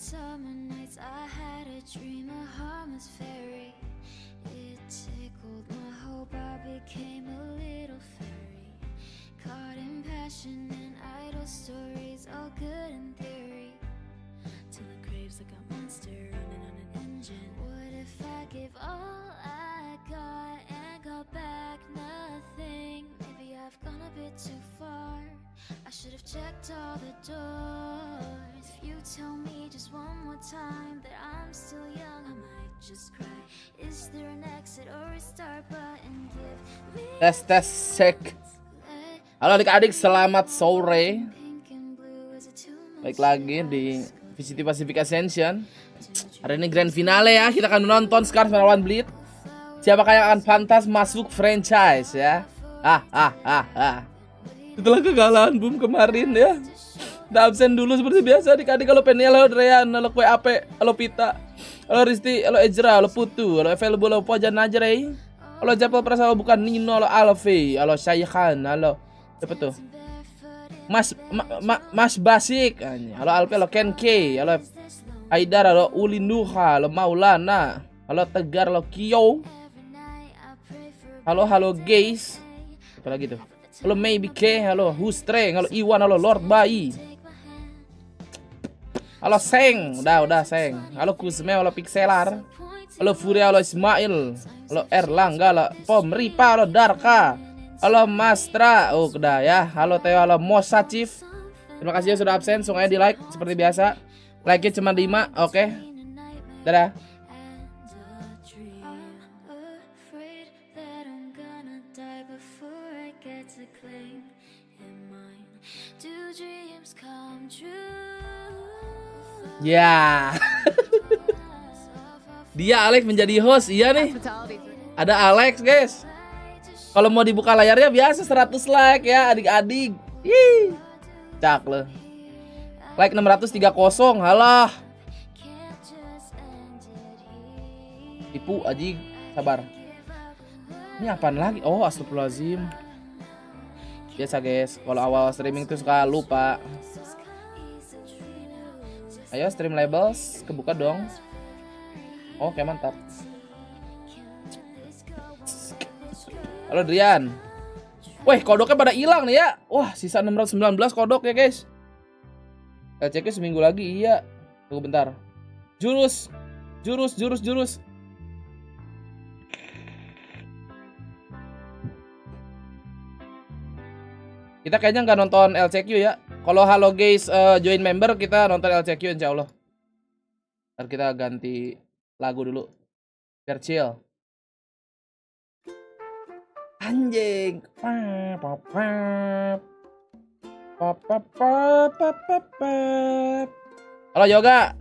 Summer nights I had a dream, a harmless fairy. It tickled my hope, I became a little fairy. Caught in passion and idle stories, all good in theory. Till it craves like a monster running on an engine. What if I gave all I got and got back nothing? Maybe I've gone a bit too far, I should have checked all the doors. If you tell me just one more time that I'm still young, I might just cry. Is there an exit or a start button? Give me Tes cek. Halo adik-adik, selamat sore. Baik lagi di VCT Pacific Ascension. Hari ini grand finale ya. Kita akan menonton Scars melawan Bleed. Siapakah yang akan pantas masuk franchise ya? Setelah kegagalan boom kemarin ya, udah absen dulu seperti biasa. Adik-adik, halo Peniel, halo Dreyan, halo Kue Ape, halo Pita, halo Risti, halo Ezra, halo Putu, halo Available, halo Pojan Najrei, halo Japel Prasal, bukan Nino, halo Alfi, halo Syaihan, halo siapa tuh? Mas Basik, halo Alfi, halo Ken K, halo Aidar, halo Ulinduha, halo Maulana, halo Tegar, halo Kyo, halo guys, apa lagi tuh? Halo Maybe K, halo Hustreng, halo Iwan, halo Lord Bayi, halo Seng, udah Seng, halo Kusme, halo Pixelar, halo Furia, halo Ismail, halo Erlangga, halo Pom Ripa, halo Darka, halo Mastra, udah ya, halo Teo, halo Mosa Chief. Terima kasih ya sudah absen, sungguhnya di like seperti biasa. Like-nya cuma 5, oke. Dadah. Ya. Dia Alex menjadi host, iya nih. Ada Alex, guys. Kalau mau dibuka layarnya biasa 100 like ya, adik-adik. Ih. Cak loh. Like 630. Halah. Tipu aji, sabar. Ini apaan lagi? Oh, astagfirullahaladzim. Biasa guys, kalau awal streaming tuh suka lupa. Ayo stream labels, kebuka dong. Oke, mantap. Halo Drian. Wih, kodoknya pada hilang nih ya. Wah, sisa 619 kodok ya guys. Kita ceknya seminggu lagi, iya. Tunggu bentar. Jurus. Kita kayaknya nggak nonton LCQ ya. Kalau halo guys join member, kita nonton LCQ insya Allah. Ntar kita ganti lagu dulu biar chill. Anjing. Halo Yoga.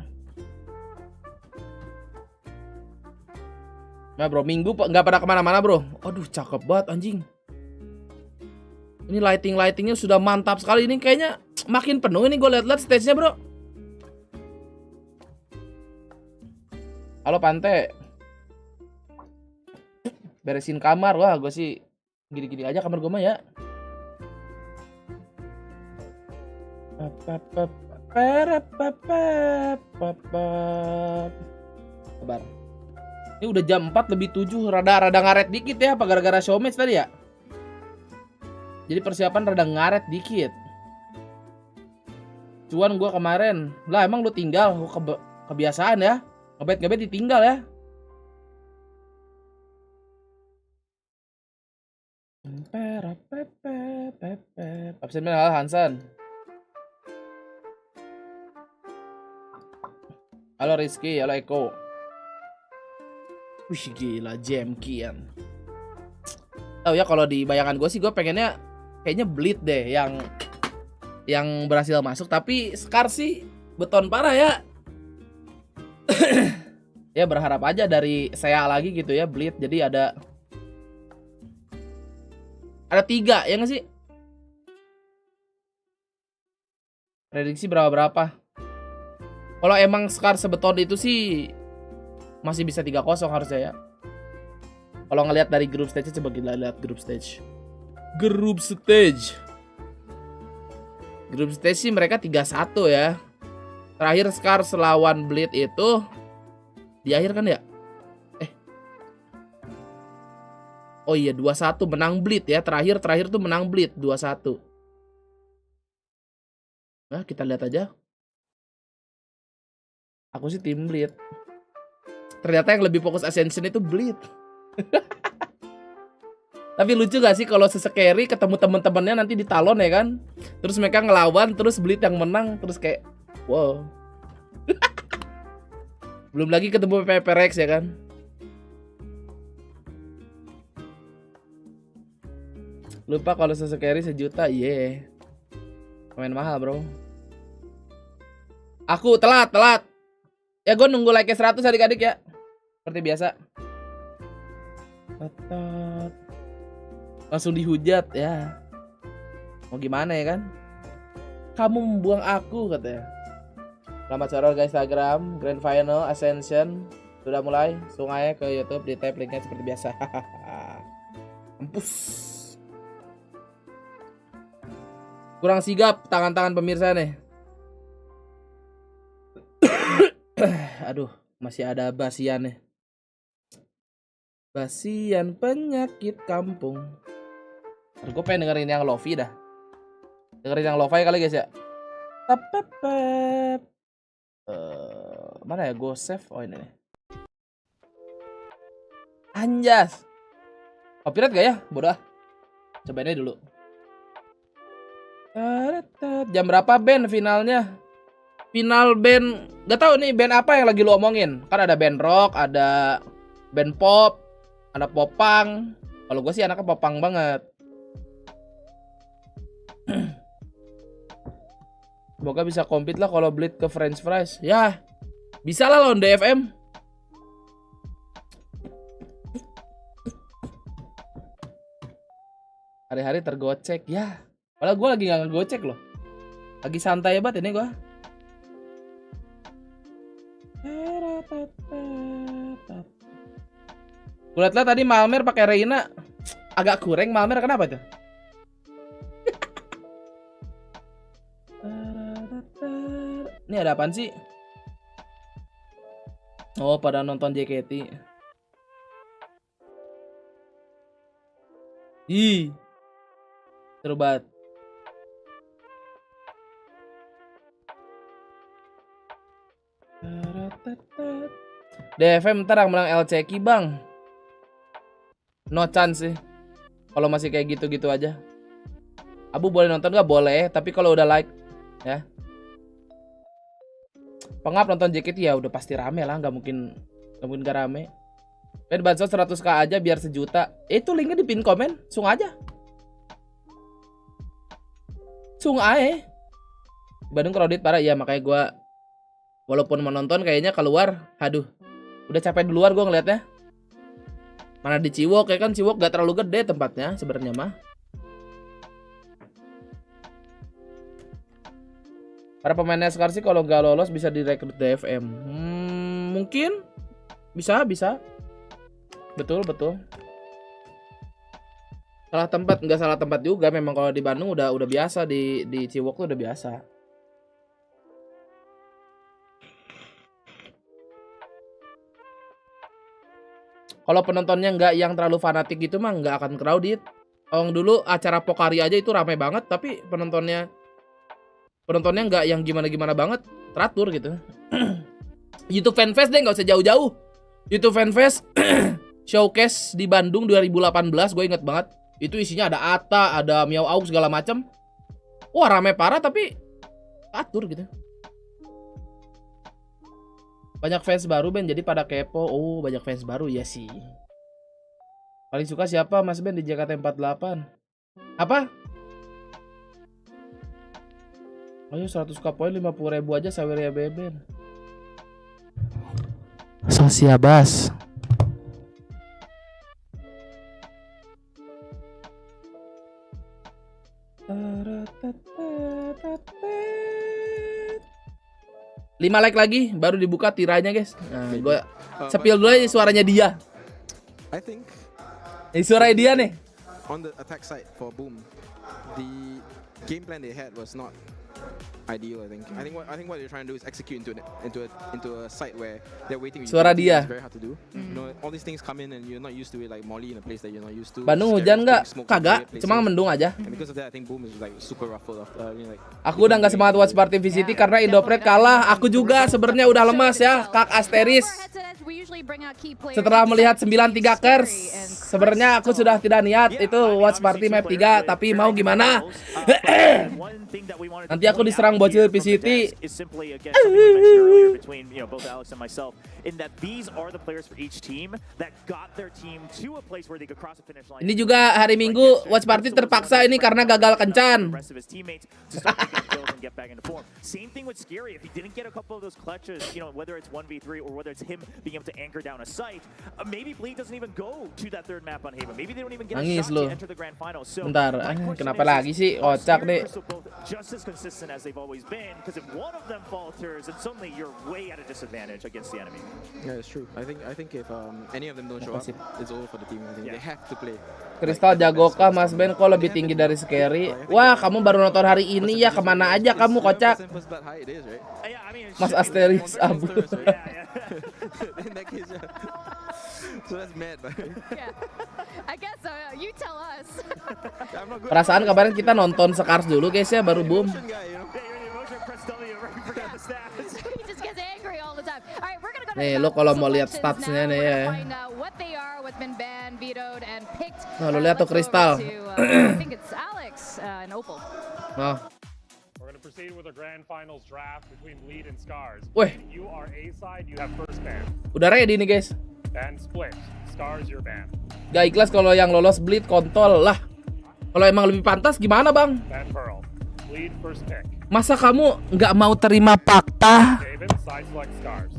Nah bro, minggu nggak pada kemana-mana bro. Aduh cakep banget anjing. Ini lightingnya sudah mantap sekali. Ini kayaknya makin penuh ini gue liat-liat stage-nya bro. Halo Pante. Beresin kamar. Wah gue sih gini-gini aja kamar gue mah ya. Sabar. Ini udah jam 4 lebih 7. Rada ngaret dikit ya. Apa gara-gara showmatch tadi ya? Jadi persiapan rada ngaret dikit. Cuan gue kemarin. Lah emang lu tinggal. Kebiasaan ya. Ngebet ditinggal ya. Absen hal Hansan. Halo Rizky. Halo Eko. Wih gila jam kian. Tahu ya kalau di bayangan gue sih gue pengennya kayaknya Bleed deh yang berhasil masuk, tapi Scars sih beton parah ya. Ya berharap aja dari saya lagi gitu ya Bleed. Jadi ada 3 ya nggak sih? Prediksi berapa? Kalau emang Scar sebeton itu sih masih bisa 3-0 harusnya ya. Kalau ngelihat dari grup stage, coba kita lihat grup stage. Grup stage sih mereka 3-1 ya. Terakhir Scar selawan Bleed itu di akhir kan ya? Oh iya 2-1 menang Bleed ya. Terakhir tuh menang Bleed 2-1. Nah, kita lihat aja. Aku sih tim Bleed. Ternyata yang lebih fokus Ascension itu Bleed. Tapi lucu gak sih kalau sesekeri ketemu temen-temennya nanti di talon ya kan? Terus mereka ngelawan, terus Bleed yang menang, terus kayak wow. Belum lagi ketemu PPRX ya kan? Lupa kalau sesekeri 1 juta, iya. Main mahal bro. Aku telat. Ya gue nunggu like 100 adik-adik ya. Seperti biasa. Langsung dihujat ya. Mau gimana ya kan? Kamu membuang aku katanya. Selamat sore guys, Instagram Grand Final Ascension sudah mulai. Sungai ke YouTube, di tag linknya seperti biasa. Empus. Kurang sigap tangan-tangan pemirsa nih. Aduh, masih ada basian nih. Basian penyakit kampung. Gue pengen dengerin yang lofi dah. Dengerin yang lo-fi kali guys ya. Mana ya gue save? Oh ini nih. Anjas. Copyright gak ya? Bodoh. Cobain aja dulu. Jam berapa band finalnya? Final band, gak tahu nih band apa yang lagi lu omongin. Kan ada band rock, ada band pop, ada popang. Kalau gue sih anaknya popang banget. Semoga bisa compete lah kalau Bleed ke French Fries. Ya, bisa lah lawan DFM. Hari-hari tergocek ya. Padahal gue lagi gak ngegocek loh. Lagi santai banget ini gue. Gue liat tadi Malmer pakai Reina. Agak kurang Malmer, kenapa tuh? Ini ada apaan sih? Oh, pada nonton JKT. Ih, seru banget. DFM ntar yang menang LCK bang. No chance sih. Kalau masih kayak gitu-gitu aja. Abu boleh nonton gak? Boleh. Tapi kalau udah like ya. Pengap nonton JKT ya udah pasti rame lah. Gak mungkin gak rame. Ben bansos 100k aja biar 1 juta. Itu linknya di pin komen. Sung aja. Sung aja. Bandung crowded parah. Ya makanya gue walaupun menonton kayaknya keluar. Aduh. Udah capek duluan gue ngeliatnya. Mana di Ciwok ya kan. Ciwok gak terlalu gede tempatnya sebenarnya mah. Para pemainnya sekarang sih kalau nggak lolos bisa direkrut DFM. Mungkin bisa. Betul. Salah tempat nggak salah tempat juga. Memang kalau di Bandung udah biasa, di Ciwok tuh udah biasa. Kalau penontonnya nggak yang terlalu fanatik gitu mah nggak akan crowded. Kalau dulu acara Pokari aja itu ramai banget, tapi penontonnya nggak yang gimana banget, teratur gitu. YouTube Fanfest deh, nggak usah jauh-jauh. YouTube Fanfest showcase di Bandung 2018, gue inget banget. Itu isinya ada Ata, ada Miao Auk segala macem. Wah ramai parah tapi teratur gitu. Banyak fans baru Ben, jadi pada kepo. Oh banyak fans baru ya sih. Paling suka siapa Mas Ben di JKT48? Apa? Ayo 100k poin 50.000 aja sawer ya Beben. Sosiabas. 5 like lagi baru dibuka tiranya guys. Nah, gue sepil dulu aja suaranya dia. I think Ini suaranya dia nih. on the attack side for Boom, the game plan they had was not ideal. I think what they're trying to do is execute into a site where they're waiting. Suara dia. It's very hard to do. You know, all these things come in and you're not used to it, like Molly in a place that you're not used to. Bandung hujan nggak? Kagak, cuma mendung aja. And because of that, I think Boom is like super ruffled after. Aku udah nggak semangat watch party VCT karena Indopret kalah. Aku juga sebenarnya udah lemas ya, Kak Asteris. Setelah melihat 9-3 Kers, sebenarnya aku sudah tidak niat itu watch party map 3, tapi mau gimana? Nanti aku diserang bocil VCT. Ini juga hari Minggu watch party terpaksa ini karena gagal kencan. Nangis lu. Bentar, kenapa lagi sih? Kocak deh. Just as consistent as they've always been, because if one of them falters, then suddenly you're way at a disadvantage against the enemy. Yeah, it's true. I think if any of them don't show up, it's over for the team. I think they have to play. Kristal jago kah Mas Ben kok lebih tinggi dari Scary? Wah, kamu baru nonton hari ini ya, kemana aja kamu kocak? Mas Asteris Abu. In that case, yeah. So that's mad, but Yeah. I guess you tell us. I'm not good. Perasaan kemarin kita nonton Sekars dulu guys ya, baru boom. Emotion guy, you know? Yeah, you're the emotion press W, right? Forget the stats. He just gets angry all the time. All right, we're gonna go to Nih, the lo top kalau mau lihat selections statsnya now. nih We're ya. gonna find out what they are, what's been banned, vetoed, and picked. Nah, lo lihat tuh Let's go over Kristal. to, I think it's Alex and Opal. Oh. We're going to proceed with a grand finals draft between Bleed and Scars. Wih. You are A side, you have first ban. Udah ready nih guys. Then split. Scars, your ban. Gak ikhlas kalau yang lolos Bleed kontol lah. Kalau emang lebih pantas gimana bang? Then Pearl. Bleed first pick. Masa kamu nggak mau terima fakta? David, side select Scars.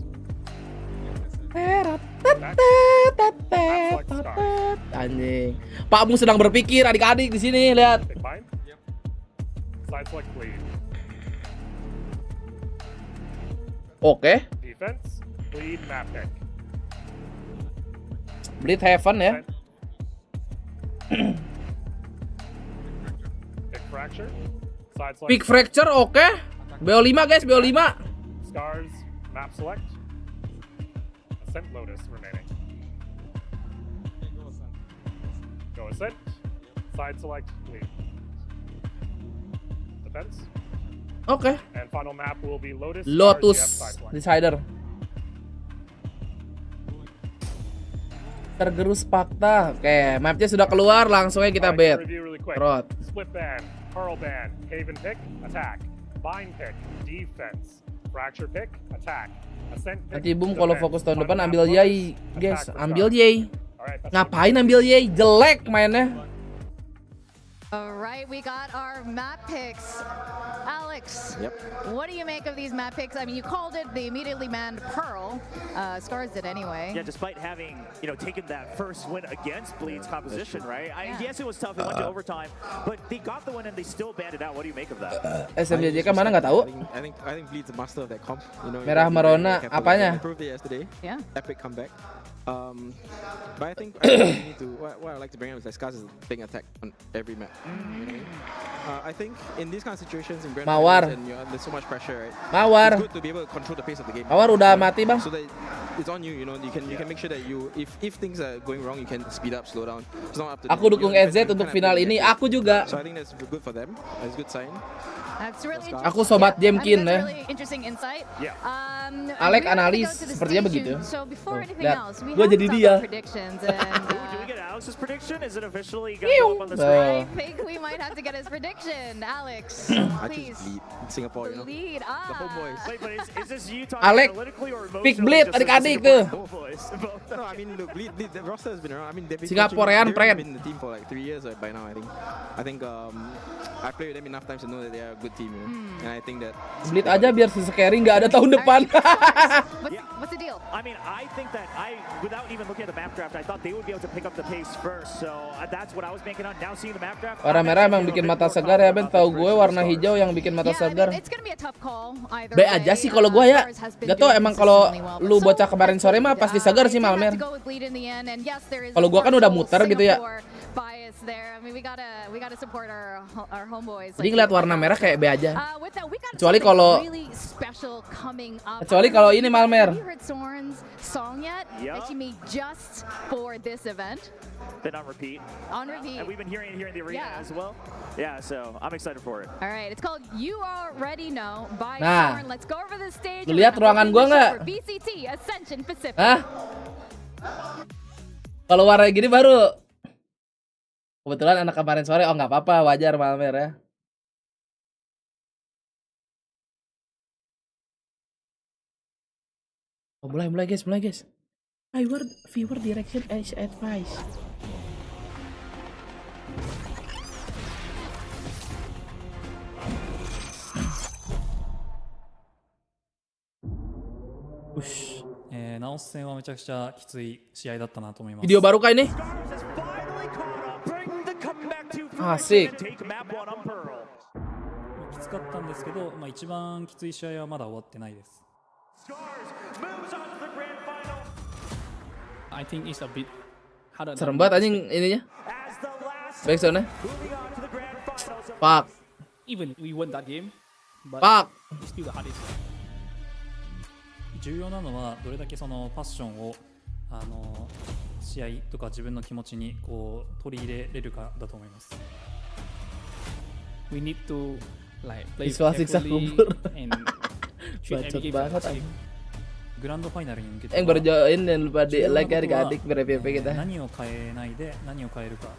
Anjing. Pakmu sedang berpikir adik-adik di sini lihat. Pick mine. Side select Bleed. Oke. Defense. Bleed map pick. Bleed Heaven ya. Pick fracture. Side select Pick Fracture oke. BO5 guys, BO5. Scars. Map select. Ascent Lotus remaining. Go Ascent. Side select Bleed. Defense. Oke. And final map will be Lotus. Scars, you have Lotus side select. Decider. Tergerus fakta. Oke, mapnya sudah keluar, langsung aja kita Alright, bet. review really quick. Trot. Split ban, Pearl ban, Haven pick, attack. Bind pick, defense. Fracture pick, attack. Ascent pick, Nanti boom kalau defense. fokus tahun depan Final ambil map Yai, Lotus, guys. attack for Ambil Scars. Yai. Alright, that's Ngapain ambil Yai? Jelek mainnya. All right, we got our map picks. Alex, Yep. what do you make of these map picks? I mean, you called it the immediately banned Pearl. Scars did anyway. Yeah, despite having, taken that first win against Bleed's composition, right? Yes, it was tough. It went to overtime, but they got the win and they still banned it out. What do you make of that? SMJJ mana nggak tahu? I think Bleed's a master of that comp. You know, Merah you gotta be Merona, very careful. apanya? They improved it yesterday. Yeah. Epic comeback. But I think we need to. What I like to bring up is like Scars is a big attack on every map. You know what I mean? I think in these kind of situations in grand Mawar. finals and there's so much pressure, right? Mawar. It's good to be able to control the pace of the game. Mawar udah mati bang. So that it's on you. You know, you can make sure that if things are going wrong, you can speed up, slow down. It's not up to Aku them. dukung You know, EZ you untuk kind of final have to ini. make it. Aku juga. So I think that's good for them. It's a good sign. That's really Aku sobat Yeah, Jemkin that's ya. really interesting insight. Yeah. Alek we're gonna analis, go to the sepertinya station. begitu. So before Tuh, anything lihat. else, we Gua have jadi to talk dia. about predictions and Ooh, do we get Alex's prediction? Is it officially going to go up on the screen? I think we might have to get his prediction. Alex, I please. choose Bleed. Singapore, you know. Lead. The homeboys. Wait, but is this you talking Alek, analytically or emotionally? pick Bleed, just as a adik-adik Singapore tuh. homeboys? Both. no. I mean, look, the roster has been around. I mean, they've been Singaporean friend. been in the team for like 3 years by now. I think I played with them enough times to know that they are a good team. You know? And I think that Split aja biar si Scary nggak ada tahun depan. What's the deal? I mean, I think that without even looking at the map draft, I thought they would be able to pick up the pace first. So that's what I was banking on. Now seeing the map draft, Warna merah emang bikin mata segar ya Ben. Tahu gue warna hijau yang bikin mata segar. It's gonna be a tough call either B aja sih kalau gue ya. Gak tau emang kalau lu bocah kemarin sore mah pasti segar sih Malmer. Kalau gue kan udah muter gitu ya. Jadi ngeliat warna merah kayak B aja. Kecuali kalau ini Malmer. Been on repeat. And we've been hearing it here in the arena as well. Yeah, so I'm excited for it. All right, it's called You Already Know by Nah, Sorn. Let's go over the stage. lu lihat ruangan gua nggak? VCT Ascension Pacific. Hah? Kalau warna gini baru. Kebetulan anak kemarin sore, oh nggak apa-apa, wajar Malmer ya. Oh, mulai guys. Viewer direction as advice. Ush. ナオス戦はめちゃくちゃきつい試合だったなと思います。 Video baru kah ini? Asik. きつかったんですけど、一番きつい試合はまだ終わってないです。I think it's a bit harder. Serem banget anjing ininya. Backsoundnya. Fuck. Even we won that game, but Fuck. it's still the hardest. 重要なのはどれだけそのパッションを試合とか自分の気持ちにこう取り入れれるかだと思います。We need to like play Visual siksa carefully kubur. and treat Bacot every game banget as a game. グランドファイナルに向けて Yang baru join dan lupa di like ya adik PVP kita. 何を変えないで何を変えるかっ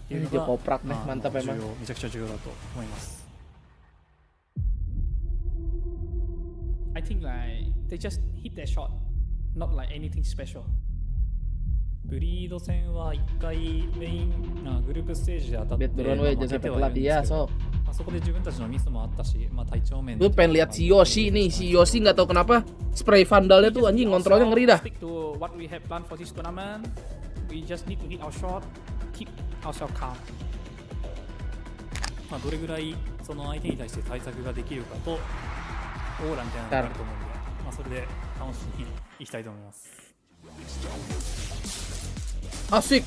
ていうの Ini が koprak nih, mantap emang. めちゃくちゃ重要だと思います。 I think like they just hit their shot, not like anything special. ブリード戦は1回メインなグループステージで当たって Bet turun weh, 負 jangan けて sampai はいる telat んで dia すけど sok. そこで自分たちのミスもあったし、体調面 Gue pengen lihat si Yoshi nih, si Yoshi nggak tahu kenapa spray vandalnya tuh anjing kontrolnya ngeri dah. Stick to what we have planned for this tournament. We just need to hit our shot, keep ourselves calm. どれぐらいその相手に対して対策ができるかとオーラみたいなのがあると思うので、それで楽しんでいきたいと思います。 Asik.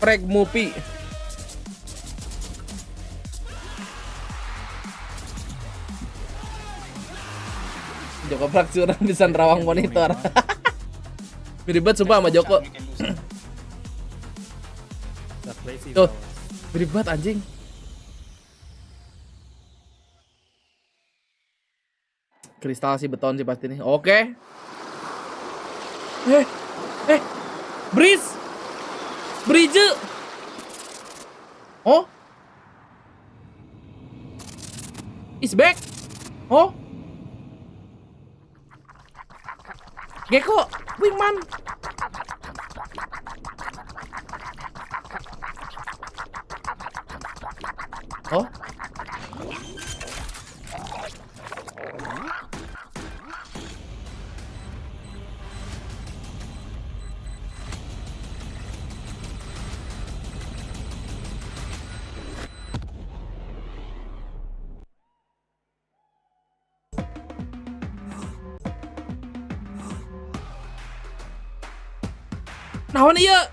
Preg Mupi. Joko Prak curang bisa nerawang monitor. Mirip banget sumpah sama Joko. Tuh, mirip banget anjing. Kristal sih beton sih pasti nih. Oke. Breeze. Bridge. Oh. Is back. Oh. Gecko, Wingman. Oh. Naon iya?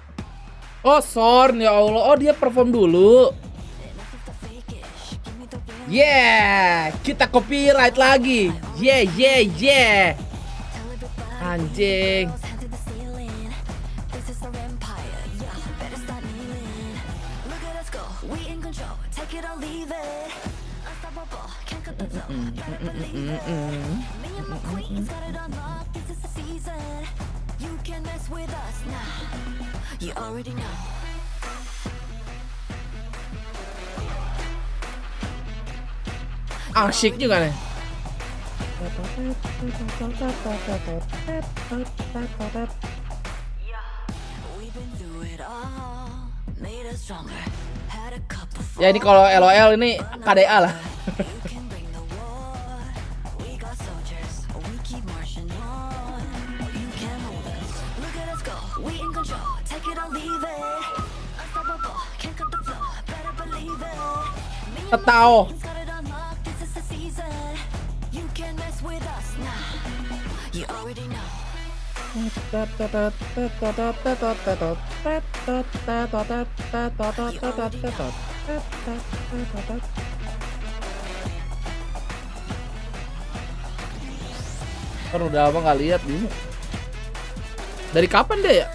Oh, Sorn ya Allah. Oh, dia perform dulu. Yeah, kita copyright lagi. Yeah. Anjing. You already know. Asik juga nih. Ya ini kalau LOL ini KDA lah. Tahu. Kan udah lama nggak lihat ini. Dari kapan deh ya?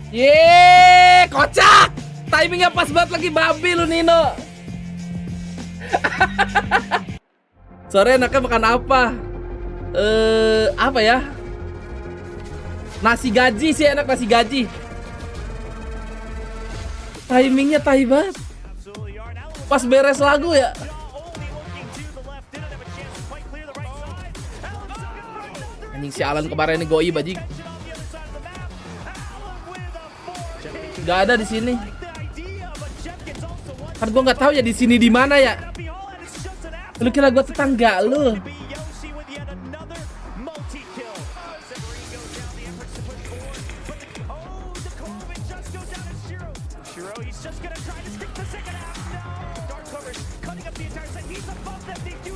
Yeay, kocak! Timingnya pas banget lagi babi lu Nino. Sore enaknya makan apa? Apa ya? Nasi gaji sih enak, nasi gaji. Timingnya tai banget. Pas beres lagu ya. Anjing si Alan kemarin ini goi bajing. Gak ada di sini. Kan gua nggak tahu ya di sini di mana ya. Lu kira gua tetangga lu?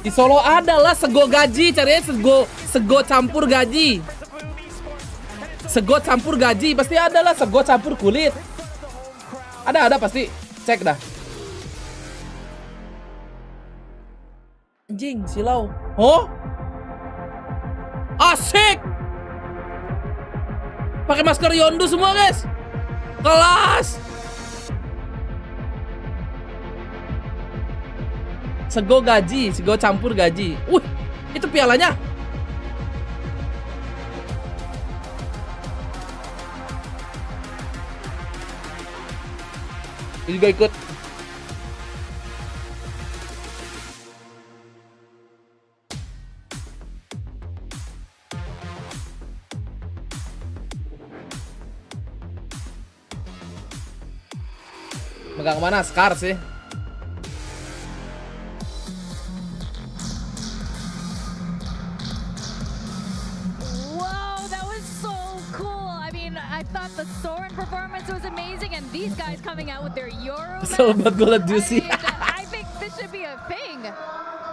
Di Solo adalah sego gaji, carinya sego campur gaji. Sego campur gaji pasti ada lah, sego campur kulit. Ada pasti. Cek dah. Anjing, silau. Oh? Asik. Pakai masker Yondu semua, guys. Kelas. Sego gaji, sego campur gaji. Itu pialanya. Ini juga ikut. Megang mana? Scar sih. The Soren performance was amazing, and these guys coming out with their Euro. So bad gue liat Juicy. I think this should be a thing.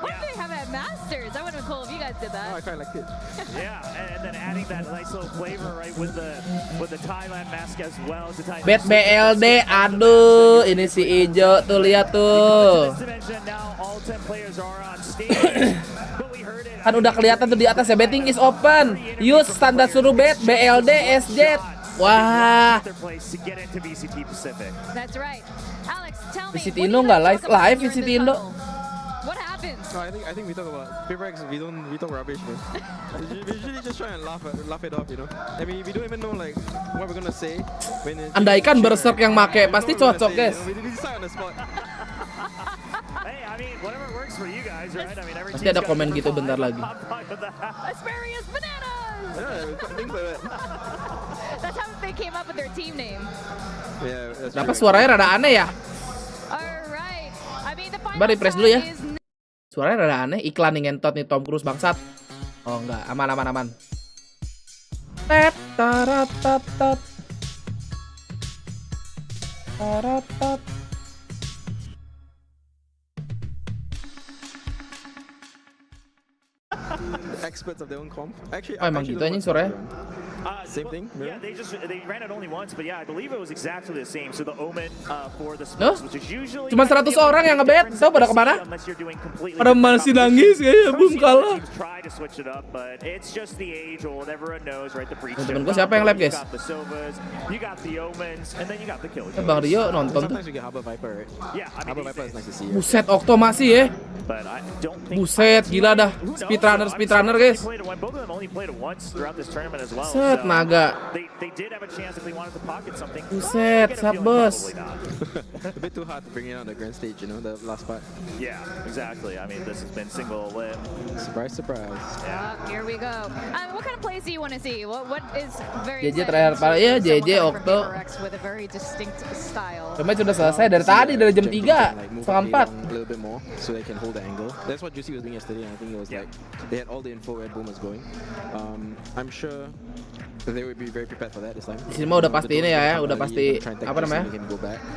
What do they have at Masters? That would have been cool if you guys did that. Oh, I quite liked it. Yeah, and then adding that nice little flavor right with the Thailand mask as well. Bet BLD, aduh, ini si Ijo tuh lihat tuh. Kan udah kelihatan tuh di atas ya, betting is open. Use standar suruh bet BLD SJ. Wah. That's right. Alex, tell me. VCT Indo nggak live VCT Indo. What happens? No, I think we talk about paper X. We talk rubbish, man. We usually just try and laugh it off, you know. I mean, we don't even know like what we're gonna say when. Andaikan Berserk yang make pasti cocok, guys. We decide on the spot. Hey, I mean, whatever works for you guys, right? I mean, every Pasti ada komen gitu bentar lagi. Asparagus bananas. Yeah, things like that. That's how they came up with their team name. Yeah, that's Kenapa true. suaranya rada aneh ya? Alright. I mean, the final Coba refresh dulu ya. is Suaranya rada aneh. Iklan nih ngentot nih Tom Cruise bangsat. Oh enggak, aman. Tet taratat. Taratat. Experts of their own comp. Actually, Oh, emang gitu anjing suaranya. Same thing. Yeah, they ran it only once, but yeah, I believe it was exactly the same. So the Omen for the Loh? smokes, which is usually Cuma 100 orang yang ngebet, tahu pada kemana? Pada masih nangis kayaknya, Boom kalah. Try to switch it up, but it's just the age old. Everyone knows, right? The breach. Temen gue siapa yang live, guys? You got the Sovas, you got the Omens, and then you got the Killers. Bang Rio nonton tuh. Sometimes we get Harbor Viper, right? Yeah, I mean, Harbor Viper is nice to see. Buset, Okto masih ya. But I don't think Buset, gila dah. Speedrunner guys. Both of them only played it once throughout this tournament as well. Set naga. They did have a chance if they wanted to pocket something. Buset, sabes. A bit too hard to bring it on the grand stage, you know, the last part. Yeah, exactly. I mean, this has been single limb. Surprise, surprise. Here we go. What kind of plays do you want to see? What is very JJ terakhir pala ya, JJ Okto. with a very distinct style. Match sudah selesai dari tadi, dari jam 3, setengah 4. A little bit more so they can hold the angle. That's what Juicy was doing yesterday, and I think it was like they had all the info where Boom was going. I'm sure they would be very prepared for that this time. Di sini mah udah pasti ini ya, udah pasti apa namanya?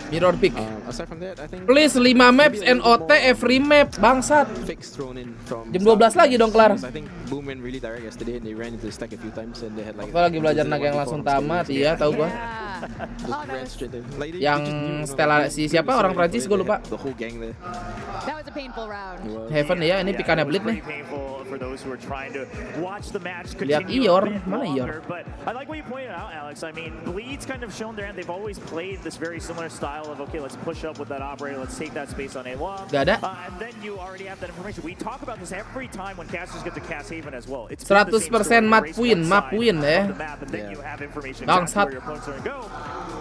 Mirror pick. Aside from that, I think Please 5 maps NOT every map, bangsat. fix thrown in from Jam 12 lagi dong kelar. I think Boom went really direct yesterday and they ran into the stack a few times and they had like Aku lagi belajar naga yang langsung tamat, iya tahu gua. Yang Stella siapa orang Prancis gue lupa. The whole gang there. That was a painful round. Heaven ya, ini pikannya Blitz nih. Lihat Ior, mana Ior? But I like what you pointed out, Alex. I mean, Bleed's kind of shown their hand. They've always played this very similar style of, okay, let's push up with that operator, let's take that space on A-Long. Gak ada. And then you already have that information. We talk about this every time when casters get to cast Haven as well. It's 100% map win ya. Bangsat.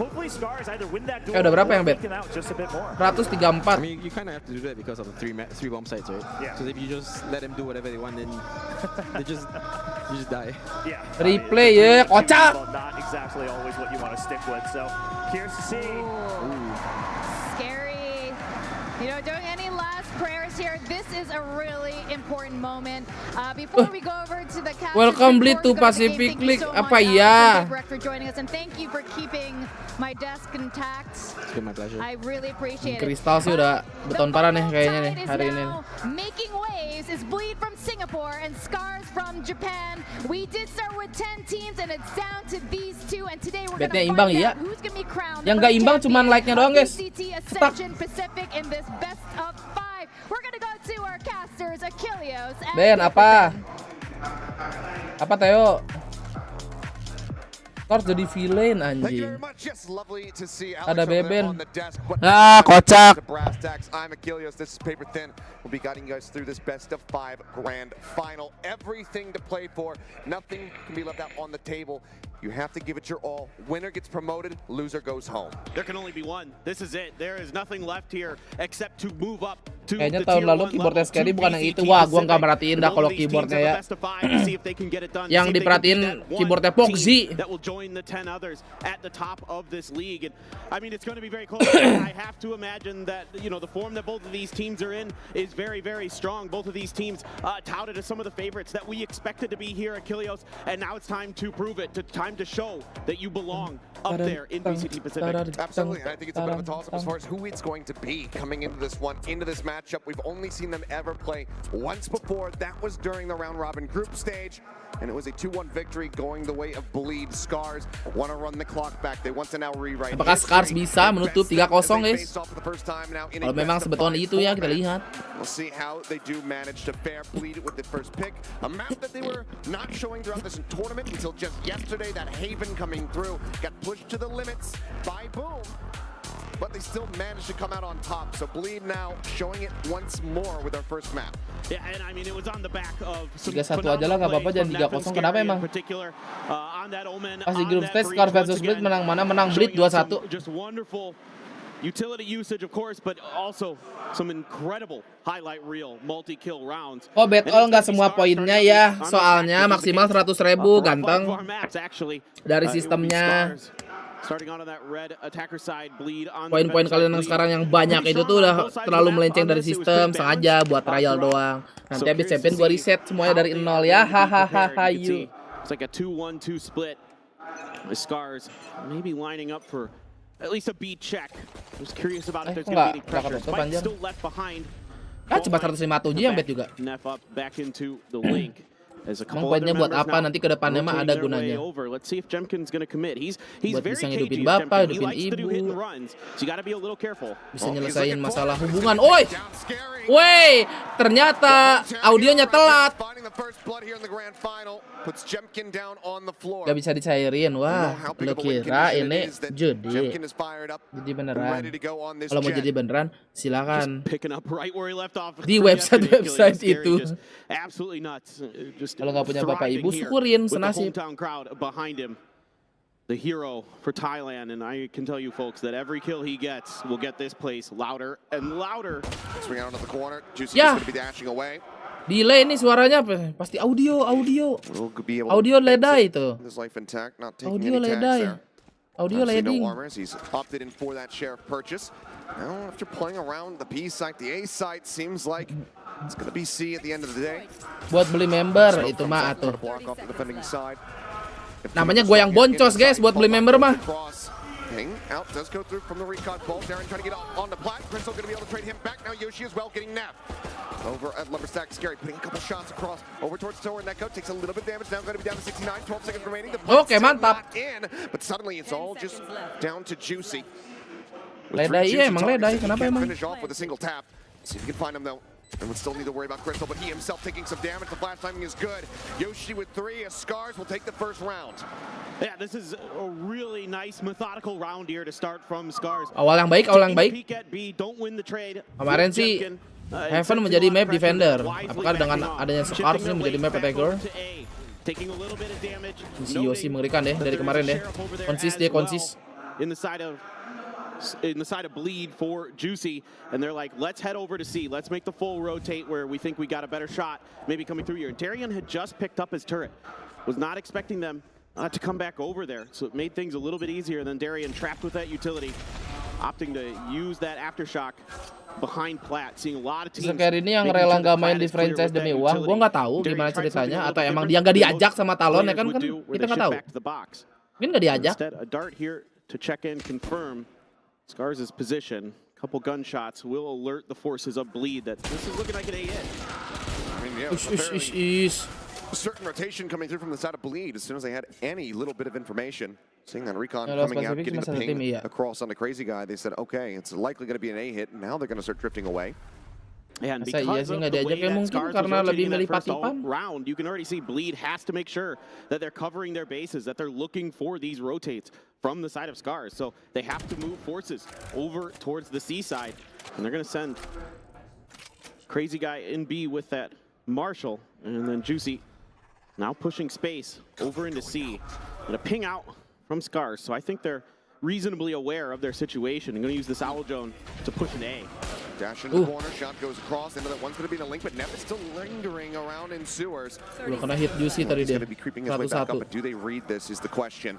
Hopefully Scars either win that duel Udah berapa yang bet? just a bit more. 134. I mean, you kind of have to do that because of the three bomb sites, right? Yeah. So if you just let them do whatever they want, then you just die. Yeah. Replay ya, kocak. Not exactly always what you want to stick with. So here's to see. Scary. You know, doing any last prayers here. This is a really important moment. Before we go over to the cast. Welcome Bleed to Pacific League. Apa ya? For joining us and thank you for keeping my desk intact. It's been my pleasure. I really appreciate it. Kristal sih udah beton parah nih kayaknya nih hari ini. Making waves is Bleed from Singapore and Scars from Japan. We did start with 10 teams and it's down to these two and today we're going to imbang find iya. out who's going to be crowned. Yang nggak imbang cuman like-nya doang guys. VCT Ascension Pacific in this best of 5. We're going to go to our casters Achilles and Ben apa? Apa Theo? Harus jadi villain anjing. Ada Beben. Ah, kocak. I'm Achilles. This is Paper Thin. We'll be guiding you guys through this best of 5 grand final. Everything to play for. Nothing can be left out on the table. You have to give it your all. Winner gets promoted, loser goes home. There can only be one. This is it. There is nothing left here except to move up to Kayaknya the tahun tier lalu 1 keyboardnya level, Scary to bukan yang VCT itu. Wah, gua nggak Pacific. merhatiin dah And kalau all these keyboardnya teams ya. are the best of 5 to see if they can get it done. Yang See if they can diperhatiin beat that one keyboardnya team Foxy. that will join the 10 others at the top of this league. And I mean, it's going to be very close. I have to imagine that, you know, the form that both of these teams are in is very, very strong. Both of these teams touted as some of the favorites that we expected to be here at Kilios, and now it's time to prove it. Time to show that you belong up there in VCT Pacific. Absolutely, and I think it's a bit of a toss-up as far as who it's going to be coming into this one, into this matchup. We've only seen them ever play once before. That was during the round-robin group stage, and it was a 2-1 victory going the way of Bleed. Scars want to run the clock back. They want to now rewrite. Apakah Scars bisa menutup 3-0 guys? Kalau memang sebetulnya itu ya kita lihat. We'll see how they do manage to fair Bleed with the first pick. A map that they were not showing throughout this tournament until just yesterday. That Haven coming through got pushed to the limits by Boom, but they still managed to come out on top. So Bleed now showing it once more with our first map. Yeah, and I mean it was on the back of 3-1 aja lah, nggak apa-apa, jangan 3-0. Kenapa emang? Pas di grup stage Scars versus Bleed menang mana? Menang Bleed 2-1. Just wonderful utility usage, of course, but also some incredible highlight reel multi-kill rounds. Oh, bet all nggak semua poinnya ya, soalnya maksimal 100.000 ganteng dari sistemnya. Poin-poin kalian yang sekarang yang banyak itu tuh udah terlalu melenceng dari sistem, sengaja buat trial doang. Nanti habis champion gua reset semuanya dari 0 ya, hahaha. It's like a 2-1-2 split. The Scars maybe lining up for at least a beat check. I was curious about if there's going to be any pressure. Spike still left behind. Cuma 157 yang bet juga. Nef up back into the link. as a Emang couple other poinnya buat members apa? now Nanti ke depannya mah ada rotating their way gunanya. over. Let's see if Jemkin's going to commit. He's Buat very bisa cagey. ngidupin is bapak, Jemkin. He hidupin likes to do hit and ibu. runs, so you got to be a little careful. Bisa nyelesain masalah hubungan. Oi! Woi, ternyata audionya telat. Gak bisa dicairin. Wah, lo kira ini judi. Jadi beneran. Kalau mau jadi beneran, silakan. Di website itu. Kalau nggak punya bapak ibu, syukurin senasib. The hero for Thailand, and I can tell you folks that every kill he gets will get this place louder and louder. Swing out into the corner. Juicy Yeah. is going to be dashing away. Delay ini suaranya pasti audio. Audio ledai itu. His life intact, not taking Audio any tags ledai. there. Audio Obviously leding. no armor as he's opted in for that sheriff purchase. Now after playing around the B site, the A site seems like it's going to be C at the end of the day. Buat beli member itu mah atuh. Block off the defending side. Namanya goyang boncos guys buat beli member mah. Ping out does go through from the recon bolt. Darren trying to get on the plat. Crystal going to be able to trade him back. Now Yoshi as well getting napped. Over at Lumberstack, Scary putting a couple shots across over towards Tower Neko. Takes a little bit of damage. Now going to be down to 69. 12 seconds remaining. The Oke, mantap. in, but suddenly it's all just down to Juicy. Ledai, iya emang ledai. Kenapa emang? Finish off with a single tap. See if you can find him though. And would still need to worry about Crystal, but he himself taking some damage. The flash timing is good. Yoshi with 3 as Scars will take the first round. Yeah, this is a really nice methodical round here to start from Scars. Awal yang baik. Don't win the trade. Kemarin sih Heaven menjadi map defender. Apakah dengan adanya Scars ini menjadi map attacker? Si Yoshi mengerikan deh dari kemarin deh. Konsis. In the side of bleed for Juicy, and they're like, let's head over to C. Let's make the full rotate where we think we got a better shot, maybe coming through here. And Darian had just picked up his turret. Was not expecting them to come back over there, so it made things a little bit easier. Than Darian trapped with that utility, opting to use that aftershock behind plat. Seeing a lot of teams. Sekarang ini yang rela nggak main di franchise demi uang, gua nggak tahu gimana ceritanya, atau emang dia nggak diajak sama Talon ya kan kita nggak tahu. Mungkin nggak diajak. Instead, a dart here to check in, confirm Scars' position. Couple gunshots will alert the forces of bleed that this is looking like an A hit. I mean, yeah, certain rotation coming through from the side of bleed as soon as they had any little bit of information. Seeing that recon coming out, getting the ping across on the crazy guy, they said, okay, it's likely going to be an A hit. And now they're going to start drifting away. And because of the way that Scars was rotating that first round, you can already see Bleed has to make sure that they're covering their bases, that they're looking for these rotates from the side of Scars. So they have to move forces over towards the C side, and they're going to send Crazy Guy in B with that Marshall, and then Juicy now pushing space over into C, and a ping out from Scars. So I think they're reasonably aware of their situation. I'm going to use this Owl Drone to push an A. Dash into the corner, shot goes across, into that one's going to be in a link, but Nev is still lingering around in sewers. Belum kena hit Juicy tadi dia. He's going to be creeping his way back up, but do they read this is the question.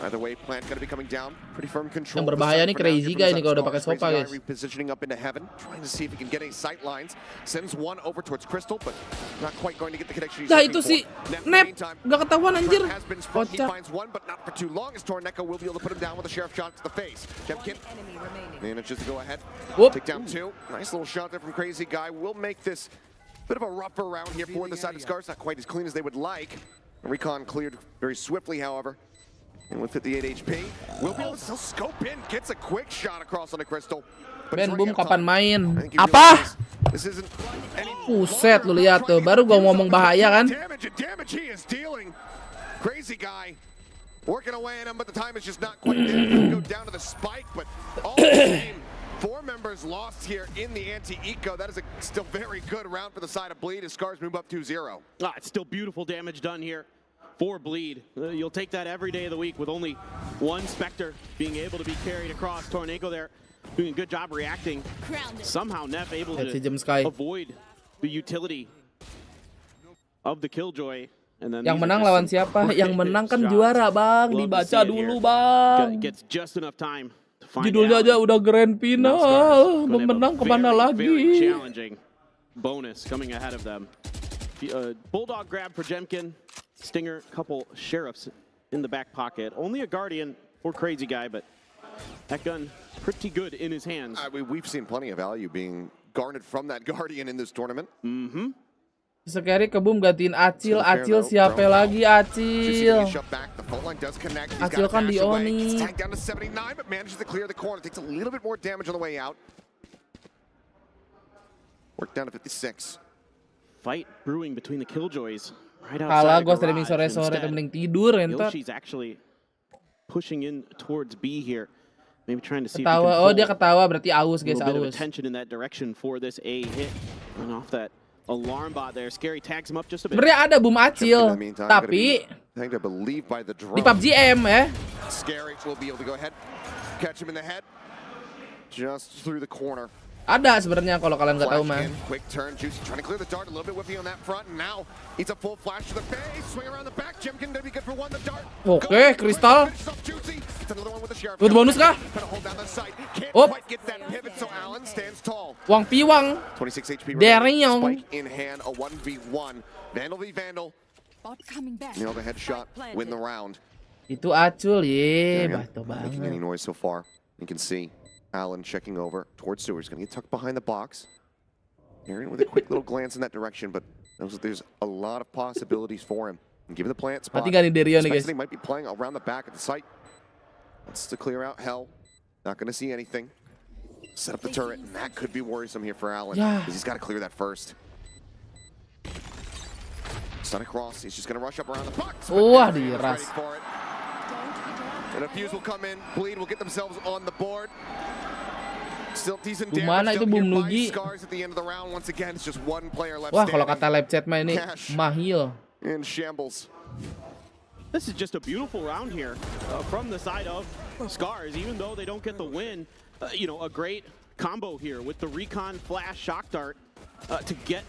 Either way, Plant going to be coming down. Pretty firm control. Yang berbahaya nih Crazy Guy nih kalau udah pakai Sopa guys. Repositioning up into Heaven, trying to see if he can get any sight lines. Sends one over towards Crystal, but not quite going to get the connection he's looking for. Nah itu si Nep, gak ketahuan anjir. He finds one, but not for too long, as Torneko will be able to put him down with a sheriff shot to the face. Jemkin manages to go ahead. Take down 2. Nice little shot there from Crazy Guy. Will make this a bit of a rougher round here for the side of Scars. Not quite as clean as they would like. Recon cleared very swiftly, however. And with 58 HP, will be able to still scope in. Gets a quick shot across on the Crystal. Ben Boom kapan main? Apa? Buset lu lihat tuh, baru gua ngomong bahaya kan? Damage he is dealing. Crazy Guy working away at him, but the time is just not quite there. Go down to the spike, but all the same, 4 members lost here in the anti-eco. That is a still very good round for the side of Bleed as Scars move up 2-0. It's still beautiful damage done here for Bleed. You'll take that every day of the week with only one Spectre being able to be carried across. Torneko there doing a good job reacting. Somehow Neff able to avoid the utility of the Killjoy. And then yang menang lawan siapa? Yang menang kan juara bang. Dibaca dulu bang. Gets just enough time. Judulnya aja udah grand final. Memenang kemana lagi? Challenging bonus coming ahead of them. Bulldog grab for Jemkin. Stinger, couple sheriffs in the back pocket. Only a Guardian for Crazy Guy, but that gun pretty good in his hands. We've seen plenty of value being garnered from that Guardian in this tournament. Mm-hmm. Bisa carry ke Boom gantiin Acil. Acil siapa lagi Acil? Acil kan di Oni. Fight brewing between the Killjoys. Right Kalah outside gue the streaming garage. sore-sore Instead, mending tidur entot. Yoshi's actually pushing in towards B here. Maybe trying to see if he Ketawa. can Oh pull dia ketawa berarti aus a guys, little bit of aus. attention in that direction for this A hit. And off that alarm bot there. Scary tags him up just a bit. Sebenarnya ada Boom Acil, tapi di PUBG M ya. Scary will be able to go ahead, catch him in the head, just through the corner. Ada sebenarnya kalau kalian nggak tahu mah. Quick turn, Juicy trying to clear the dart, a little bit whippy on that front, and now it's a full flash to the face, swing around the back, Jimkin gonna be good for one, the dart. Oke, Crystal. Good bonus kah? Op. Wang Piwang. 26 HP. Derion. Spike in hand, a 1v1. Vandal v Vandal. Nail the headshot, win the round. Itu Acul, ye, batu Making any banget. noise so far. You can see Alan checking over towards Sewers. Going to get tucked behind the box. Aaron with a quick little glance in that direction, but there's a lot of possibilities for him. And given the plant spot, Mati gak nih Derion nih guys? he might be playing around the back of the site. Wants to clear out Hell. Not going to see anything. Set up the turret, and that could be worrisome here for Alan. Because he's got to clear that first. Stun across. He's just going to rush up around the box. Wah, diras. And a fuse will come in. Bleed will get themselves on the board. Still decent damage. Mana itu Boom Nugi? Scars at the end of the round. Once again, it's just one player left. Wah, kalau kata live chat mah ini mahil. In shambles. This is just a beautiful round here from the side of Scars. Even though they don't get the win, you know, a great combo here with the recon flash shock dart to get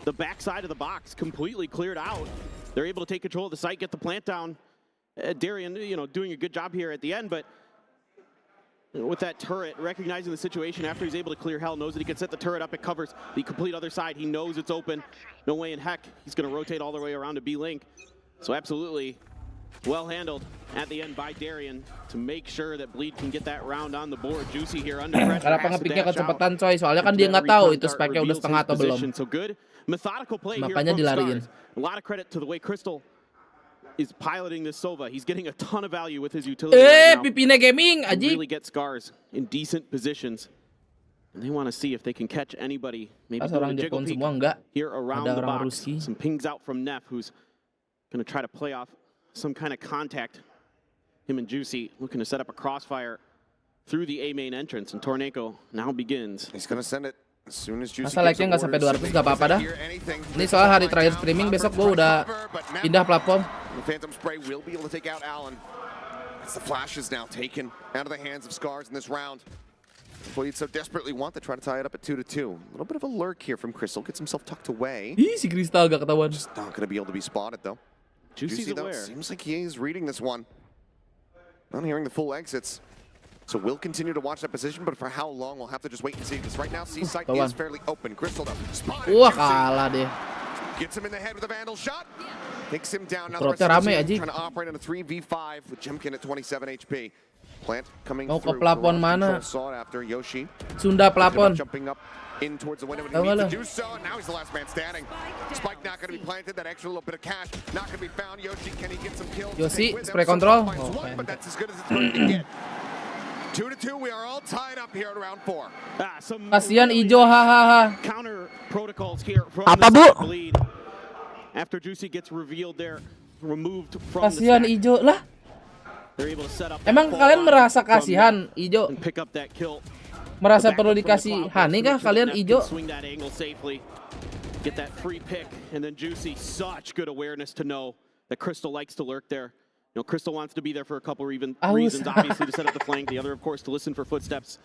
the backside of the box completely cleared out. They're able to take control of the site, get the plant down. Darian, you know, doing a good job here at the end, but with that turret, recognizing the situation after he's able to clear Hell, knows that he can set the turret up, it covers the complete other side. He knows it's open. No way in heck he's going to rotate all the way around to B-Link. So absolutely well handled at the end by Darian to make sure that Bleed can get that round on the board. Juicy here under pressure. Karena nge-picknya kecepatan coy, soalnya kan dia nggak tahu itu speknya udah setengah atau belum. So good methodical play Makanya here from dilariin. Scars. A lot of credit to the way Crystal is piloting this Sova. He's getting a ton of value with his utility right now. Pipine Gaming, To Aji. really get Scars in decent positions. And they want to see if they can catch anybody. Maybe Pas orang doing a jiggle Jepang peek semua enggak. here around Ada the orang box. Rusi. Some pings out from Neff, who's going to try to play off some kind of contact. Him and Juicy looking to set up a crossfire through the A main entrance, and Torneko now begins. He's going to send it. Masa like-nya nggak sampai 200 nggak apa-apa dah. Ini soal hari terakhir streaming, besok gue udah pindah platform. Phantom Spray will be able to take out Alan. It's the flashes now taken out of the hands of Scars in this round. Bleed so desperately want to try to tie it up at 2-2. A little bit of a lurk here from Crystal. Gets himself tucked away. Ih, si Crystal gak ketahuan. Just not going to be able to be spotted though. Juicy's though, aware. seems like he is reading this one. Not hearing the full exits. So we'll continue to watch that position, but for how long we'll have to just wait and see. Because right now, C-Site is fairly open. Crystal though, spotted. Wah, kalah deh. Gets him in the head with a Vandal shot. Takes him down. Now Trotnya rame, Aji. trying to operate on a 3v5 with Jimkin at 27 HP. Plant coming Mau ke through. plafon mana? Sought after Yoshi. Sunda plafon. Jumping up in towards the window, but Tahu he needs nggak to do so. And now he's the last man standing. Spike not going to be planted. That extra little bit of cash not going to be found. Yoshi, can he get some kills? Yoshi, Take with him. spray So control. finds Oh, one, keren. but that's as good as it's going to get. 2-2, we are all tied up here at round 4. Some Kasihan Ijo, hahaha. counter protocols here from Apa, the Bu? side of Bleed. After Juicy gets revealed there, removed from Kasihan the stack, Ijo lah. they're able to set up Emang that kalian full merasa line from kasihan Ijo? and pick up that kill. Merasa Back perlu up from the dikasih cloud Hani to kah make sure kalian that Neff Ijo? can swing that angle safely, get that free pick, and then Juicy, such good awareness to know that Crystal likes to lurk there. You know, Crystal wants to be there for a couple reasons. Obviously, to set up the flank. The other, of course, to listen for footsteps.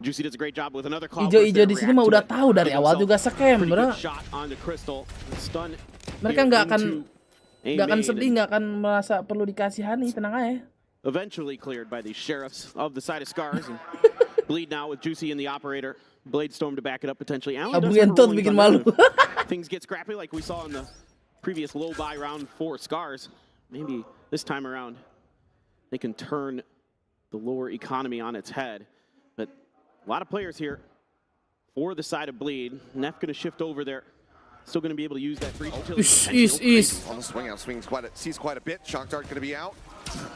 Juicy does a great job with another cloud. Ijo-ijo di sini mah udah tahu dari awal juga scam, bro. Shot onto Crystal. Stun Mereka nggak akan into sedih, nggak akan merasa perlu dikasihani, tenang aja. eventually cleared by the sheriffs of the side of Scars. And Bleed now with Juicy and the operator. Blade Storm to back it up potentially. Alan Abu does have a Entot rolling bikin thunder. malu. Things get scrappy like we saw in the previous low buy round for Scars. Maybe this time around they can turn the lower economy on its head. But a lot of players here for the side of Bleed. Neff going to shift over there. still going to be able to use that breach utility. Is. On the swing out, sees quite a bit. Shock dart going to be out.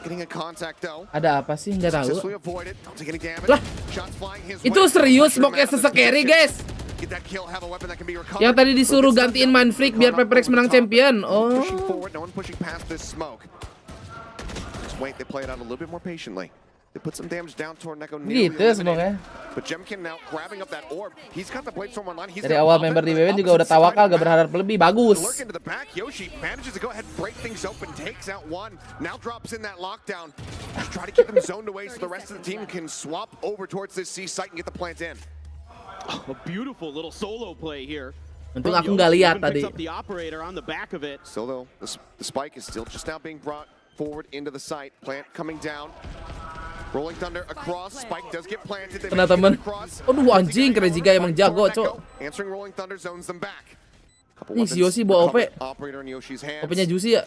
Getting a contact though. Ada apa sih? Nggak tahu. Successfully avoided. Don't take any damage. Lah. Shots flying his Itu way. serius smoke-nya sesekeri, guys. Get that kill, have a weapon that can be recovered. Yang tadi disuruh gantiin Mind Freak biar Peperex menang champion. Oh. Pushing forward, no one pushing past this smoke. Just wait, they play it out a little bit more patiently. They put some damage down toward Neko. Gitu smoke-nya. But Jemkin now grabbing up that orb. He's got the blade storm online. Dari awal member di BBN juga udah tawakal, gak berharap lebih, bagus. Lurk into the back. Yoshi manages to go ahead and break things open, takes out one. Now drops in that lockdown. Just try to keep them zoned away so the rest of the team can swap over towards this C site and get the plant in. A beautiful little solo play here. Untung aku nggak lihat tadi. Still though, the spike is still just now being brought forward into the site. Plant coming down. Rolling Thunder across. Spike does get planted. Kena temen. Aduh anjing, Crazy Guy emang jago, cok. Answering Rolling Thunder zones them back. Ini si Yoshi bawa OP. OP-nya Juicy ya.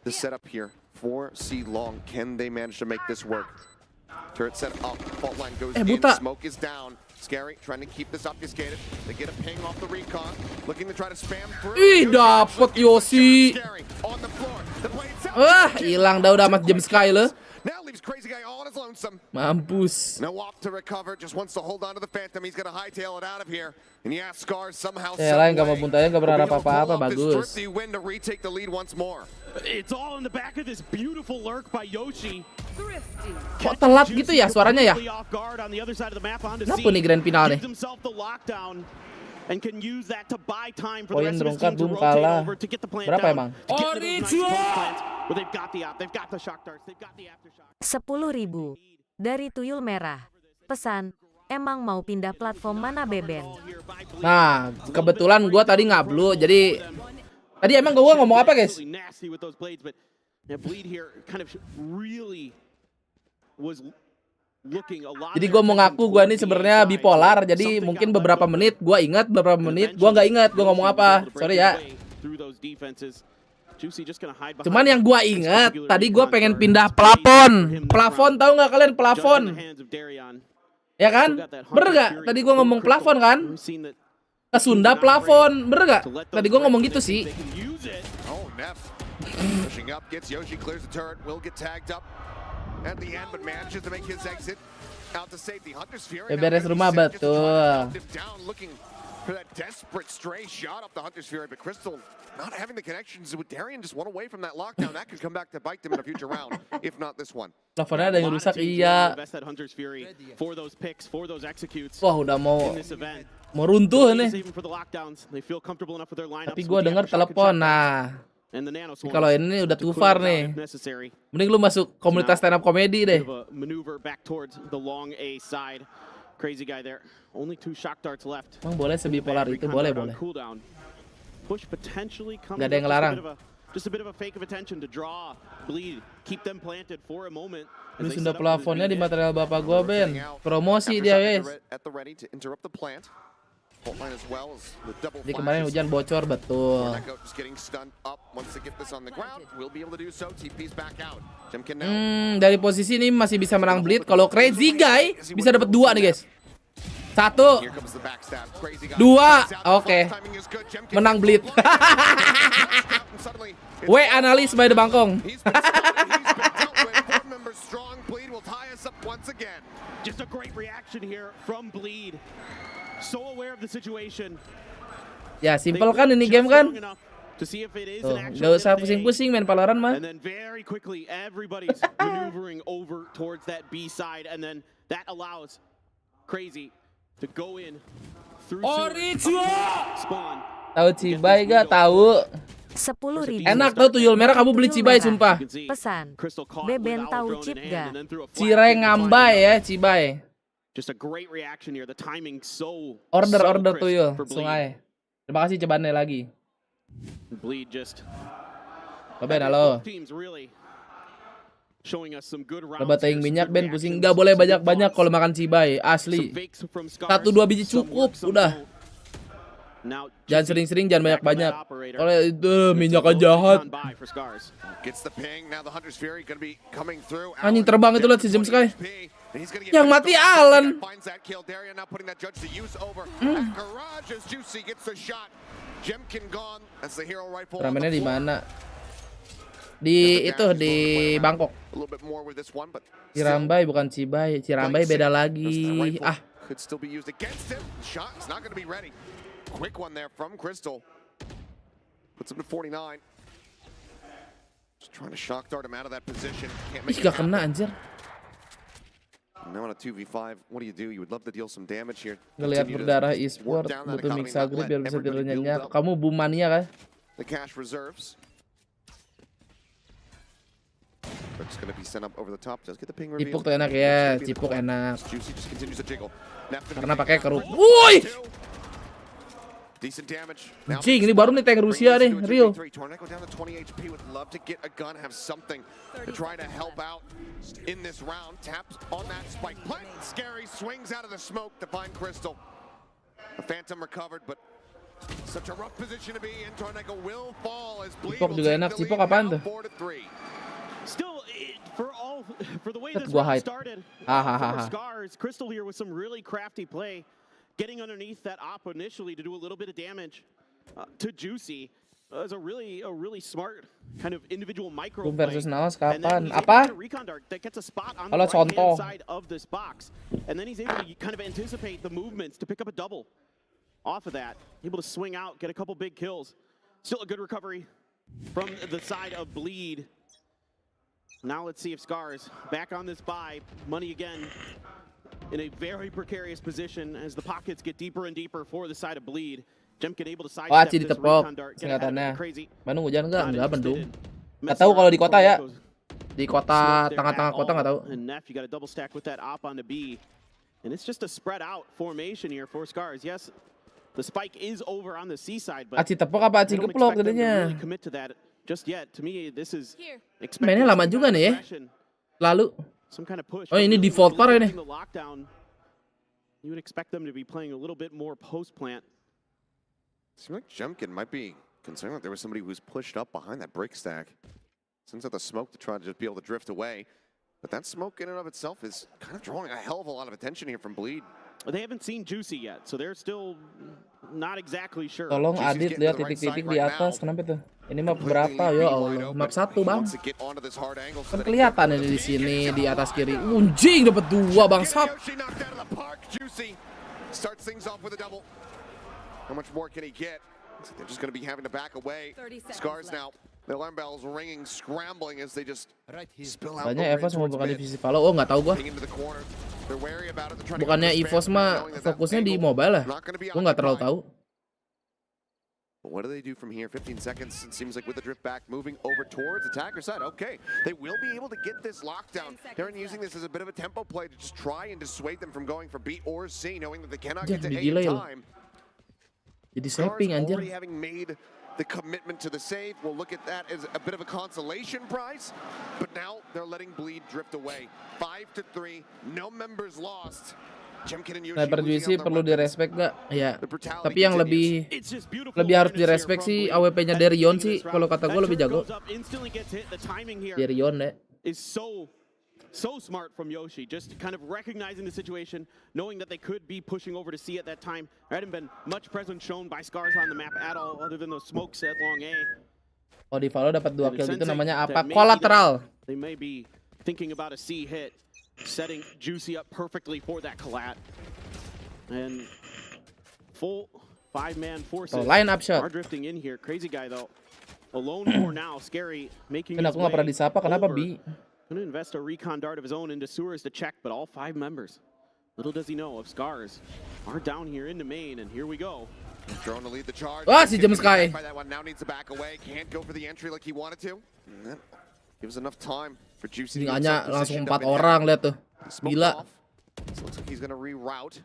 The setup here for C Long. Can they manage to make this work? Turret set up. Fault line goes in. Smoke is down. Scary, trying to keep this obfuscated. They get a ping off the recon, looking to try to spam through. Ih, dapet Yoshi. Hilang dah udah amat jam sky lo. Now leaves Crazy Guy all on his lonesome. Mampus. No op to recover, just wants to hold on to the Phantom. He's gonna hightail it out of here. And yeah, Scars somehow. Lain gak mau buntanya, gak berharap apa-apa, bagus. Win to retake the lead once more. It's all in the back of this beautiful lurk by Yoshi. Kok telat gitu ya suaranya ya? Kenapa nih grand final nih? Poin terungkap, Boom kalah. Berapa emang? 10.000 dari Tuyul Merah. Pesan, emang mau pindah platform mana Beben? Nah, kebetulan gue tadi ngablu, jadi tadi emang gue ngomong apa guys? Jadi gue mau ngaku gue nih sebenarnya bipolar, jadi mungkin beberapa menit gue ingat, beberapa menit gue nggak ingat gue ngomong apa, sorry ya. Cuman yang gue ingat, tadi gue pengen pindah plafon. Plafon tahu nggak kalian plafon? Ya kan? Bener gak? Tadi gue ngomong plafon kan? Ke Sunda plafon, bener gak? Tadi gue ngomong gitu sih. Pushing up, gets Yoshi, clears the turret, will get tagged up at the end, but manages to make his exit out to safety. Hunter's Fury. Beres rumah betul. Looking for that desperate stray shot up the Hunter's Fury, but Crystal not having the connections with Darian, just one away from that lockdown. That could come back to bite them in a future round, if not this one. Plafonnya ada yang rusak, iya. Wah, udah mau runtuh nih. Tapi gue dengar telepon, nah. Kalau ini udah too far nih. Mending lu masuk komunitas stand up comedy deh. Emang boleh sebipolar itu, boleh. Gak ada yang ngelarang. Lu Sunda plafonnya di material bapak gua Ben. Promosi dia guys. Jadi kemarin hujan bocor betul. Dari posisi ini masih bisa menang Bleed. Kalau Crazy Guy bisa dapat 2 nih guys. 1, 2, oke. Menang Bleed. Analis by DBangkongS. Just a great reaction here from Bleed. So aware of the situation. Ya simpel kan ini game kan? Tuh, gak usah pusing-pusing main Valorant mah. And then very quickly everybody's maneuvering over towards that B side, and then that allows Crazy to go in through spawn. Tahu Cibai gak? Tahu. 10.000. Enak tau Tuyul Merah, kamu beli Cibai sumpah. Pesan, Beben tahu chip gak? Cirai ngambai ya Cibai. Just a great reaction here. The timing so order Tuyul Sungai. Terima kasih cobaannya lagi. Bleed just. Ben, halo. Coba tayang minyak Ben, pusing. Gak boleh banyak-banyak kalau makan Cibai, asli. 1-2 biji cukup, udah. Now Jangan sering-sering, jangan banyak-banyak. Kalau itu minyak jahat. Gets the ping. Now the Hunter's Fury gonna be coming through. Anjing terbang itu lihat si James Sky. Yang mati Allen. Finds that kill. Darian now putting that judge to use over. At Garage as Juicy gets the shot. Jemkin gone. That's the hero rifle. Ramennya di mana? Di itu di Bangkok. A little bit more with this one, but Cirambai bukan Cibai. Cirambai beda lagi. Ah. could still be used against him. Shot is not going to be ready. Quick one there from Crystal. Puts him to 49. Just trying to shock dart him out of that position. Can't make it happen. Kena anjir. Now on a 2v5, what do? You would love to deal some damage here. Ngelihat berdarah e-sport butuh mixagri biar bisa tidur nyenyak. Kamu boom mania kan? The cash reserves. But it's going to be sent up over the top. Does get the ping reveal. Cipuk tuh enak ya, cipuk enak. Juicy just continues to jiggle. Karena pakai keruk. Woi! Decent damage. Anjing, ini baru nih tank Rusia nih, real. Tornado down to 20 HP. Would love to get a gun, have something to try to help out in this round. Taps on that spike plant. Scary swings out of the smoke to find Crystal. The Phantom recovered, but such a rough position to be in. Tornado will fall as Bleed will juga enak. Cipok apaan tuh? Still, for the way this round started, for Scars, Crystal here with some really crafty play, getting underneath that op initially to do a little bit of damage to Juicy. Is a really smart kind of individual micro play. Versus Nawas kapan? Apa? Kalau contoh. Side of this box, and then he's able to kind of anticipate the movements to pick up a double off of that. Able to swing out, get a couple big kills. Still a good recovery from the side of Bleed. Now let's see if Scars back on this buy. Money again in a very precarious position as the pockets get deeper and deeper for the side of Bleed. Jemkin able to sidestep this recon dart. Crazy. Bandung hujan enggak Bandung. Enggak tahu kalau di kota ya. Di kota tengah-tengah kota enggak tahu. And Neff, you got a double stack with that op on the B. And it's just a spread out formation here for Scars. Yes, the spike is over on the C side, but Aci tepok apa aci keplok gedenya. Commit to that just yet. To me, this is mainnya lama juga nih ya. Lalu. Oh ini default parah ini. You would expect them to be playing a little bit more post plant. Seems like Jemkin might be concerned that there was somebody who was pushed up behind that brick stack. Sends out the smoke to try to just be able to drift away. But that smoke in and of itself is kind of drawing a hell of a lot of attention here from Bleed. They haven't seen Juicy yet, so they're still not exactly sure. Tolong Adit lihat titik-titik di atas. Kenapa tuh? Ini map berapa ya Allah? Map 1 bang. Kan kelihatan ini di sini di atas kiri. Unjing dapat 2 bangsat. Starts things off with a double. How much more can he get? They're just going to be having to back away. Scars now. The alarm bells ringing, scrambling as they just spill out. Banyak EVOS mau bukan divisi Valo. Oh nggak tahu gua. Bukannya EVOS mah fokusnya di mobile lah. Gua nggak terlalu tahu. What do they do from here? 15 seconds. It seems like with the drift back, moving over towards attacker side. Okay, they will be able to get this lockdown. They're using this as a bit of a tempo play to just try and dissuade them from going for B or C, knowing that they cannot get to A in time. Jadi sniping anjir. Already having made the commitment to the save, we'll look at that as a bit of a consolation prize. But now they're letting Bleed drift away. 5-3, no members lost. Sniper Juicy perlu direspek gak? Ya. Tapi yang lebih harus direspek sih AWP-nya Darion sih. Kalau kata gue lebih jago. Darion deh. So smart from Yoshi, just kind of recognizing the situation, knowing that they could be pushing over to C at that time. There hadn't been much presence shown by Scars on the map at all, other than those smokes at long A. Oh di Valo dapat 2 kill itu namanya apa? Collateral. They may be thinking about a C hit, setting Juicy up perfectly for that collat. And full 5-man forces line up shot. are drifting in here. Crazy guy though, alone for now. Scary making his way. Aku nggak pernah disapa. Kenapa B? Going to invest a recon dart of his own into sewers to check, but all 5 members. Little does he know of Scars are down here in the main, and here we go. Drone to lead the charge. Ah, si James Sky. Now needs to back away. Can't go for the entry like he wanted to. And that gives enough time for Juicy. Hanya langsung 4 orang lihat tuh. Gila. Looks like he's going to reroute.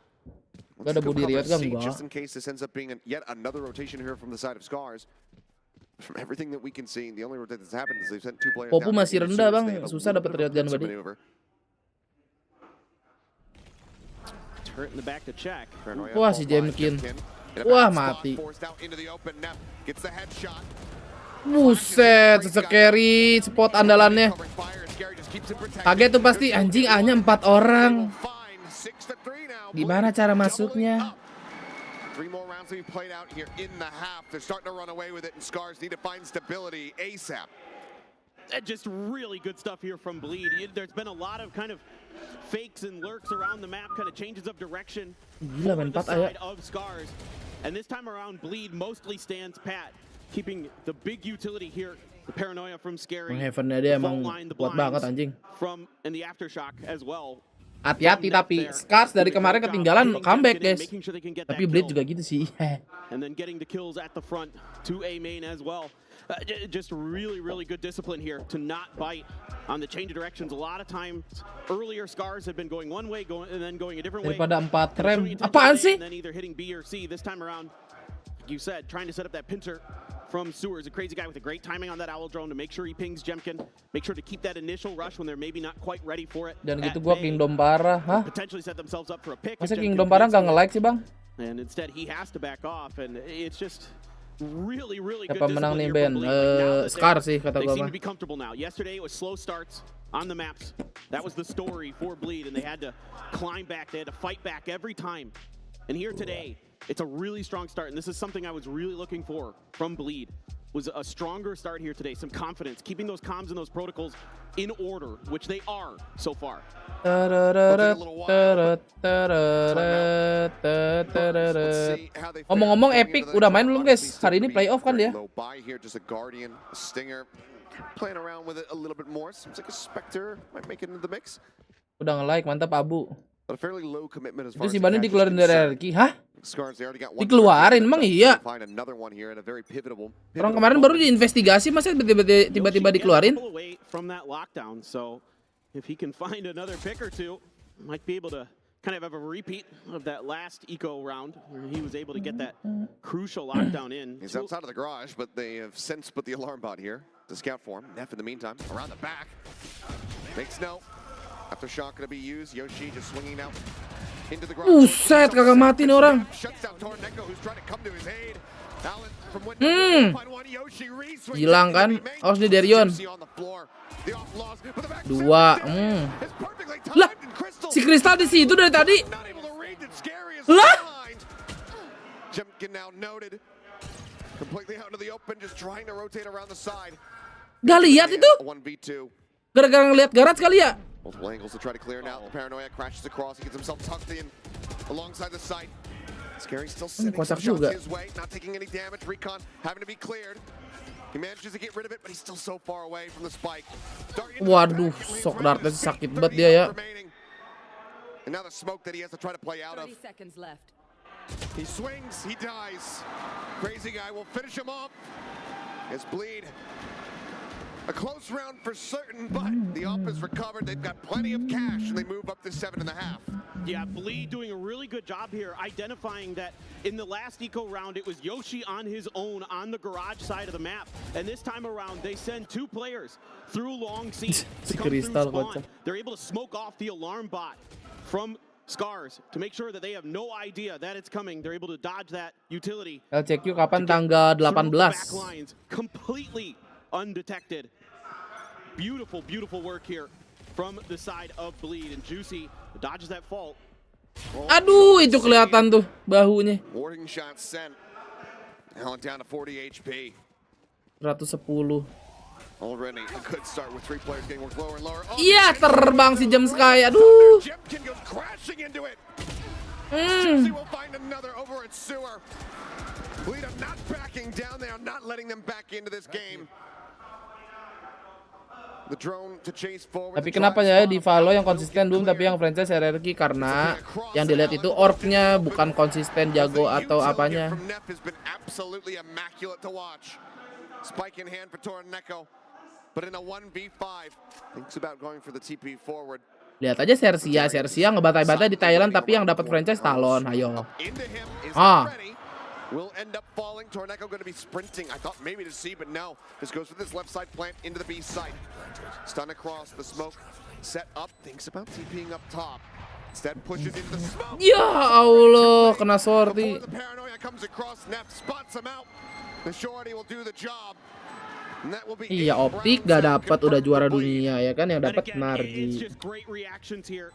Gak ada body riot kan enggak? Just in case this ends up being yet another rotation here from the side of Scars. From everything that we can see, the only rotation that's happened is they've sent 2 players. Popu masih rendah bang, susah dapat riot gun body. Turret in the back to check. Wah si Jemkin. Wah, mati. Buset, carry spot andalannya. Kaget tuh pasti, anjing A-nya 4 orang. Gimana cara masuknya? 3 more rounds to be played out here in the half. They're starting to run away with it, and Scars need to find stability ASAP. Just really good stuff here from Bleed. There's been a lot of kind of fakes and lurks around the map, kind of changes of direction Gila, for main the 4 side of Scars. And this time around, Bleed mostly stands pat, keeping the big utility here. The paranoia from Scary. Heaven-nya dia emang kuat banget anjing. From and the aftershock as well. Hati-hati tapi Scars dari kemarin ketinggalan comeback guys. Tapi Blade juga gitu sih. And then getting the kills at the front to A main as well. Just really good discipline here to not bite on the change of directions. A lot of times earlier Scars have been going one way and then going a different way. Daripada 4 rem. Apaan sih? And then either hitting B or C. This time around, like you said, trying to set up that pincer from Sewers, a crazy guy with a great timing on that owl drone to make sure he pings Jemkin, make sure to keep that initial rush when they're maybe not quite ready for it. Dan gitu gua Kingdom parah, hah? Potentially set themselves up for a pick. Masa Kingdom parah nggak nge-like sih, Bang? And instead he has to back off, and it's just really good. Siapa menang nih Ben? Scar sih kata gua mah. They seem to be comfortable now. Yesterday it was slow starts on the maps. That was the story for Bleed, and they had to climb back. They had to fight back every time. And here today, it's a really strong start, and this is something I was really looking for from Bleed. Was a stronger start here today, some confidence, keeping those comms and those protocols in order, which they are so far. Ngomong-ngomong Epic udah main belum guys? Hari ini playoff kan dia? Udah nge-like, mantap Abu. Itu si Bani dikeluarin dari RRQ, hah? Dikeluarin, emang iya? Orang kemarin baru diinvestigasi, masa tiba-tiba dikeluarin? If he can find another pick or two, might be able to kind of have a repeat of that last eco round where he was able to get that crucial lockdown in. He's outside of the garage, but they have since put the alarm bot here to scout for him. Neff in the meantime, around the back. Makes no. Aftershock gonna be used. Yoshi just swinging out into the garage. Buset, kagak mati nih orang. Shuts down Torneko, who's trying to come to his aid. Hilang kan? Awas nih Darion. 2. Lah, si Kristal di situ dari tadi. Lah. Gak lihat itu? Gara-gara ngeliat Garat kali ya? Multiple angles to try to clear now. The paranoia crashes across. He gets himself tucked in alongside the site. Scary still sending some shots his way, not taking any damage. Recon having to be cleared. He manages to get rid of it, but he's still so far away from the spike. Waduh, sok dartnya sakit banget dia ya. And now the smoke that he has to try to play out of. 30 seconds left. He swings, he dies. Crazy guy will finish him off. His bleed. A close round for certain, but the op is recovered. They've got plenty of cash, and they move up to 7.5. Yeah, Bleed doing a really good job here, identifying that in the last eco round, it was Yoshi on his own on the garage side of the map. And this time around, they send 2 players through long C to come through spawn. They're able to smoke off the alarm bot from Scars to make sure that they have no idea that it's coming. They're able to dodge that utility. LCQ kapan tanggal 18? Backlines completely undetected. Beautiful work here from the side of Bleed, and Juicy dodges that fault. Aduh, itu kelihatan tuh bahunya. Warning shot sent. Now down to 40 HP. 110. Already a good start with 3 players getting worked lower and lower. Iya, terbang si Jam Sky. Aduh. Jemkin goes crashing into it. Juicy will find another over at Sewer. Bleed are not backing down. They are not letting them back into this game. Tapi kenapa ya di Valo yang konsisten Doom tapi yang franchise RRQ? Karena yang dilihat itu orknya bukan konsisten jago atau apanya. Lihat aja Sersia ngebatai-batai di Thailand tapi yang dapat franchise Talon. Ayo. Will end up falling. Torneko going to be sprinting. I thought maybe to C, but no. This goes with this left side plant into the B side. Stun across the smoke. Set up. Thinks about TPing up top. Instead pushes into the smoke. Ya Allah, kena sorti. Before the paranoia comes across, Neff spots him out. The shorty will do the job. And that will be Iya, 8 Optik rounds gak out, dapat udah confirmed juara for Bleed. dunia ya kan, yang And dapat again, it's Narji. just great reactions here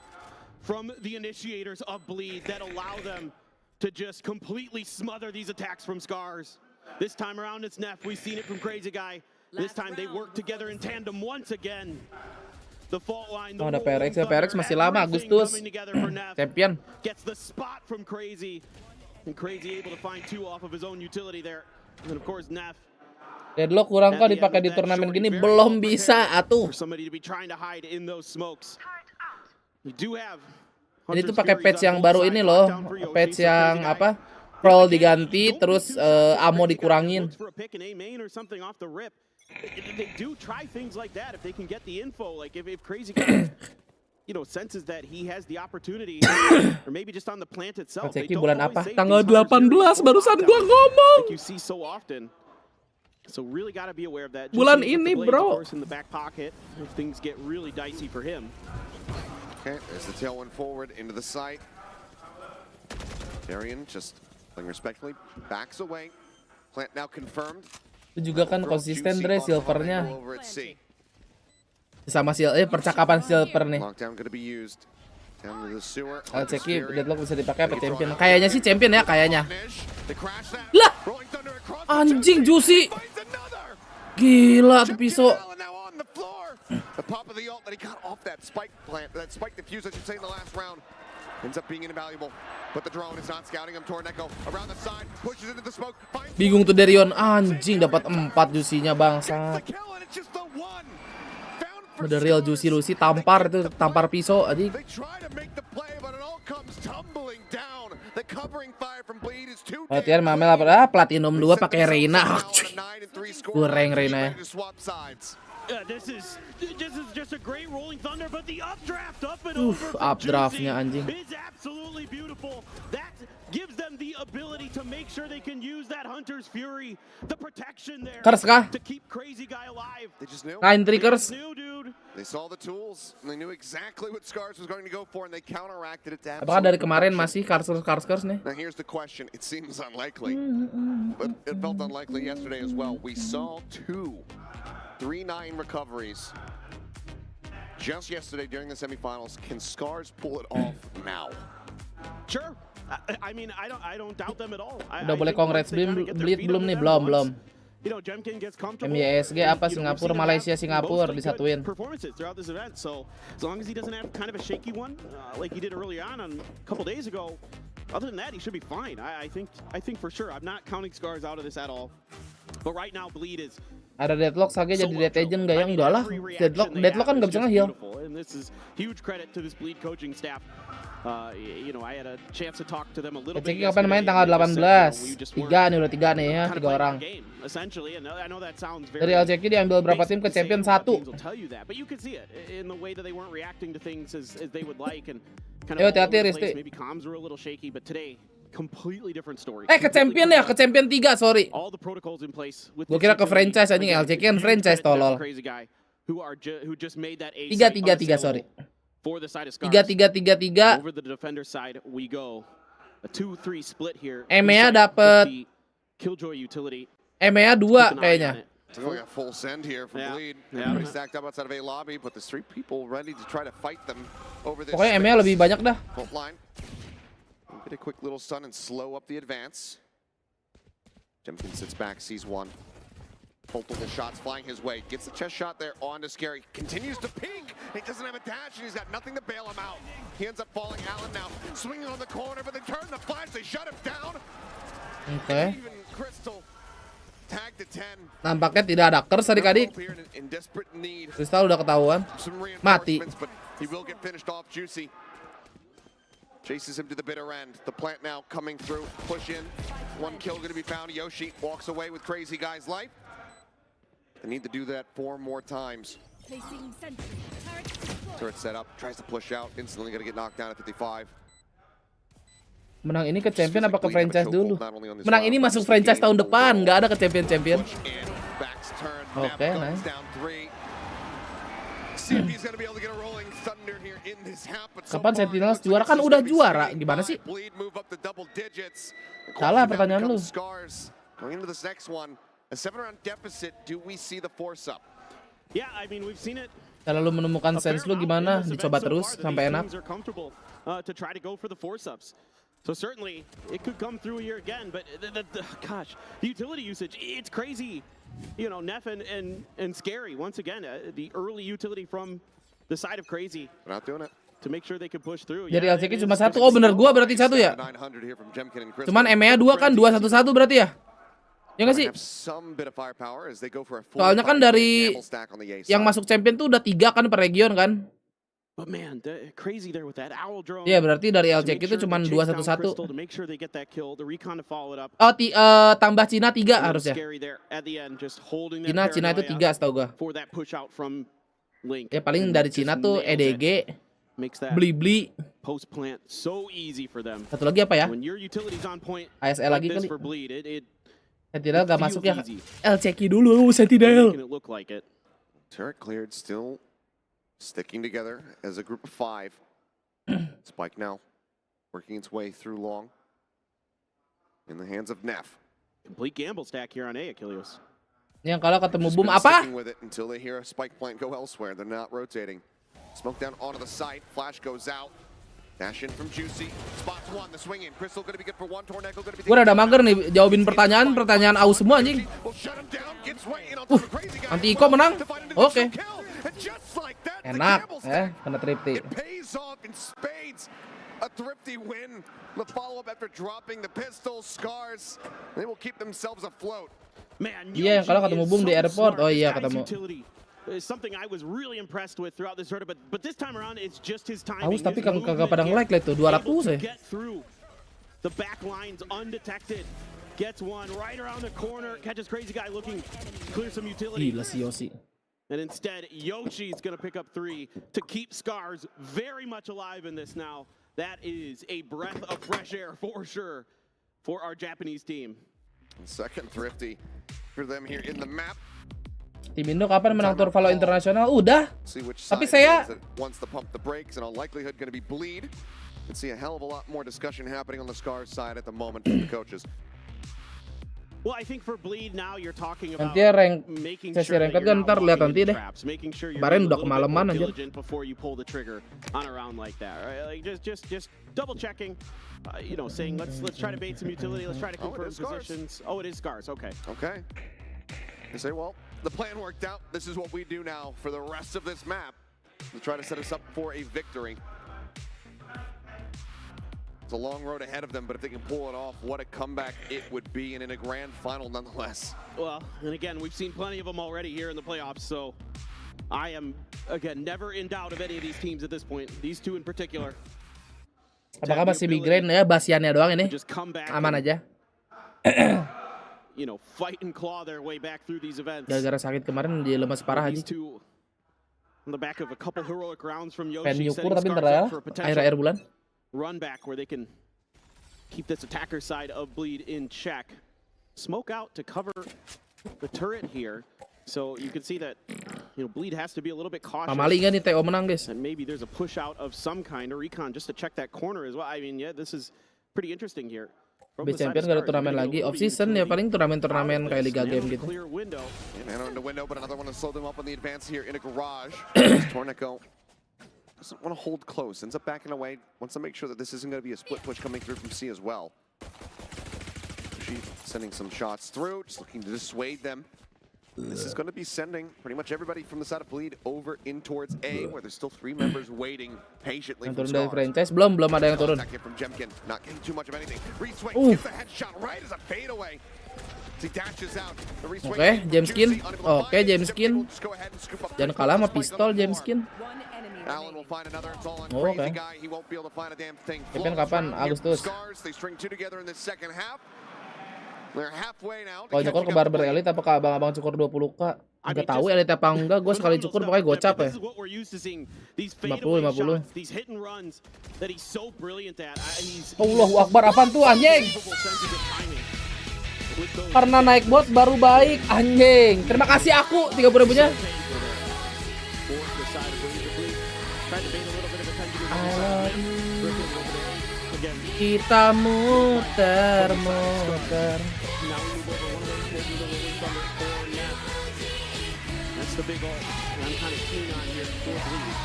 from the initiators of Bleed that allow them to just completely smother these attacks from Scars. This time around it's Neff. We've seen it from Crazy Guy. This time they work together in tandem once again. The fault line, the Oh, ada rolling PRX ya, PRX thunder, masih lama, everything Agustus. coming together for Neff. Champion. Gets the spot from Crazy. And Crazy able to find 2 off of his own utility there. And then of course Neff. Deadlock kurang kok dipakai di turnamen gini, belum bisa atuh. For somebody to be trying to hide in those smokes. We do have Ini tuh pakai patch yang baru ini loh, patch yang apa? Roll diganti, terus ammo dikurangin. They do try things like that if they can get the info. Like if Crazy Guy, senses that he has the opportunity, or maybe just on the plant itself. Ceki bulan apa? Tanggal 18 barusan gua ngomong. Like you see so often. So really got to be aware of that. Bulan ini, bro. In the back pocket, if things get really dicey for him. Okay, there's the tailwind forward into the site. Darian just playing respectfully, backs away. Plant now confirmed. Itu juga kan konsisten Dre silvernya. Sama percakapan silver nih. Ceki Deadlock bisa dipakai apa champion? Kayaknya sih champion ya, kayaknya. Lah, anjing Juicy. Gila tuh pisau. The pop of the ult that he got off that spike plant, that spike defuse, I should say, in the last round, ends up being invaluable. But the drone is not scouting him. Torneko around the side, pushes into the smoke. Bingung tuh Darion, anjing dapat 4 Juicy-nya bangsa. The real Juicy Lucy tampar itu, tampar pisau anjing. Latihan Mamel apa? Platinum 2 pakai Reina. Goreng Reina ya. This is just a great rolling thunder, but the updraft up and over Updraftnya anjing. is absolutely beautiful. That gives them the ability to make sure they can use that Hunter's Fury, the protection there Curse kah? to keep Crazy Guy alive. They just knew. Kain triggers. They saw the tools and they knew exactly what Scars was going to go for, and they counteracted it. Apakah dari kemarin masih Curse nih? Now here's the question. It seems unlikely, but it felt unlikely yesterday as well. We saw 3-9 recoveries just yesterday during the semifinals. Can Scars pull it off now? Sure. I mean, I don't doubt them at all. Udah boleh congrats Bleed belum nih? Belum. MYSG apa Singapura, Malaysia, Singapura disatuin. Performances throughout this event. So as long as he doesn't have kind of a shaky one like he did early on a couple days ago, other than that he should be fine. I think for sure. I'm not counting Scars out of this at all. But right now Bleed is Ada Deadlock Sage jadi Dead Agent gak? Yang enggak lah. Deadlock kan gak bisa nge-heal. And this is huge credit to this Bleed coaching staff. I had a chance to talk to them a little bit. Ceki kapan main? Tanggal 18. 3 nih, udah 3 nih ya, 3 orang. Dari LCK diambil berapa tim ke champion? 1. Ayo hati-hati Risti. Ke champion ya, ke champion 3, sorry. Gue kira ke franchise anjing, LCK kan franchise tolol. 3, sorry. 3. EMEA dapet EMEA 2 kayaknya. Going a full send here from Bleed. Everybody stacked up outside of A lobby, but there's 3 people ready to try to fight them over this. Pokoknya EMEA lebih banyak dah. Front line. Get a quick little stun and slow up the advance. Jemkin sits back, sees one. Multiple shots flying his way. Gets the chest shot there onto Scary. Continues to peek. He doesn't have a dash, and he's got nothing to bail him out. He ends up falling. Allen now swinging on the corner, but they turn the flash. They shut him down. Okay. Even Crystal tagged to 10. Nampaknya tidak ada curse adik-adik. Crystal udah ketahuan. Mati. He will get finished off. Juicy chases him to the bitter end. The plant now coming through. Push in. 1 kill going to be found. Yoshi walks away with Crazy Guy's life. They need to do that 4 more times. Turret set up. Tries to push out. Instantly going to get knocked down at 55. Menang ini ke champion apa ke franchise dulu? Menang ini masuk franchise tahun depan. Nggak ada ke champion-champion. Oke, nice. see if he's gonna be able to get a rolling thunder here in this half. But so Kapan far, Sentinels it looks like juara? it's Kan just udah gonna be juara. skating Gimana by. sih? Bleed move up to double digits. The Salah question now pertanyaan lu. becomes Scars going into this next one. A 7-round deficit. Do we see the force up? Yeah, I mean, we've seen it. Kalau lu menemukan sense lu gimana? Dicoba terus sampai enak. To try to go for the force ups. So certainly it could come through here again, but gosh, the utility usage, it's crazy. You know, Neff and Scary once again, the early utility from the side of Crazy. They're not doing it. To make sure they can push through. Jadi LCK cuma satu. Oh bener, gua berarti satu ya. Cuman EMEA 2 kan 2-1-1 berarti ya. Ya nggak sih? Soalnya kan dari yang masuk champion tuh udah 3 kan per region kan. But man, Crazy there with that owl drone. Iya berarti dari LCK itu cuma 2-1-1. Oh tambah Cina 3 harusnya. Cina itu 3 setahu gua. Ya paling dari Cina tuh EDG, Bli. Satu lagi apa ya? ASL lagi kali. Sentinel gak masuk ya. LCK dulu Sentinel. Turret cleared, still sticking together as a group of 5. Spike now working its way through long in the hands of Neff. Complete gamble stack here on A, Achilles. Yang kalau ketemu boom apa? With it until they hear a spike plant go elsewhere. They're not rotating. Smoke down onto the site. Flash goes out. Dash in from Juicy. Spots one. The swing in. Crystal gonna be good for one. Tornado gonna be. Gue rada mager nih jawabin pertanyaan aus semua anjing. Anti Iko menang. Oke. Enak ya, kena Thrifty. A Thrifty win. The follow-up after dropping the pistol. Scars. They will keep themselves afloat. Iya, kalau ketemu boom di airport. Oh iya, ketemu. Something I was really impressed with throughout this tournament, but this time around it's just his timing. Aus tapi kagak pada nge-like lah itu 200 ya. The back lines undetected. Gets one right around the corner. Catches Crazy Guy looking clear some utility. Gila si Yoshi. And instead Yoshi's going to pick up 3 to keep Scars very much alive in this now. That is a breath of fresh air for sure for our Japanese team. Second Thrifty for them here in the map. Tim Indo kapan menang Tour Valo Internasional? Udah. Tapi saya once the pump the brakes and all likelihood going to be Bleed. Can see a hell of a lot more discussion happening on the Scars side at the moment from the coaches. Well, I think for Bleed now you're talking about nanti rank sesi ranked kan ntar lihat nanti deh. Kemarin udah kemalaman aja. Before you pull the trigger on a round like that, right? Like just double checking. You know, saying let's try to bait some utility. Let's try to confirm positions. Oh, it is Scars. Okay. Okay. They say, well, the plan worked out. This is what we do now for the rest of this map to try to set us up for a victory. It's a long road ahead of them, but if they can pull it off, what a comeback it would be, and in a grand final nonetheless. Well, and again, we've seen plenty of them already here in the playoffs, so I am, again, never in doubt of any of these teams at this point. These two in particular. Apakah masih migrain ya basiannya doang ini? Aman aja. You know, fight and claw their way back through these events. Gara-gara sakit kemarin dia lemas parah aja. On the back of a couple heroic rounds from Yoshi. Pengen nyukur tapi ntar ya, akhir bulan. Run back where they can keep this attacker side of Bleed in check. Smoke out to cover the turret here. So you can see that, you know, Bleed has to be a little bit cautious. Pamali nggak nih TO menang guys? And maybe there's a push out of some kind or recon just to check that corner as well. I mean, yeah, this is pretty interesting here. Base Champion gak ada turnamen lagi, off season ya paling turnamen kayak Liga Game gitu. Tornico doesn't want to hold close, ends up backing away, wants to make sure that this isn't going to be a split push coming through from C as well. She's sending some shots through, just looking to dissuade them. This is going to be sending pretty much everybody from the side of Bleed over in towards A, where there's still 3 members waiting patiently. Yang turun dari franchise belum ada yang turun. Not getting too much of anything. Reswing gets the headshot right as a fadeaway. He dashes out. Oke, James Skin. Oke, James Skin. Jangan kalah sama pistol James Skin. Allen will find another. It's all on Oke. Crazy Guy. He won't be able to find a damn thing. Kapan? Agustus. They string 2 together in the second half. They're halfway now. Kalau nyukur ke barber elite apa ke abang-abang cukur 20k? Enggak tahu elite apa enggak, gue sekali cukur pokoknya gocap ya. 50. Allahu Akbar, apaan tuh anjing? Karena naik bot baru baik anjing. Terima kasih aku 30.000-nya. for the side of Bleed. Tried to bait a little bit of attention to I love you. again. Kita muter-muter. Now we move over one of those maybe the Lily Thunder for Neff. That's the big ult that I'm kind of keen on here for Bleed.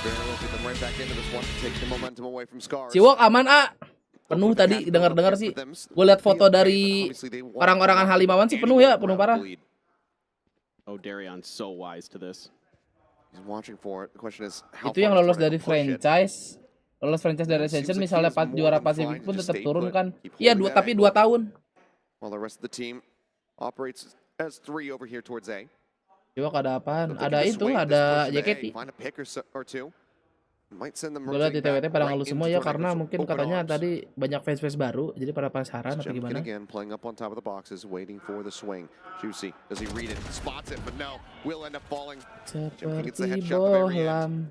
Barry will get them right back into this one. Takes the momentum away from Scars. Ciwok aman, A. Penuh tadi, dengar-dengar sih. Gue lihat foto dari orang-orangan Halimawan sih penuh ya, penuh parah. Oh, Darion's so wise to this. He's watching for it. The question is how Itu yang far lolos is Tornado dari push it? franchise. Lolos franchise dari Ascension misalnya juara Pasifik pun tetap turun kan. Iya, tapi 2 tahun. While the rest of the team operates as 3 over here towards A. Ciwok ada apaan? Looking Ada to itu, swing this ada push into A, JKT. find a pick or two. Might send them Gue lihat di rotating TWT back pada right ngeluh into semua ya Tornado's karena mungkin open katanya arms. tadi banyak fans baru jadi pada penasaran apa Jump gimana. again, playing up on top of the boxes, waiting for the swing. Juicy, does he read it? Spots it, but no, will end up falling. Jumping gets the Seperti headshot at the very bohlam. end.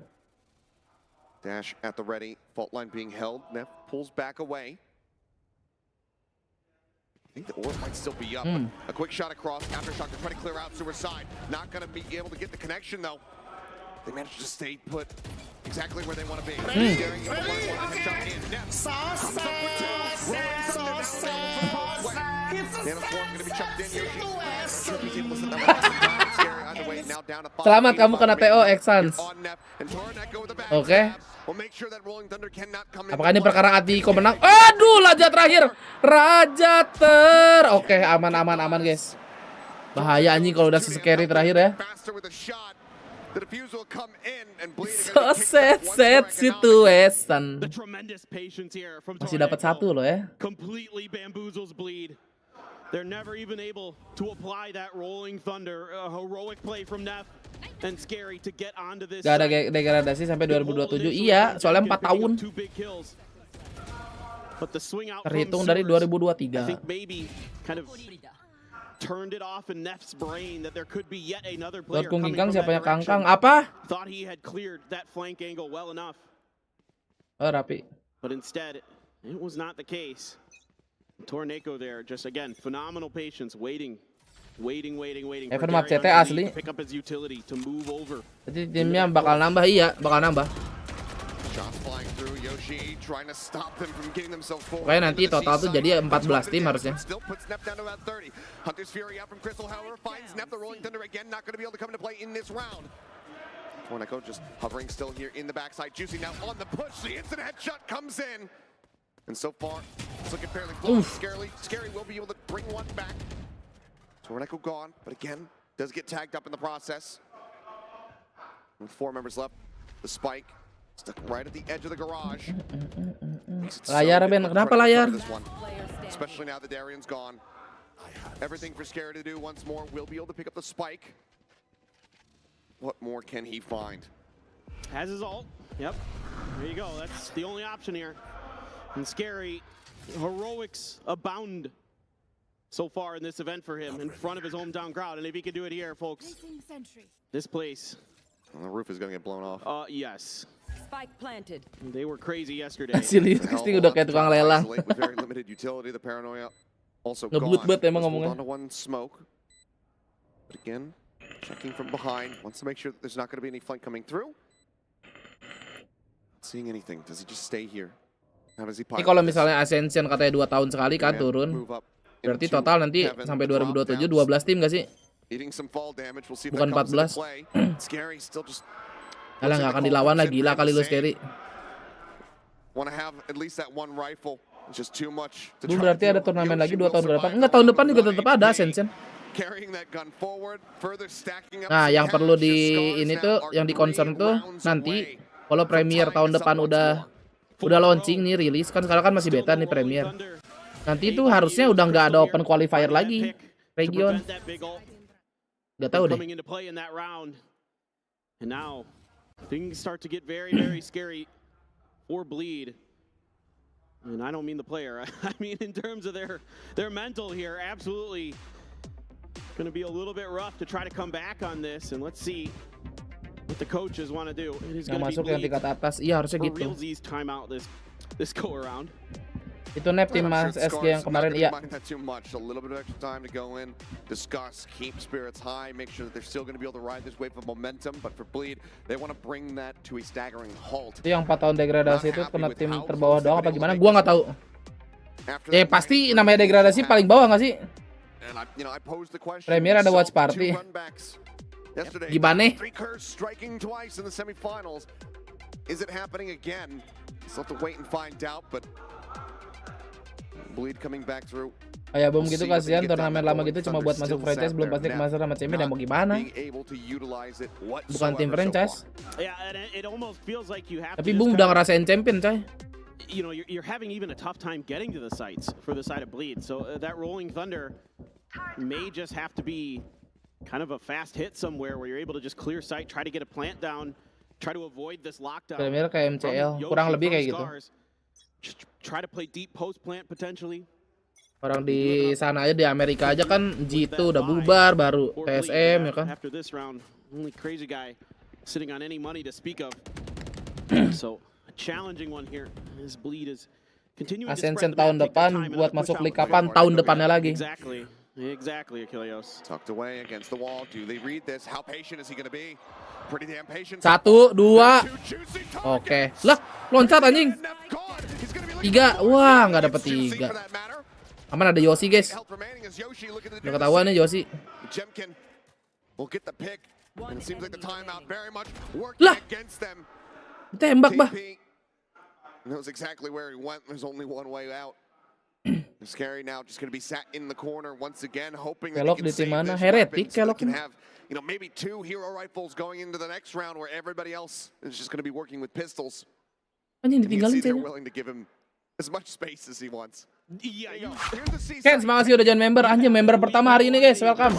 Dash at the ready, fault line being held. Neff pulls back away. I think the orb might still be up. A quick shot across, aftershock to try to clear out suicide. Not going to be able to get the connection though. They managed to stay put exactly where they want to be. Staring at the one headshot in. Neff comes up with 2. Rolling thunder now able to Nano Swarm going to be chucked in. Yoshi. Sure if he's able to set that one down. Scary either way, now down to 5. Selamat kamu kena TO Exans. On Neff and Tornado with the back. Oke. We'll make sure that Rolling Thunder cannot come in. Apakah ini perkara Atiko menang? Aduh, Raja terakhir. Raja Oke, aman guys. Bahaya anjing kalau udah scary terakhir ya. So sad situation. The tremendous patience here from Masih dapat 1 loh ya. completely bamboozles Bleed. They're never even able to apply that Rolling Thunder, a heroic play from Neff and Scary to get onto this. Gak ada degradasi sampai 2027. Iya, soalnya 4 tahun. But the swing out Terhitung from dari Sewers, I 2023. think maybe kind of turned it off in Neff's brain that there could be yet another player Kung coming Kingkang from siapanya that Kangkang? direction. Apa? Thought he had cleared that flank angle well enough, Oh, rapi. but instead it was not the case. Tornado there, just again, phenomenal patience, waiting. Evan map CT Darion asli. to pick up his utility to move over. Jadi timnya bakal nambah, iya, bakal nambah. Shots flying through. Yoshi trying to stop them from getting themselves forward. Pokoknya nanti total tuh jadi 14 tim harusnya. Still puts Neff down to about 30. Hunter's Fury out from Crystal, however, finds Neff. The Rolling Thunder again, not going to be able to come into play in this round. Tornado just hovering still here in the backside. Juicy now on the push. The instant headshot comes in. And so far, it's looking fairly close. Scary will be able to bring one back. Tornado gone, but again, does get tagged up in the process. With 4 members left, the spike stuck right at the edge of the garage. Layar, Ben. Kenapa layar? Especially now that Darion's gone. Everything for Scary to do once more. Will be able to pick up the spike. What more can he find? Has his ult. Yep. There you go. That's the only option here. And Scary, heroics abound so far in this event for him in front of his hometown crowd. And if he can do it here, folks, this place. Well, the roof is going to get blown off. Yes. Spike planted. They were crazy yesterday. Si Listing udah kayak tukang lelang. With very limited utility, the paranoia also gone. Ngeblut bet emang Just hold ngomongnya. on to one smoke. But again, checking from behind. Wants to make sure that there's not going to be any flank coming through. Not seeing anything. Does he just stay here? How does he Ini kalau misalnya Ascension katanya 2 tahun sekali kan turun. Berarti total nanti sampai 2027 12 tim gak sih? Bukan 14. Alah nggak akan dilawan lah, gila kali lu Scary. Belum berarti ada turnamen lagi 2 tahun ke depan. Enggak, tahun depan juga tetap ada Ascension. Nah, yang perlu di ini tuh, yang di concern tuh nanti kalau Premier tahun depan udah launching nih, rilis kan, sekarang kan masih beta nih Premier. Nanti itu harusnya udah nggak ada open qualifier lagi region. Nggak tahu deh. And now things start to get very scary for Bleed. And I don't mean the player. I mean in terms of their mental here. Absolutely going to be a little bit rough to try to come back on this. And let's see what the coaches want to do. It is Yang going to masuk be yang tingkat atas, iya harusnya for gitu. realsies timeout this go around. Itu nap tim Mas SG yang kemarin, iya. A little bit of extra time to go in, discuss, keep spirits high, make sure that they're still going to be able to ride this wave of momentum. But for Bleed, they want to bring that to a staggering halt. Itu yang 4 tahun degradasi itu kena tim terbawah doang apa gimana? Gua nggak tahu. Pasti namanya degradasi paling bawah nggak sih? Premier ada watch party. Gimana? Is it happening again? We'll have to wait and find out, but Bleed coming back through. Kayak bom gitu, kasihan turnamen lama gitu cuma buat masuk franchise, belum pasti ke master sama champion, dan mau gimana? Bukan tim franchise. Tapi Boom udah ngerasain champion, coy. You know, you're having even a tough time getting to the sites for the side of Bleed. So that rolling thunder may just have to be kind of a fast hit somewhere where you're able to just clear sight, try to get a plant down, try to avoid this lockdown. Premier kayak MCL, kurang lebih kayak gitu. Just try to play deep post plant potentially. Orang di sana aja, di Amerika aja kan G2 udah bubar, baru PSM ya kan. After this round, only crazy guy sitting on any money to speak of. So a challenging one here. As Bleed is continuing to Ascension tahun depan buat masuk league kapan? Tahun depannya lagi. Exactly, Achilleos. Tucked away against the wall. Do they read this? How patient is he going to be? Pretty damn patient. 1, 2. Oke. Lah, loncat anjing. 3. Wah, nggak dapet 3. Aman, ada Yoshi, guys. Udah ketahuan nih Yoshi. Lah. Tembak, bah. Knows exactly where he went. There's only one way out. Scary now, just going to be sat in the corner once again, hoping that Kelok he can save this Heretic, weapon so Kelok they can have, you know, maybe 2 hero rifles going into the next round where everybody else is just going to be working with pistols. Anjing And you ditinggalin see they're sih. willing to give him as much space as he wants. Ken, makasih udah join member. Anjing member pertama hari ini, guys. Welcome.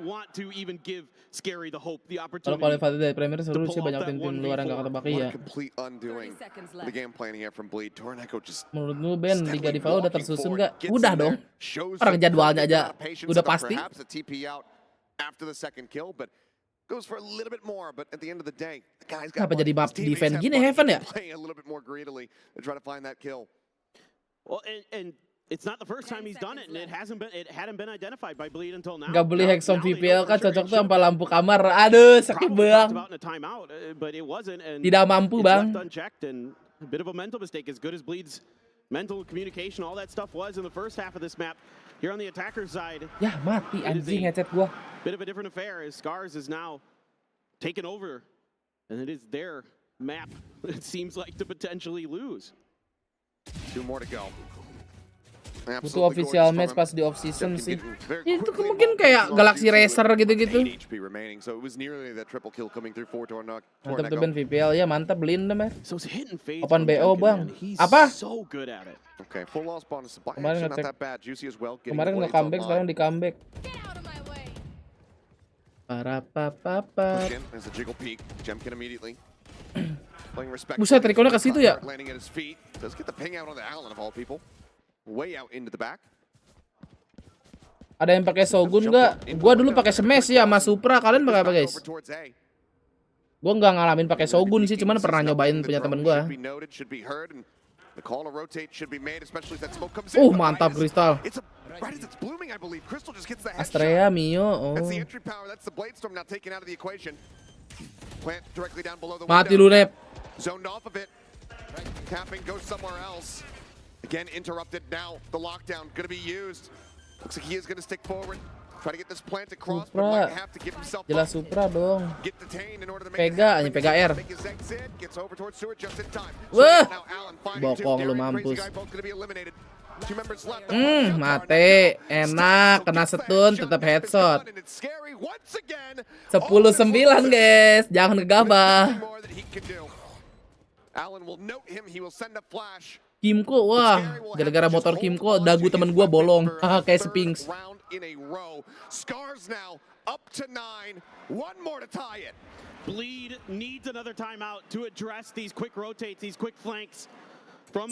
Want to even give Scary the hope, the Kalau opportunity. qualified dari Premier seru sih, banyak tim-tim luar yang gak ketebak ya. Complete undoing the game plan here from Bleed. Tornado just Menurut lu Ben, Liga Diva udah tersusun gak? Udah dong. Orang jadwalnya aja udah pasti. After the second kill, but goes for a little bit more. But at the end of the day, the guy's Kenapa got jadi map defense gini Heaven ya? Play a little bit more greedily to try to find that kill. Well, and it's not the first time he's done it, and it hadn't been identified by Bleed until now. Gak beli Hexon VPL kan cocok tuh sampai lampu kamar. Aduh, sakit bang. Tidak mampu bang. A bit of a mental mistake, as good as Bleed's mental communication, all that stuff was in the first half of this map. Here on the attacker side, ya mati anjing headset gua. Bit of a different affair as Scars is now taken over, and it is their map. It seems like to potentially lose. 2 more to go. Butuh official match pas di off season sih. Itu mungkin kayak Galaxy Racer gitu-gitu. Mantap tuh Ben VPL ya, mantap beliin deh mer. Open BO bang. Apa? Kemarin ngecek. Kemarin nggak comeback, sekarang di comeback. Parapapapa. Buset, Rico-nya ke situ ya. Way out into the back. Ada yang pakai Shogun nggak? Gua dulu pakai Smash ya sama Supra. Kalian pakai apa guys? Gua nggak ngalamin pakai Shogun sih, cuman pernah nyobain punya temen gua. Mantap Kristal. Astrea, Mio. Oh. Mati lu Nep. Again, interrupted now. The lockdown going to be used. Looks like he is going to stick forward. Try to get this plant across, but might have to give himself jelas Supra dong. Get detained in order to make Pega, hanya Pega R. Gets over towards Stewart just in time. Wah, bokong lu mampus. Mate, enak, kena stun, tetap headshot. 10-9 guys, jangan gegabah. Alan will note him. He will send a flash. Kimco, wah, gara-gara motor Kimco, dagu temen gua bolong, kayak Sphinx. Scars now up to 9. One more to tie it. Bleed needs another timeout to address these quick rotates, these quick flanks.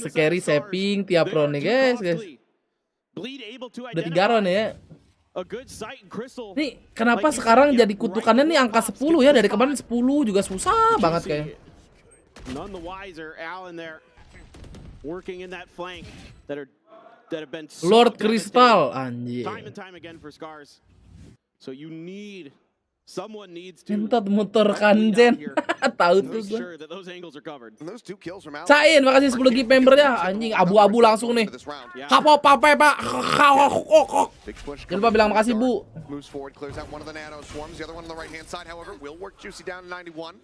Scary Seping tiap round nih guys. Udah 3 round ya. Nih, kenapa sekarang jadi kutukannya nih angka 10 ya? Dari kemarin 10 juga susah banget kayak. None the wiser, Alan there. working in that flank that have been so Lord devastating Crystal, anjir. time and time again for Scars. So someone needs to Entot motor kanjen. Tahu tuh make gua. sure that those angles are covered. And those 2 kills from Alex. Cain, makasih 10 gift membernya. Anjing abu-abu langsung nih. Apa Pak. Big push Jangan lupa bilang makasih, Bu. Moves forward, clears out one of the nano swarms. The other one on the right-hand side, however, will work Juicy down to 91.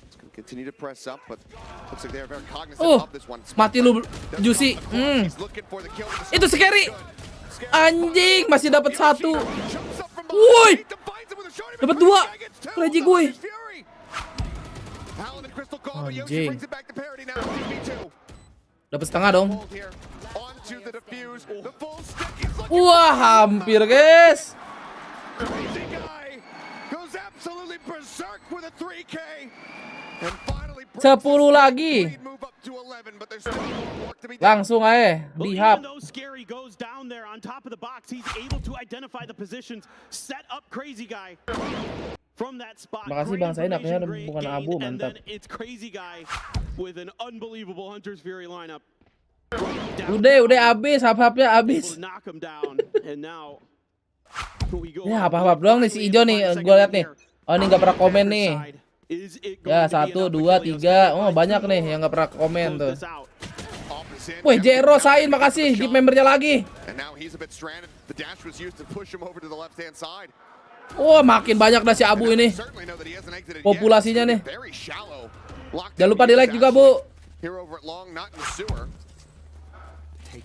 It's going to continue to press up, but looks like they're very cognizant of this one. Mati lu, Juicy. He's looking for the kill. Itu scary. Anjing, masih dapat 1. Woi. Dapat 2. Leji gue. Anjing. Dapat setengah dong. Wah, hampir, guys. 10 lagi. Langsung aja dihap. Scary goes down there on top of the box. He's able to identify the positions, set up Crazy Guy from that spot. Makasih Bang Sain, akhirnya bukan abu, mantap. It's Crazy Guy with an unbelievable Hunter's Fury lineup. Udah habis, hap-hapnya habis. Knock him down and now ya hap-hap doang nih si Ijo nih, gue liat nih. Oh, ini nggak pernah komen nih. Ya 1, 2, 3. Oh, banyak nih yang nggak pernah komen tuh. Wih, Jero Sain, makasih gift membernya lagi. Wah, makin banyak dah si Abu ini. Populasinya nih. Jangan lupa di like juga, Bu.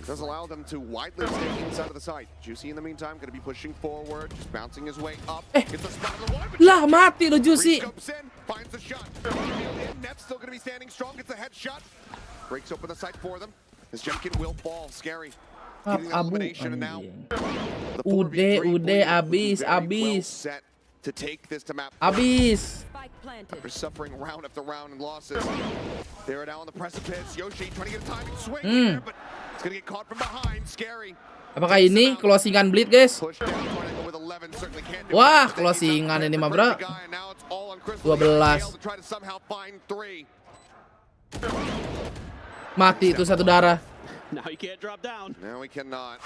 Does allow them to widely stay inside of the site. Juicy in the meantime going to be pushing forward, just bouncing his way up. Gets the spot of the one. Lah, mati lo Juicy. Finds the shot. Neff's still going to be standing strong. Gets a headshot. Breaks open the site for them. This Jemkin will fall. Scary. Getting the elimination and now. Udah abis. To take this to map. Abis. After suffering round after round and losses, they're now on the precipice. Yoshi trying to get a timing swing here, but it's gonna get caught from behind. Scary. Apakah ini closingan Bleed, guys? Wah, closingan ini mah, bro. 12. Mati itu satu darah. Now he can't drop down. Now he cannot.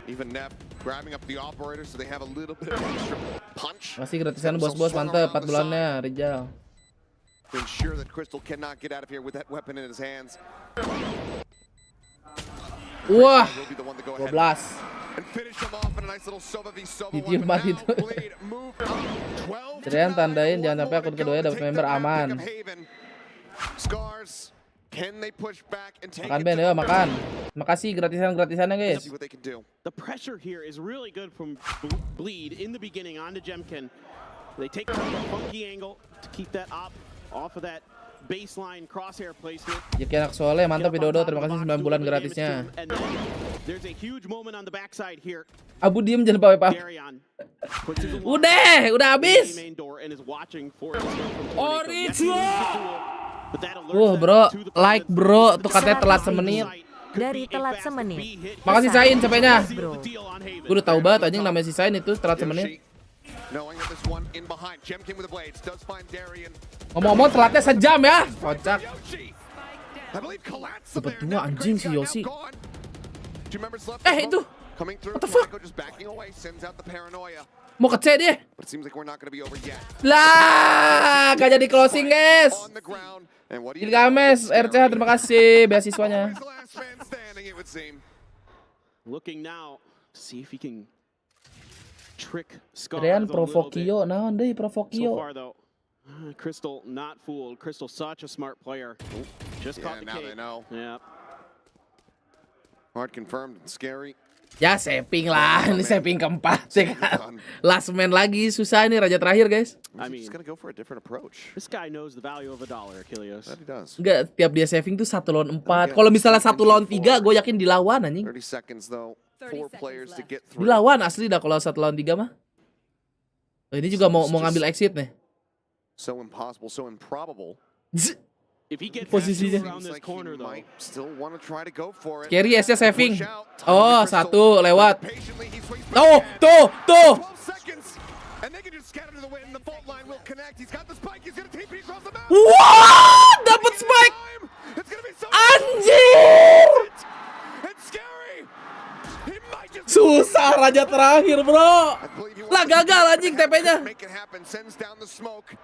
Even Neff grabbing up the operator so they have a little bit of extra punch. Masih gratisan bos-bos, mantep 4 bulannya Rijal. Ensure that Crystal cannot get out of here with that weapon in his hands. Wah, 12. And finish him off in a nice little Sova v Sova. Ditiup mati itu. Cerian tandain jangan sampai akun keduanya dapat member aman. Scars. Can they push back and take makan Ben ya, makan. Makasih gratisannya guys. The pressure here is really good from Bleed in the beginning onto Jemkin. They take kind of a funky angle to keep that op off of that baseline crosshair placement. Jadi anak soleh, mantap Widodo, terima kasih 9 bulan gratisnya. There's a huge moment on the backside here. Abu diem jangan apa-apa. Udah habis. Bro, like bro, tuh katanya telat semenit. Dari telat semenit. Makasih Sain capeknya. Gue udah tahu banget anjing namanya si Sain itu telat semenit. Ngomong-ngomong telatnya sejam ya. Kocak. Dapat 2 anjing si Yoshi. Itu. What the fuck? Mau ke C dia. Lah, gak jadi closing guys. Ilgames, RCH terima kasih beasiswanya. Looking now to see if he can trick Scars. Provokio, naon deui Provokio. So far though, Crystal not fooled. Crystal such a smart player. Just caught the now K. they know. Yeah. Hard confirmed, scary. Ya saving lah, ini saving keempat ya kan. Last man lagi susah ini raja terakhir guys. I mean, gonna go for a different approach. This guy knows the value of $1, Achilles. That he does. Enggak, tiap dia saving tuh 1 lawan 4. Kalau misalnya 1 lawan 3, gue yakin dilawan anjing. 30 seconds though. 4 players to get through. Dilawan asli dah kalau 1 lawan 3 mah. Oh, ini juga mau ngambil exit nih. So impossible, so improbable. If he gets posisinya. around this corner though. Still want to try to go for it. Carry S-nya saving. Oh, 1 lewat. Tuh. Wah, dapat spike. Anjing. raja terakhir, bro. Lah gagal anjing TP-nya. Make it happen, sends down the smoke.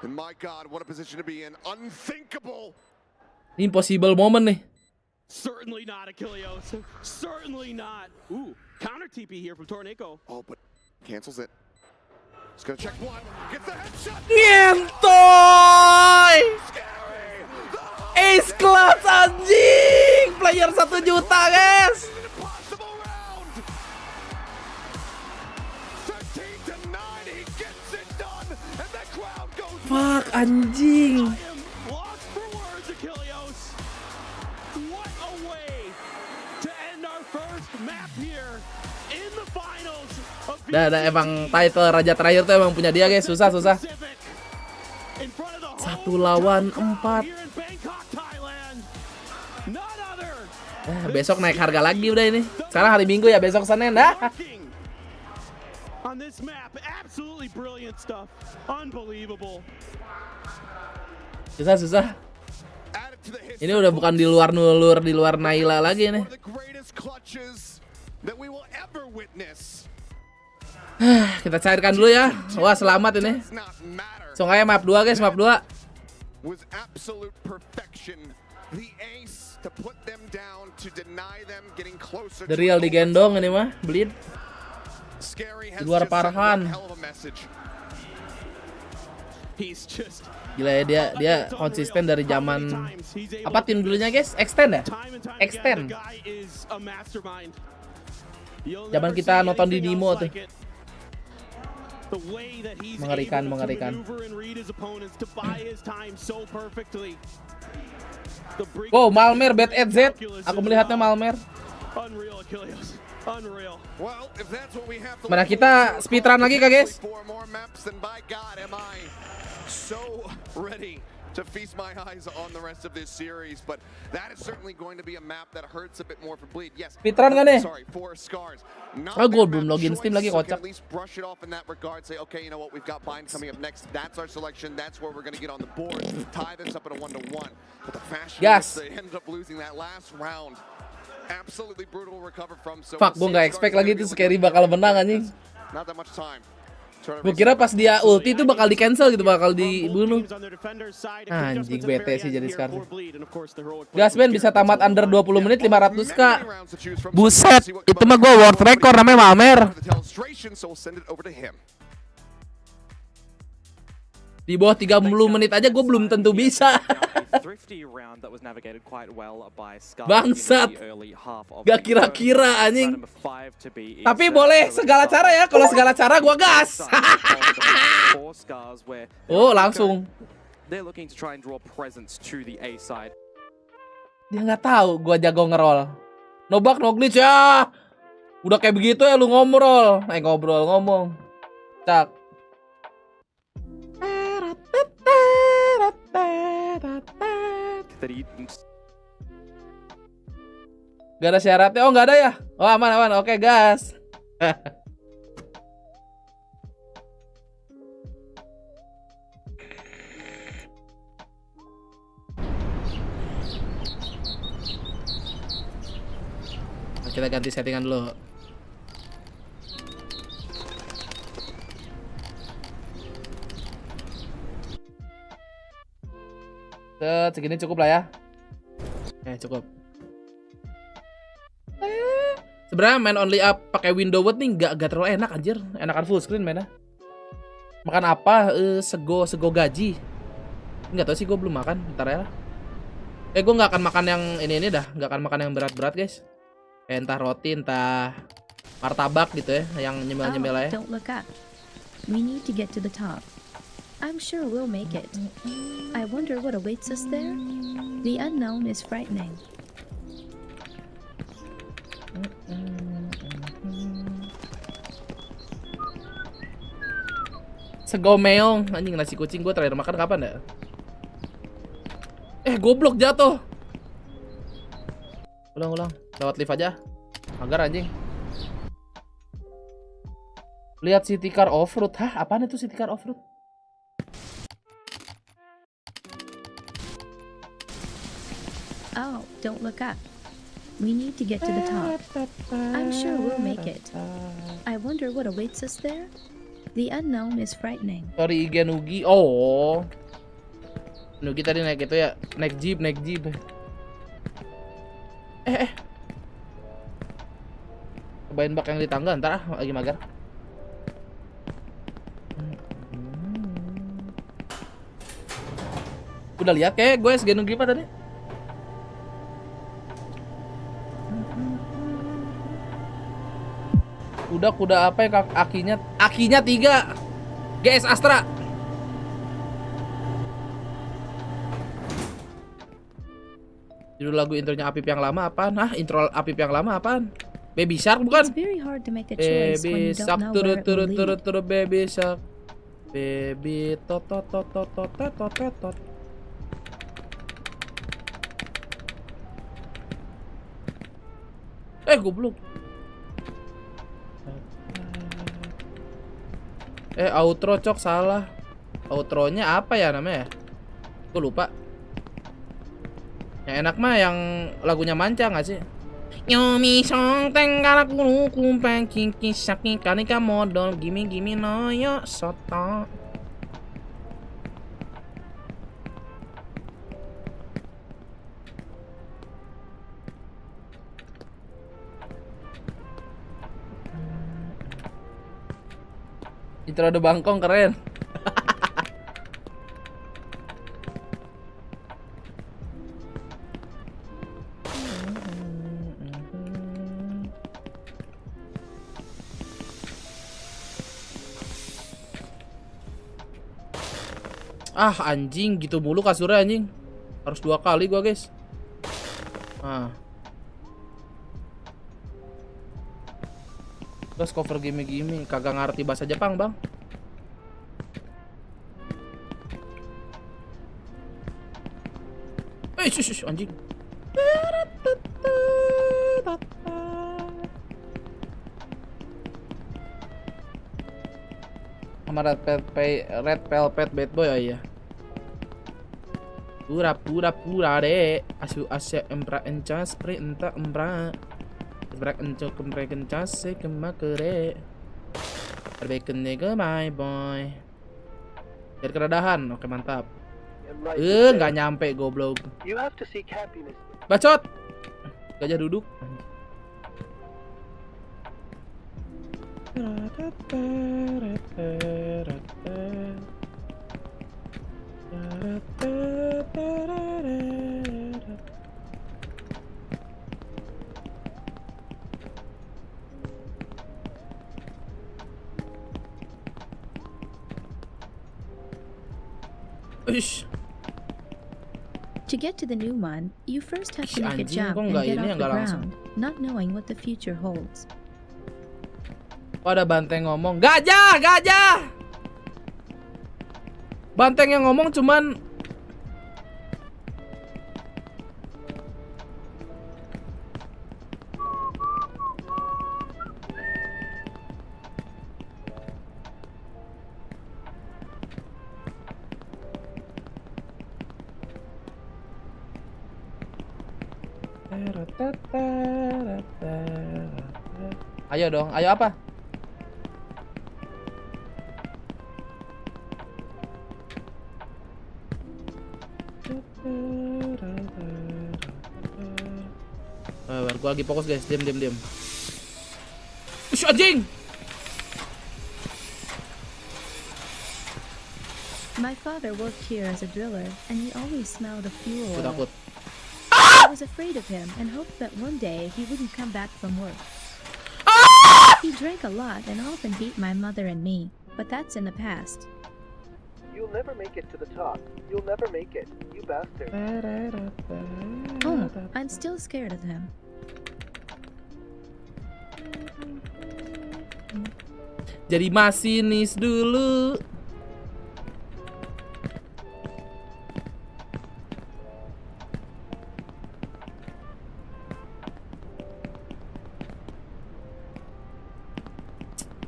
And my God, what a position to be in. Unthinkable. Impossible moment nih. Certainly not, Achilleos. Certainly not. Ooh, counter TP here from Torneko. Oh, but cancels it. He's gonna check one. Gets the headshot. Ngentoy. Ace class anjing. Player 1 juta, guys. Fuck anjing. Nah, emang title raja terakhir tuh emang punya dia, guys. Susah. 1 lawan 4. Besok naik harga lagi udah ini. Sekarang hari Minggu ya, besok Senin dah. Susah. Ini udah bukan di luar Nulur, di luar Naila lagi nih. Kita cairkan dulu ya. Wah, selamat ini. Songanya map 2, guys, map 2. The real digendong ini mah, Bleed. Di luar Parhan. Gila ya, dia konsisten dari zaman apa tim dulunya, guys? Extend ya? Extend. Zaman kita nonton di Dimo tuh. Mengerikan. Wow, Malmer bad at Z. Aku melihatnya Malmer. Mana kita speedrun lagi kah, guys? To feast my eyes on the rest of this series, but that is certainly going to be a map that hurts a bit more for Bleed. Yes. Speedrun kan nih? Sorry, for Scars. Oh, gue belum login Steam lagi, kocak. At least brush it off in that regard. Say, okay, you know what? We've got Bind coming up next. That's our selection. That's where we're going to get on the board. Tie this up at a 1-1. But the fashion they ended up losing that last round. Absolutely brutal to recover from. So fuck, gue nggak expect lagi itu Scary bakal menang anjing. Not that much time. Gue kira pas dia ulti itu bakal di cancel gitu, bakal dibunuh. Anjing bete sih jadi sekarang. Gasben bisa tamat under 20 menit 500k. Buset, itu mah gue world record namanya Malmer. Di bawah 30 menit aja gue belum tentu bisa. Bangsat. Gak kira-kira anjing. Tapi boleh segala cara ya. Kalau segala cara gue gas. Oh, langsung. Dia nggak tahu gue jago ngerol. Nobak no glitch ya. Udah kayak begitu ya lu ngomong. Cak. Gak ada syaratnya. Oh, gak ada ya? Oh, aman. Oke, gas. Kita ganti settingan dulu. Segini cukup lah ya. Cukup. Sebenarnya main only up pakai window word nih gak terlalu enak anjir. Enakan full screen mainnya. Makan apa? Sego gaji. Nggak tahu sih, gue belum makan. Bentar ya. Gue nggak akan makan yang ini dah. Nggak akan makan yang berat-berat, guys. Entah roti, entah martabak gitu ya, yang nyemil-nyemil ya. Don't look up. We need to get to the top. I'm sure we'll make it. I wonder what awaits us there. The unknown is frightening. Sego meong, anjing nasi kucing gue terakhir makan kapan ya? Goblok jatuh. Ulang, lewat lift aja. Agar anjing. Lihat city car off-road. Hah, apaan itu city car off-road? Oh, don't look up. We need to get to the top. I'm sure we'll make it. I wonder what awaits us there. The unknown is frightening. Sorry Iga Nugi. Oh. Nugi tadi naik itu ya, naik jeep. Cobain bak yang di tangga ntar lagi magar. Udah lihat kayak gue SG Nugi apa tadi? Kuda apa ya akinya 3 GS Astra. Judul lagu intronya Apip yang lama apaan? Intro Apip yang lama apaan? Baby Shark bukan? Baby Shark turut Baby Shark. Baby tot. Goblok. Outro cok salah. Outronya apa ya namanya? Gue lupa. Yang enak mah yang lagunya Manca nggak sih? Yomi song tenggara kuru kumpeng kiki saki kanika modal gimi no yo soto. Intro DBangkong keren. Anjing gitu mulu kasurnya anjing. Harus 2 kali gua, guys. Terus cover game kagak ngerti bahasa Jepang, Bang. Anjing. Sama Red Velvet Bad Boy iya. Pura deh. Asu embra encas pre enta embra. Berak encok kemprek kencas se kemakere. Perbaikan nega my boy. Biar keradahan. Oke mantap. Nggak nyampe goblok. Bacot. Gajah duduk. To get to the new one, you first have to make a jump and get off the ground, not knowing what the future holds. Ada banteng ngomong, gajah. Banteng yang ngomong cuman ayo dong, ayo apa? Gua lagi fokus guys, diam. Anjing! My father worked here as a driller, and he always smelled of fuel oil. Takut. I was afraid of him and hoped that one day he wouldn't come back from work. He drank a lot and often beat my mother and me, but that's in the past. You'll never make it to the top. You'll never make it, you bastard. Oh, I'm still scared of him. Jadi masinis dulu.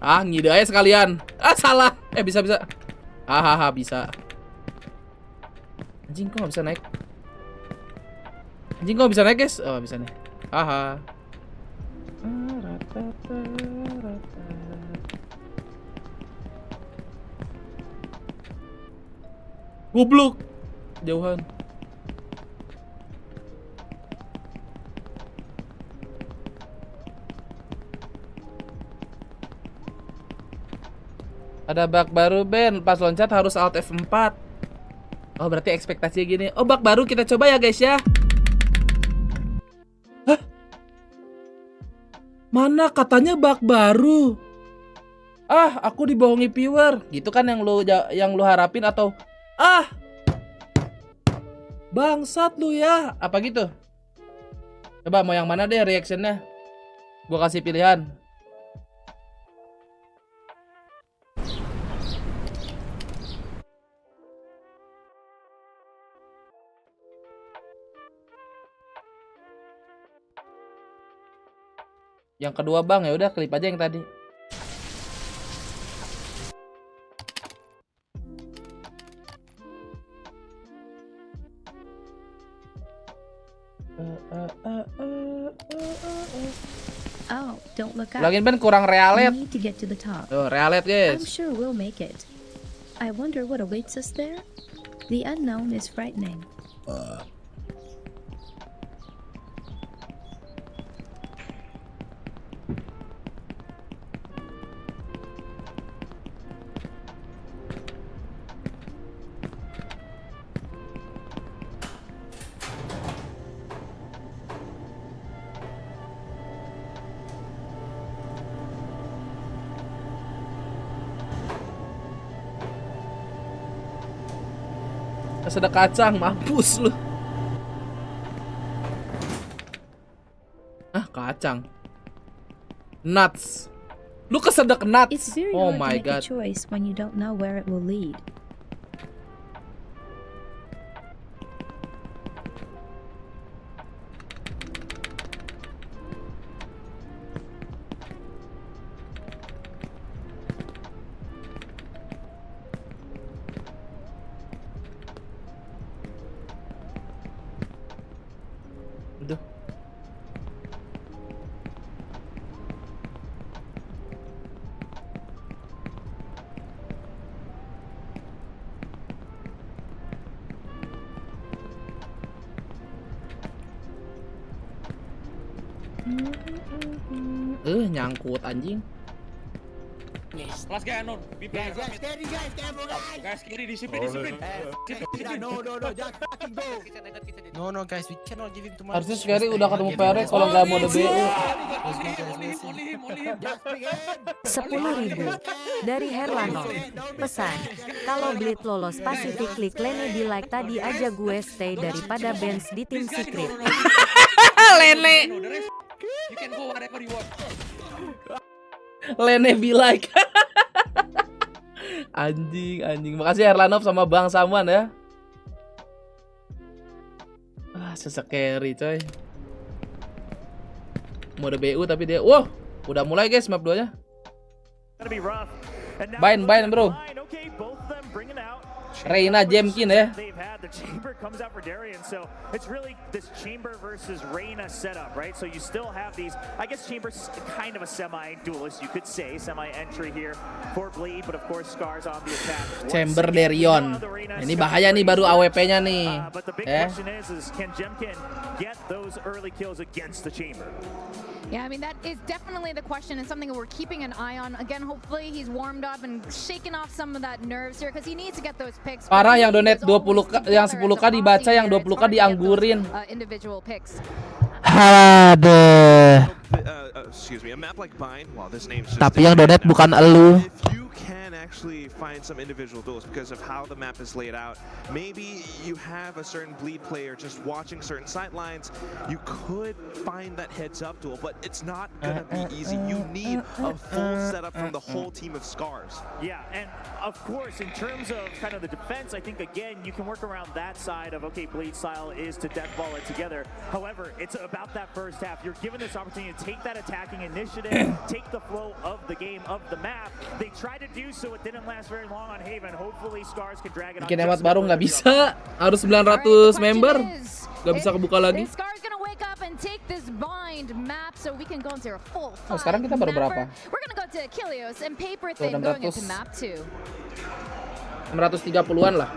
Ngide aja sekalian. Salah. Bisa. Bisa. Anjing kok nggak bisa naik? Guys? Oh, bisa nih. Haha. Goblok. Jauhan. Ada bug baru Ben, pas loncat harus Alt F4. Oh berarti ekspektasinya gini. Oh bug baru kita coba ya guys ya. Hah? Mana katanya bug baru? Ah aku dibohongi viewer. Gitu kan yang lu harapin atau ah bangsat lu ya. Apa gitu? Coba mau yang mana deh reactionnya. Gua kasih pilihan. Yang kedua bang, ya udah klip aja yang tadi. Oh, don't look up. Login Ben kurang realet. We need to get to the top. Oh, realet guys. I'm sure we'll make it. I wonder what awaits us there. The unknown is frightening. Kesedek kacang, mampus lu. Ah, kacang. Nuts. Lu kesedek nuts. Oh my god. It's very hard to make a choice when you don't know where it will lead. Aduh. Nyangkut anjing. Let's get on. Be guys, carry guys, careful guys. Guys, carry disiplin. No, just fucking go. No guys, we cannot give him too much. Harusnya sekali udah ketemu PR kalau nggak mau DBU. 10.000 dari Herlano. Pesan, kalau Bleed lolos Pacific klik Lene di like tadi aja gue stay daripada Benz di tim secret. Lene. You can go wherever you want. Lene be like. Anjing. Makasih Herlanov sama Bang Samuan ya. Ah, sesekeri coy. Mode BU tapi dia, wow, udah mulai guys map 2-nya. Bain bro. Reina Jemkin ya. The chamber comes out for Darian, so it's really this chamber versus Reina setup, right? So you still have these, I guess chamber's kind of a semi-duelist, you could say, semi-entry here for Bleed, but of course Scars on the attack. Chamber Darion. Ini bahaya nih baru AWP-nya nih. But the big question is can Jemkin get those early kills against the chamber? Yeah, I mean, that is definitely the question and something that we're keeping an eye on. Again, hopefully he's warmed up and shaken off some of that nerves here because he needs to get those picks. Parah yang donate 20k, yang 10k dibaca, yang 20k dianggurin. Individual picks. Aduh. Excuse me, a map like Bind, well, this name's just Tapi yang donate bukan elu. you can actually find some individual duels because of how the map is laid out. Maybe you have a certain Bleed player just watching certain sidelines. You could find that heads-up duel, but it's not gonna be easy. You need a full setup from the whole team of Scars. Yeah, and of course, in terms of kind of the defense, I think again you can work around that side of okay, Bleed style is to deathball it together. However, it's about that first half. You're given this opportunity to take that attacking initiative, take the flow of the game, of the map. They tried to do so, it didn't last very long on Haven. Hopefully Scars can drag it on. Bikin hemat baru nggak bisa, harus 900 member, nggak bisa kebuka lagi. Scars gonna wake up and take this combined map, so we can go into a full Oh, sekarang kita baru berapa? We're gonna go to Achilleos and Paper Thin going into map 2. 630-an lah.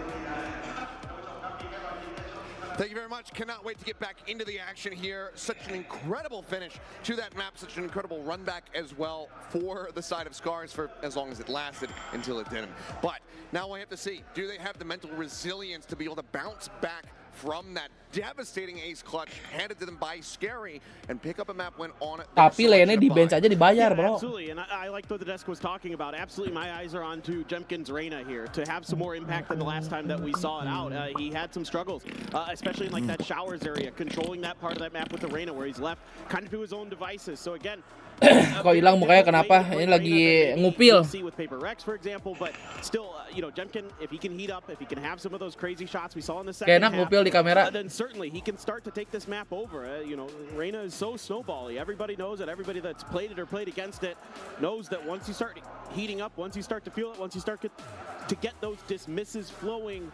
Thank you very much. Cannot wait to get back into the action here. Such an incredible finish to that map. Such an incredible run back as well for the side of Scars for as long as it lasted until it didn't. But now I have to see, do they have the mental resilience to be able to bounce back from that devastating ace clutch handed to them by Scary and pick up a map when on it. Tapi lainnya di bench aja dibayar, bro. Absolutely, and I like what the desk was talking about. Absolutely, my eyes are on to Jemkin's Reyna here to have some more impact than the last time that we saw it out. He had some struggles, especially in like that showers area, controlling that part of that map with the Reyna where he's left kind of to his own devices. So again, kok hilang mukanya kenapa? Ini lagi ngupil. See with Paper Rex, for example, but still, you know, Jemkin, if he can heat up, if he can have some of those crazy shots we saw in the second half, ngupil di kamera. Then certainly he can start to take this map over. You know, Reyna is so snowbally. Everybody knows it. Everybody that's played it or played against it knows that once you start heating up, once you start to feel it, once you start to get those dismisses flowing,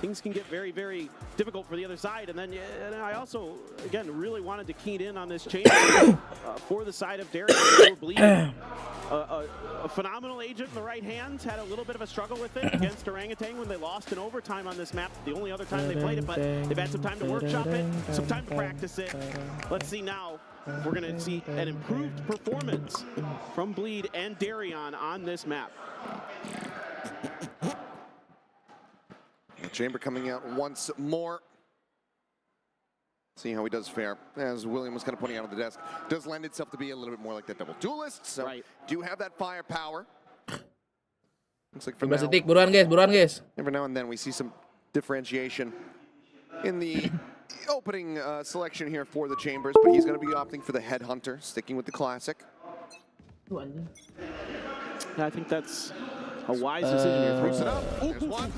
things can get very, very difficult for the other side. And then and I also, again, really wanted to key in on this change for the side of Darian. A phenomenal agent in the right hands, had a little bit of a struggle with it against Orangutan when they lost in overtime on this map. The only other time they played it, but they've had some time to workshop it, some time to practice it. Let's see now. We're going to see an improved performance from Bleed and Darian on this map. The Chamber coming out once more. See how he does fare. As William was kind of pointing out on the desk, does lend itself to be a little bit more like that double duelist. So do have that firepower. Looks like for now, buruan guys. Every now and then we see some differentiation in the opening selection here for the Chambers, but he's going to be opting for the Headhunter, sticking with the classic. I think that's a wise decision here. Throws it up.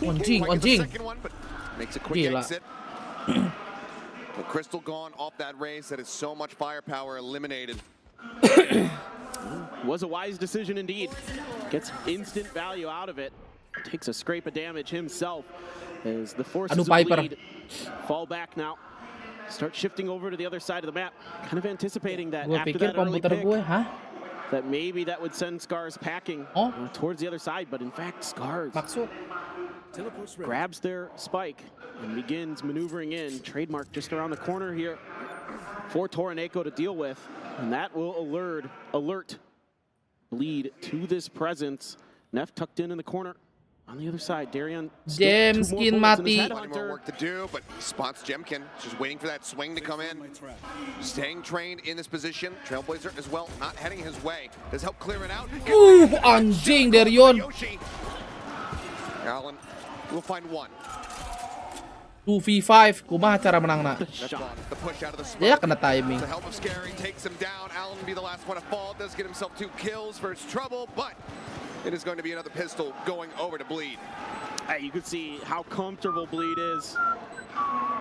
Anjing. Second one, but makes a quick exit. The Crystal gone off that race. That is so much firepower eliminated. Was a wise decision indeed. Gets instant value out of it. Takes a scrape of damage himself as the forces of Bleed fall back now. Start shifting over to the other side of the map. Kind of anticipating that after that early pick, that maybe that would send Scars packing towards the other side, but in fact Scars grabs their spike and begins maneuvering in. Trademark just around the corner here for Toroneko to deal with, and that will alert Bleed to this presence. Neff tucked in the corner. On the other side, Darian Jemkin mati. More work to do, but he spots Jemkin, just waiting for that swing to come in. Staying trained in this position. Trailblazer as well, not heading his way. Does help clear it out. Anjing Darion. Allen will find one. 2v5, kumaha cara menang nak? The push out of the Dia kena timing. The help of Scary takes him down. Allen will be the last one to fall. Does get himself 2 kills for his trouble, but it is going to be another pistol going over to Bleed. You can see how comfortable Bleed is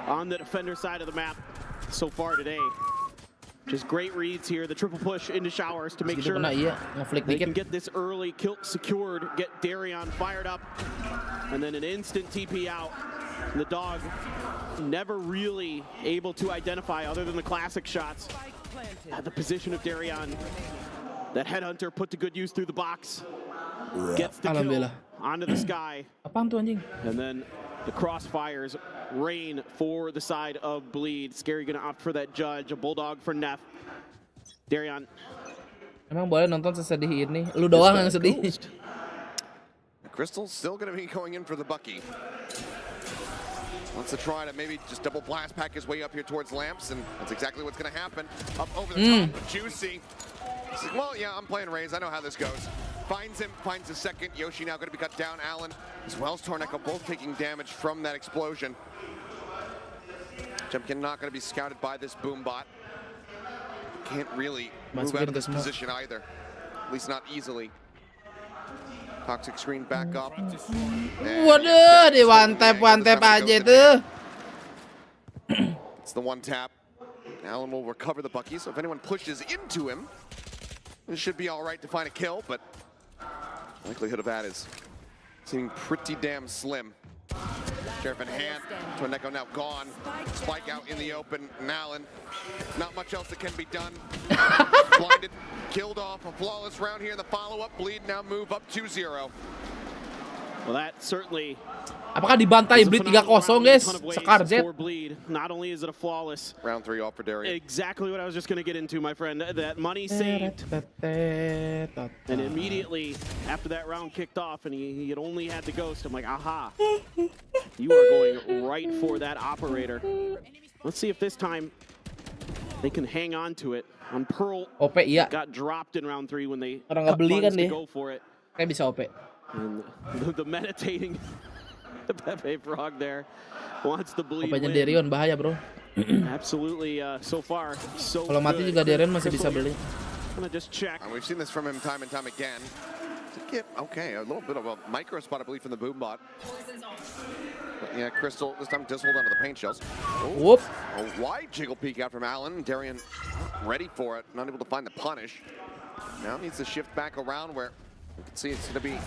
on the defender side of the map so far today. Just great reads here. The triple push into showers to make sure they can get this early kill secured, get Darian fired up, and then an instant TP out. The dog never really able to identify, other than the classic shots, the position of Darian. That Headhunter put to good use through the box. Gets the kill onto the sky. Apaan tuh anjing? And then the crossfires rain for the side of Bleed. Scary gonna opt for that judge. A bulldog for Neff. Darian. Emang boleh nonton sesedih ini? Lu doang yang sedih. Crystal's still gonna be going in for the Bucky. Wants to try to maybe just double blast pack his way up here towards Lamps, and that's exactly what's gonna happen. Up over the top, Juicy. He's like, well, yeah, I'm playing Raze. I know how this goes. Finds him, finds the second. Yoshi now going to be cut down. Allen, as well as Toroneko, both taking damage from that explosion. Jemkin not going to be scouted by this boom bot. Can't really move out of this position either. At least not easily. Toxic screen back up. Waduh, di one tap aja tuh. It's the one tap. Allen will recover the Bucky, so if anyone pushes into him, it should be all right to find a kill, but likelihood of that is seeming pretty damn slim. Sheriff in hand. Torneko now gone. Spike out in the open. Allen, not much else that can be done. Blinded, killed off. A flawless round here in the follow-up. Bleed now move up 2-0. Well, that certainly. Apakah dibantai Bleed 3-0 guys? Sekar Z. Not only is it a flawless round 3 off for Darian. Exactly what I was just going to get into, my friend. That money saved. And immediately after that round kicked off and he had only had the ghost, I'm like, aha. You are going right for that operator. Let's see if this time they can hang on to it. On Pearl OP iya. got dropped in round 3 when they orang nggak beli kan to deh. go for it. Kayak bisa OP. And the meditating Pepe Frog there wants the bleed. OP-nya Darion bahaya, bro. Absolutely, so far, so Kalau mati juga Darion masih bisa beli. I'm gonna just check. And we've seen this from him time and time again. Okay, a little bit of a micro spot, I believe, from the boom bot. But yeah, Crystal this time does hold on to the paint shells. Whoop. A wide jiggle peek out from Allen. Darian ready for it, not able to find the punish. Now needs to shift back around where you can see it's going to be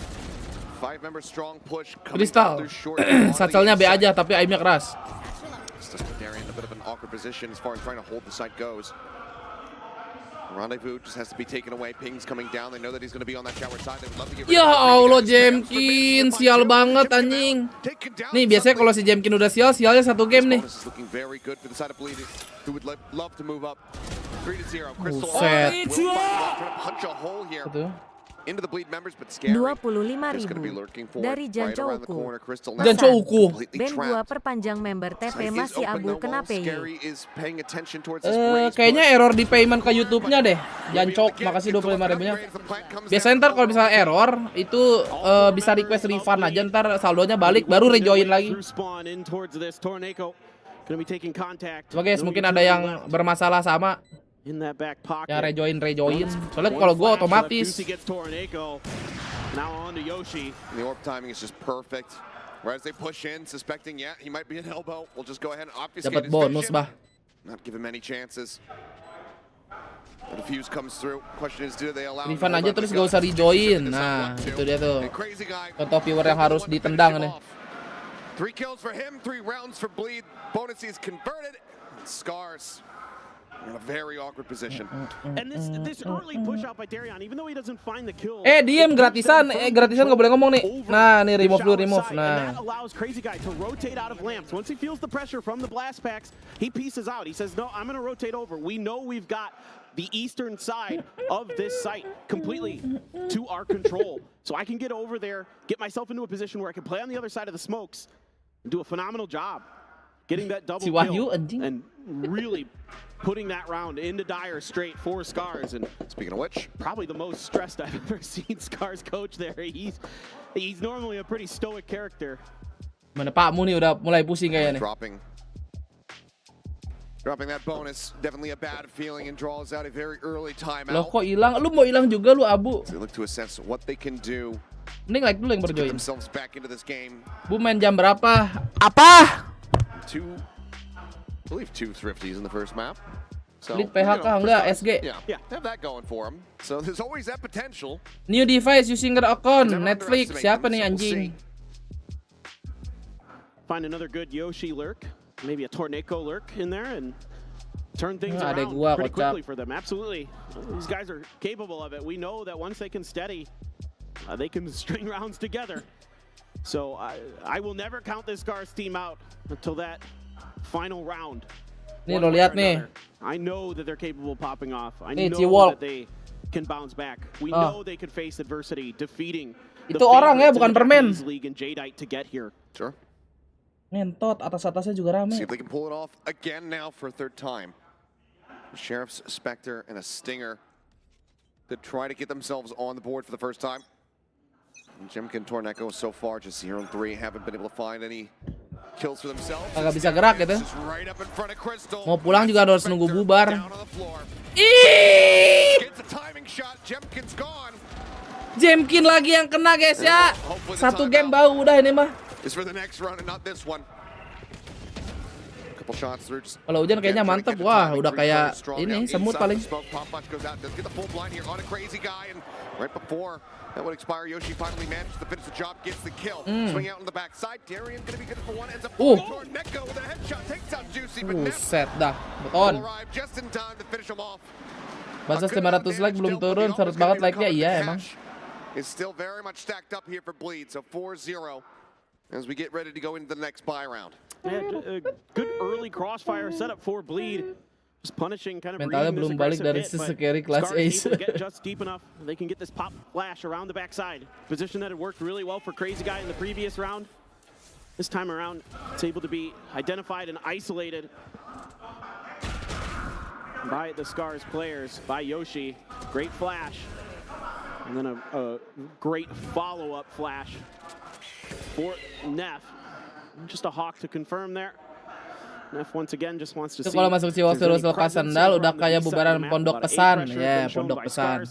5-member strong push. Crystal. Satselnya B aja tapi aimnya keras. Just Darian in a bit of an awkward position as far as trying to hold the site goes. Rendezvous just has to be taken away. Ping's coming down. They know that he's going to be on that shower side. They would love to get rid Ya of Allah, Jemkin sial banget anjing. Nih biasanya kalau si Jemkin udah sialnya satu game nih. looking very good for the side of Bleed, who would love to move up 3-0. Crystal Buset. punch a hole here into the Bleed members, but scary. 25.000 dari Jancouku. Jancouku. Band gua perpanjang member TP masih abu kenapa ya? Kayaknya error di payment ke YouTube-nya deh. Jancok, makasih 25.000-nya. Biasanya ntar kalau misalnya error itu bisa request refund aja, ntar saldonya balik baru rejoin lagi. Coba guys, mungkin ada yang bermasalah sama. Ya rejoin. Soalnya kalau gue otomatis. Now on to Yoshi. The orb timing is just perfect. Whereas they push in, suspecting he might be an elbow. We'll just go ahead and obfuscate his bonus bah. Not give him any chances. The fuse comes through. Question is, do they allow? Refund aja terus gak usah rejoin. Nah, itu dia tuh. Contoh viewer yang harus ditendang nih. 3 kills for him, 3 rounds for Bleed. Bonus is converted. Scars. In a very awkward position. And this early push out by Darian, even though he doesn't find the kill. Diem gratisan nggak boleh ngomong nih. Nah, nih remove. Nah. And that allows Crazy Guy to rotate out of lamps. Once he feels the pressure from the blast packs, he pieces out. He says, "No, I'm going to rotate over. We know we've got the eastern side of this site completely to our control. So I can get over there, get myself into a position where I can play on the other side of the smokes and do a phenomenal job getting that double kill and really putting that round into Dire straight for Scars. And speaking of which, probably the most stressed I've ever seen Scars coach there. He's normally a pretty stoic character. Mana Pakmu nih udah mulai pusing kayaknya nih. Dropping that bonus, definitely a bad feeling, and draws out a very early timeout. Loh kok hilang? Lu mau hilang juga lu Abu? They look to assess what they can do. Mending like dulu yang berjoin. Themselves back into this game. Bu main jam berapa? Apa? I believe 2 thrifties in the first map. So, Klik PHK enggak SG. Yeah, have that going for him. So there's always that potential. New device using their account Netflix. Siapa nih anjing? Find another good Yoshi lurk, maybe a Torneko lurk in there and turn things around pretty quickly for them. Absolutely. These guys are capable of it. We know that once they can steady, they can string rounds together. So I will never count this Scars team out until that final round. Nih lo lihat nih. I know that they're capable of popping off. I nih, know that they can bounce back. We know they can face adversity, defeating itu orang ya, bukan permen. League and Jadeite to get here. Sure. Ngentot, atas-atasnya juga rame. See if they can pull it off again now for a 3rd time. Sheriff's Spectre and a Stinger to try to get themselves on the board for the first time. Jemkin Torneko so far just 0-3, haven't been able to find any kills for themselves. Agak bisa gerak gitu. Mau pulang juga harus nunggu bubar. Jemkin lagi yang kena guys ya. 1 game bau udah ini mah. Couple shots through. Just Kalau hujan kayaknya mantep. Wah, udah kayak ini semut paling. Pop Punch goes out, does get the full blind here on a crazy guy, and right before that would expire, Yoshi finally manages to finish the job, gets the kill. Swing out on the backside. Darian gonna be good for one. Ends up toward Neko with a headshot, takes out Juicy, but Buset dah, beton. arrive just in time to finish him off. Batas 500 like belum turun, 100 banget like-nya. Iya emang. It's still very much stacked up here for Bleed, so 4-0 as we get ready to go into the next buy round. Yeah, a good early crossfire setup for Bleed. Just punishing, kind of mentalnya belum balik dari sisi carry class ace. Get just deep enough. They can get this pop flash around the backside. Position that had worked really well for Crazy Guy in the previous round. This time around, it's able to be identified and isolated by the Scars players, by Yoshi. Great flash. And then a great follow-up flash for Neff. Just a hawk to confirm there. Neff once again just wants to see. Kalau masuk Ciwas terus lokal sandal udah kayak bubaran pondok pesan, ya pondok pesan.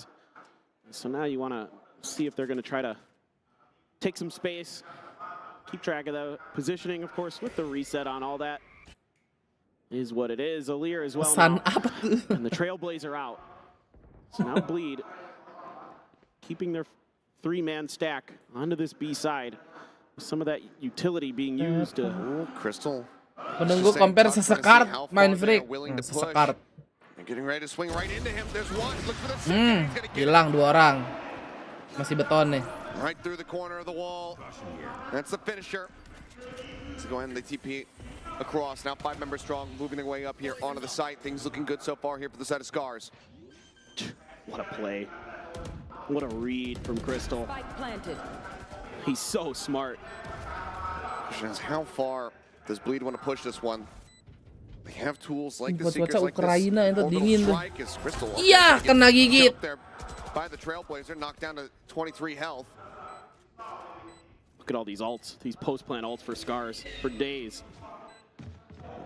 So now you want to see if they're going to try to take some space, keep track of the positioning, of course, with the reset on all that. Is what it is. Alir as well now. And the Trailblazer out. So now Bleed keeping their 3-man stack onto this B side. Some of that utility being used to Crystal. Menunggu compare sesekart main freak. Sesekart. Hilang 2 orang. Masih beton nih. Right through the corner of the wall. That's the finisher. So go ahead and they TP across. Now 5 members strong, moving their way up here onto the site. Things looking good so far here for the side of Scars. What a play. What a read from Crystal. He's so smart. How far does Bleed want to push this one? They have tools like the Cuaca Seekers, like Ukraina itu this dingin tuh. strike is Crystal. Iya, kena gigit. By the Trailblazer, knocked down to 23 health. Look at all these ults, these post-plant ults for Scars for days.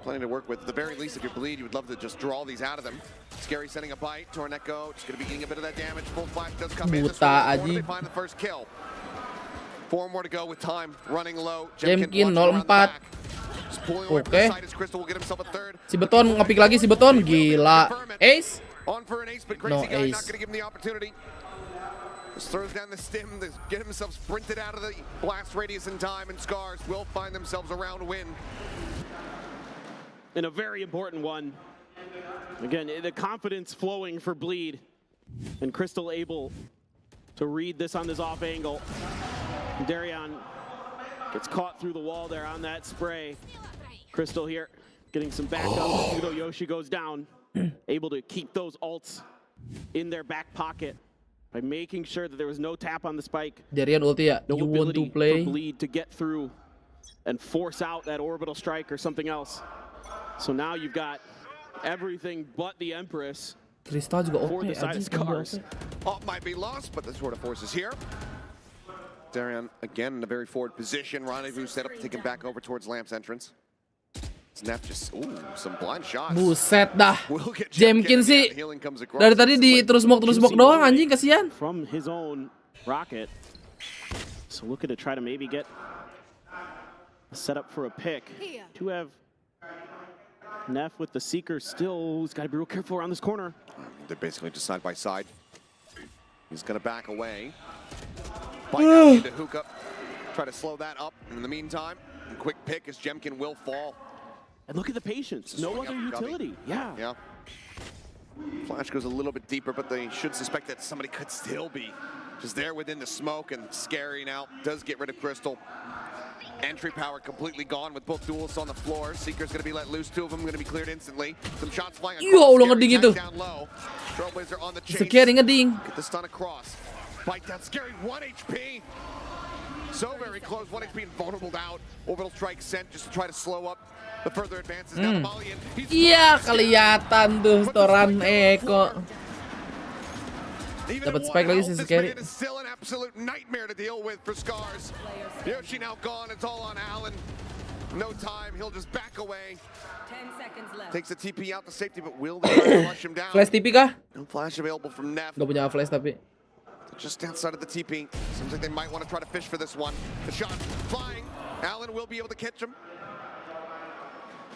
Plenty to work with. At the very least, if you Bleed, you would love to just draw these out of them. Scary sending a bite. Torneko just going to be getting a bit of that damage. Full flash does come in. This one, they find the first kill. 4 more to go with time running low. Jemkin 04. Oke. Si Beton ngepick lagi si Beton. Gila. Ace? No ace. Just throws down the stim to get himself sprinted out of the blast radius in time, and Scars will find themselves a round win. And a very important one. Again, the confidence flowing for Bleed. And Crystal able to read this on this off angle. Darian gets caught through the wall there on that spray. Crystal here getting some backup, even though Yoshi goes down. Able to keep those ults in their back pocket by making sure that there was no tap on the spike. Darian ulti ya. No You want to ability play? for Bleed to get through and force out that orbital strike or something else. So now you've got everything but the Empress. Crystal juga for the side of Scars. All might be lost, but the sort of force is here. Darian again in a very forward position. Rendezvous set up to take him back over towards Lamp's entrance. Snap just, some blind shots. Buset dah. Jemkin sih dari tadi di terus smoke doang anjing, kasihan. From his own rocket. So looking to try to maybe get a setup for a pick. To have Neff with the Seeker still, he's got to be real careful around this corner. They're basically just side by side. He's going to back away. Bite out into hook up. Try to slow that up. In the meantime, quick pick as Jemkin will fall. And look at the patience. No other utility. Yeah. Flash goes a little bit deeper, but they should suspect that somebody could still be just there within the smoke, and Scary now does get rid of Crystal. Entry power completely gone with both duelists on the floor. Seeker's going to be let loose. 2 of them going to be cleared instantly. Some shots flying across. Ya Allah, ngeding itu. Down low. Trailblazer on the chase. Scary ngeding. Get the stun across. Bite down. Scary 1 HP. So very close. 1 HP and vulnerable out. Orbital strike sent just to try to slow up the further advances. Now the Malian. Iya, kelihatan tuh Toran Eko. Dapat spike lagi si Scary. It's still an absolute nightmare to deal with for Scars. Yoshi now gone. It's all on Alan. No time. He'll just back away. 10 seconds left. Takes the TP out to safety, but will they try to flush him down? Flash TP kah? No flash available from Neff. Gak punya flash tapi. Just outside of the TP. Seems like they might want to try to fish for this one. The shot flying. Alan will be able to catch him.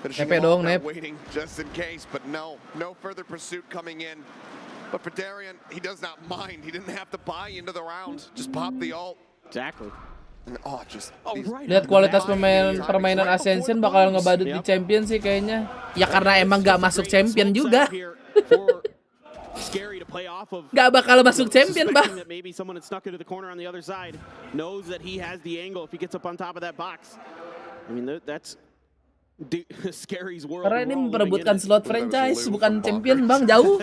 Nepe dong, Nep. Waiting just in case, but no further pursuit coming in. But for Darian, he does not mind. He didn't have to buy into the round. Just pop the ult. Exactly. And, Lihat kualitas permainan Ascension bakal ngebadut di champion sih kayaknya. Ya karena emang gak masuk champion juga. Gak bakal masuk champion, Bang. Maybe someone had snuck into the corner on the other side. Knows that he has the angle if he gets up on top of that box. I mean, that's Scary's world. Karena ini memperebutkan slot franchise, bukan champion, Bang. Jauh.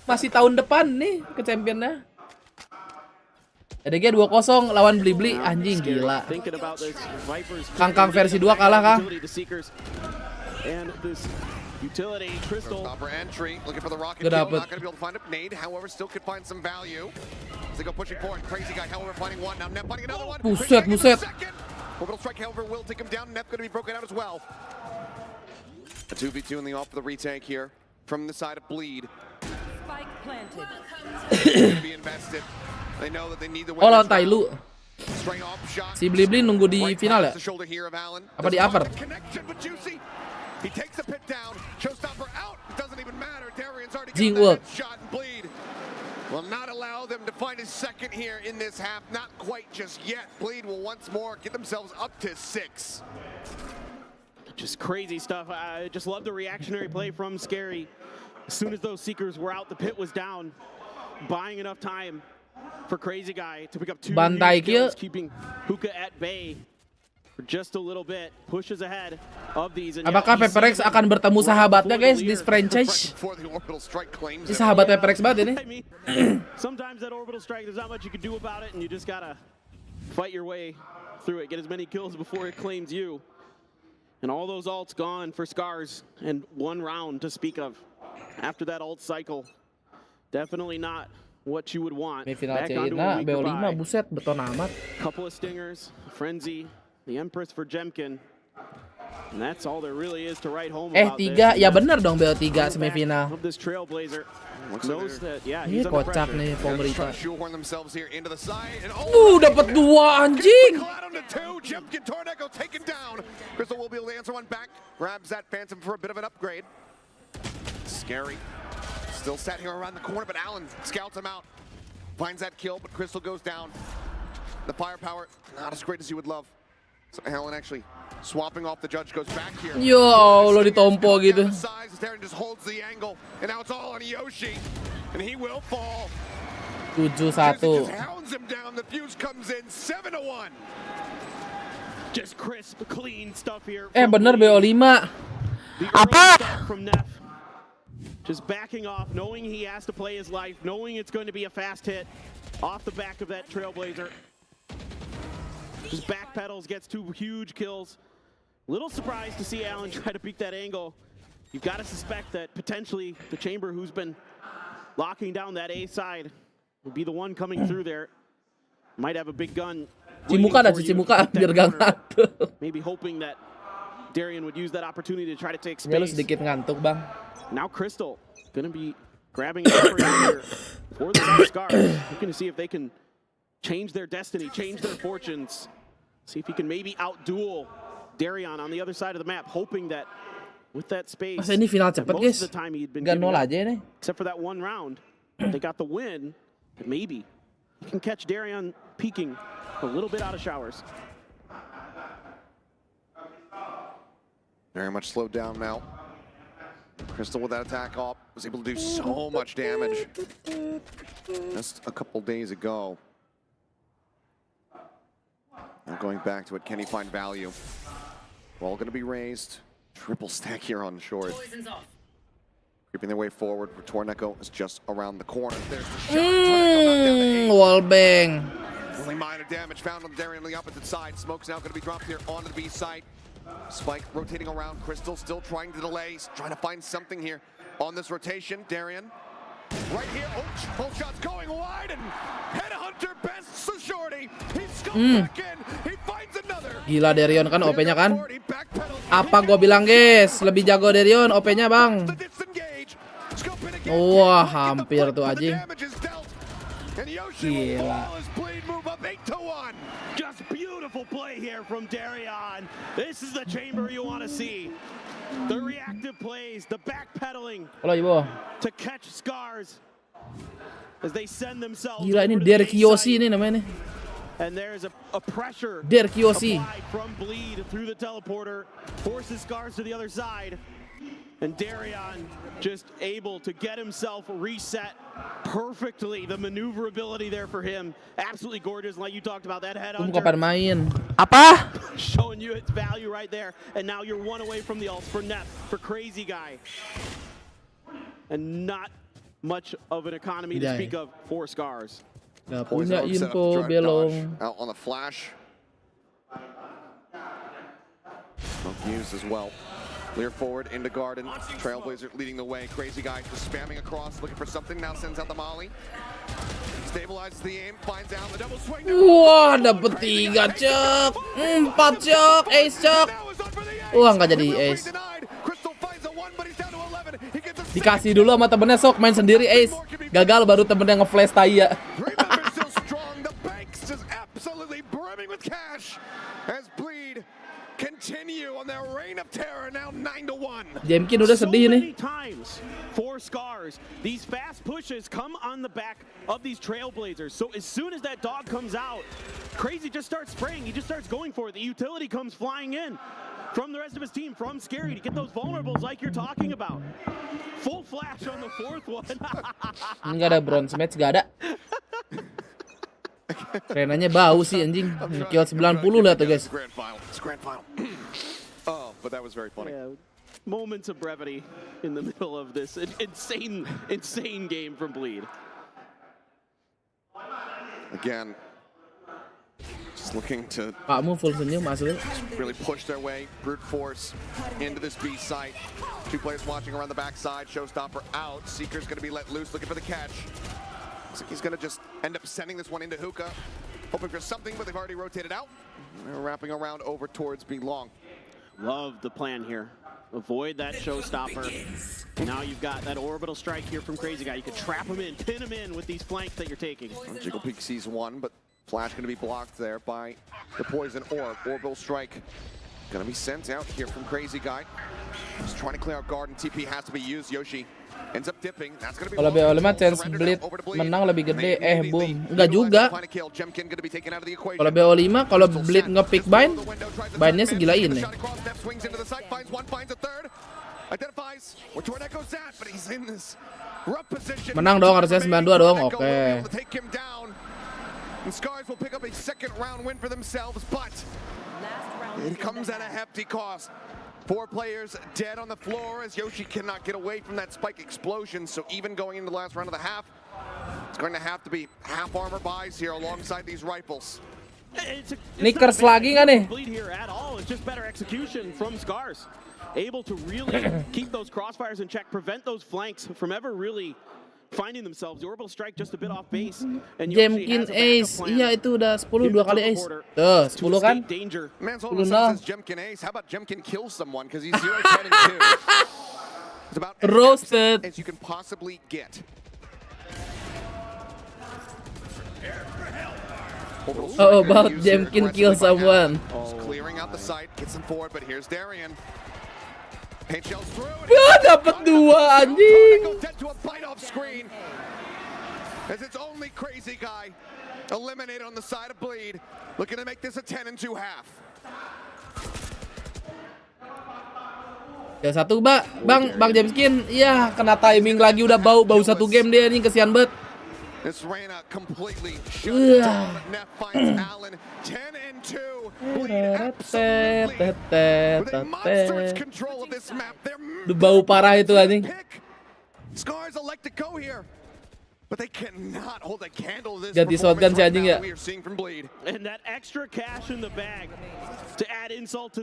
Masih tahun depan nih ke championnya. EDG 2-0 lawan Blibli, anjing gila. Kangkang versi 2 kalah, Kang. Gak dapet. Buset. A 2v2 in the off of the retake here from the side of Bleed. Spike planted. Be invested. They know that they need the Oh, lawan Tailu. Si Blibli nunggu di final ya? Apa di upper? He takes the pit down. Showstopper out. It doesn't even matter. Darian's already Jing got work. that shot and Bleed will not allow them to find a second here in this half. Not quite just yet. Bleed will once more get themselves up to 6. Just crazy stuff. I just love the reactionary play from Scary. As soon as those Seekers were out, the pit was down. Buying enough time for Crazy Guy to pick up 2 kills, keeping Hookah at bay for just a little bit. Pushes ahead of these. Apakah Pepperex akan bertemu sahabatnya, guys, di franchise? Ini sahabat Pepperex banget ini. Sometimes that orbital strike, there's not much you can do about it, and you just gotta fight your way through it. Get as many kills before it claims you. And all those ults gone for Scars, and 1 round to speak of. After that ult cycle, definitely not what you would want. Back onto a week goodbye. Buset, beton amat. Couple of stingers, Frenzy, the Empress for Jemkin. And that's all there really is to write home about 3, ya bener dong BO3 semifinal. Of this Trailblazer knows that, yeah, Ini he's under kocak pressure. nih pemerintah. Dapat 2 anjing. Jemkin Tornado taken down. Crystal will be able to answer one back. Grabs that Phantom for a bit of an upgrade. Scary. Still sat here around the corner, but Allen scouts him out. Finds that kill, but Crystal goes down. The firepower, not as great as you would love. So Allen actually swapping off the Judge, goes back here. Yo, lo ditompo gitu. Darren just holds the angle, and now it's all on Yoshi. And he will fall. 7-1. Hounds him down, the fuse comes in, 7-1. Just crisp, clean stuff here. Bener BO5. Apa? From Neff. Just backing off, knowing he has to play his life, knowing it's going to be a fast hit off the back of that Trailblazer. Just backpedals, gets 2 huge kills. Little surprised to see Allen try to peek that angle. You've got to suspect that potentially the Chamber, who's been locking down that A side, will be the one coming through there. Might have a big gun. Cimuka biar gak ngantuk. Maybe hoping that Darian would use that opportunity to try to take space. Ya lu sedikit ngantuk, Bang. Now Crystal gonna be grabbing an effort here for the Scars. Looking to see if they can change their destiny, change their fortunes. See if he can maybe outduel Darian on the other side of the map, hoping that with that space. Masa ini final cepet, guys. Gak nol aja nih. Except for that 1 round, they got the win. But maybe you can catch Darian peeking a little bit out of showers. Very much slowed down now. Crystal with that attack off was able to do so much damage just a couple days ago. Now going back to it, can he find value? All going to be raised. Triple stack here on short. Creeping their way forward. Torneko is just around the corner. There's the shot. Wallbang. Only minor damage found on Darian on the opposite side. Smoke's now going to be dropped here onto the B side. Spike rotating around. Crystal still trying to delay. He's trying to find something here on this rotation. Darian right here. Oh, both shots going wide, and Headhunter bests the shorty. He's going back in. He finds another. Gila Darion kan OP-nya kan. Apa gua bilang, guys? Lebih jago Darion OP-nya, Bang. Wah, hampir tuh anjing. Gila. Just beautiful play here from Darian. This is the Chamber you want to see. The reactive plays, the backpedaling Kalau di bawah. to catch Scars as they send themselves. Gila ini Derek Yosi ini namanya nih. And there's a pressure Derek Yosi. applied from Bleed through the teleporter, forces Scars to the other side. And Darion just able to get himself reset perfectly. The maneuverability there for him, absolutely gorgeous. Like you talked about that head Kamu kapan main? Apa? Showing you its value right there. And now you're one away from the ults for Nep, for Crazy Guy. And not much of an economy to speak of for Scars. Gak punya info belong. Out on the flash. Used as well. Clear forward into Garden. Trailblazer leading the way. Crazy Guy just spamming across, looking for something. Now sends out the molly. Stabilizes the aim, finds out the double swing. Wah, dapet 3 cok, 4 cok, ace cok. Wah, nggak jadi ace. Dikasih dulu sama temennya, sok main sendiri ace. Gagal baru temennya nge-flash Taya. Absolutely brimming with cash as Bleed continue on their reign of terror, now 9-1. Jemkin udah sedih nih. For Scars, these fast pushes come on the back of these Trailblazers. So as soon as that dog comes out, Crazy just starts spraying. He just starts going for it. The utility comes flying in from the rest of his team, from Scary to get those vulnerables like you're talking about. Full flash on the fourth one. Enggak ada bronze match, gak ada. Renanya bau sih anjing. Kill 90 lihat tuh guys. Oh, but that was very funny. Yeah, moments of brevity in the middle of this insane game from Bleed. Again, just looking to Pakmu full senyum asli. really push their way, brute force into this B site. 2 players watching around the backside. Showstopper out. Seeker's going to be let loose, looking for the catch. Looks like he's going to just end up sending this one into Hookah, hoping for something, but they've already rotated out. They're wrapping around over towards B long. Love the plan here. Avoid that showstopper. Now you've got that orbital strike here from Crazy Guy. You can trap him in, pin him in with these flanks that you're taking. Jiggle Peak sees one, but Flash going to be blocked there by the Poison Orb. Orbital strike going to be sent out here from Crazy Guy. Just trying to clear out guard, and TP has to be used. Yoshi ends up dipping. That's going to be kalau BO5 chance Bleed menang lebih gede. Boom. Enggak juga. Kalau BO5 kalau Bleed nge-pick bind, bindnya segila ini. Menang dong, harusnya 92 dong. Oke. Scars will pick up a second round win for themselves, but it comes at a hefty cost. 4 players dead on the floor as Yoshi cannot get away from that spike explosion. So even going into the last round of the half, it's going to have to be half armor buys here alongside these rifles. Knickers lagi nggak nih? Bleed here at all. It's just better execution from Scars. Able to really keep those crossfires in check, prevent those flanks from ever really finding themselves. The orbital strike just a bit off base. And Jemkin ace. Iya itu udah 10 2 kali ace. Tuh, 10 kan? 10 nah. Jemkin ace. How about Jemkin kill someone because he's 0-10 and 2. It's about roasted as you can possibly get. Oh, about Jemkin kill someone. Clearing out the site, gets them forward, but here's Darion. Paint shells through. Dapat 2 anjing. To a bite off screen. As it's only Crazy Guy eliminated on the side of Bleed, looking to make this a 10 and 2 half. Ya satu Bang Jameskin, iya kena timing lagi udah bau 1 game dia nih, kesian banget. This Reyna completely shut down. Neff finds Allen 10 and 2. Bleed absolutely with a monstrous control of this map. Udah bau parah itu anjing. Scars elect to go here, but they cannot hold a candle to this. Ganti shotgun si anjing ya. We are seeing from Bleed. And that extra cash in the bag to add insult to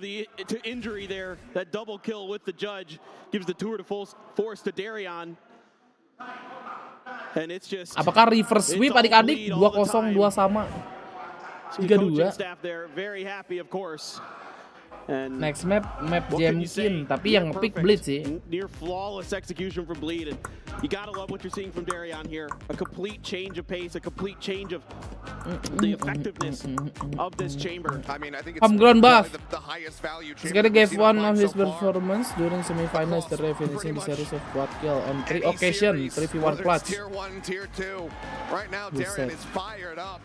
injury there. That double kill with the judge gives the tour de force to Darion. And it's just, apakah reverse sweep adik-adik 2-0 2 sama 3-2. Staff there very happy of course. And next map what can you say? Jamkin, tapi yang pick Bleed sih. Near flawless execution from Bleed, and you gotta love what you're seeing from Darion here. A complete change of pace, a complete change of the effectiveness of this chamber. I mean, I think it's Homegrown buff. the highest value He's chamber gonna give we've seen one on of his so far. performance during semifinals, finishing the series of quad kill on 3 occasions, 3v1 Whether clutch. it's tier 1, tier 2. Right now, Darion is fired up.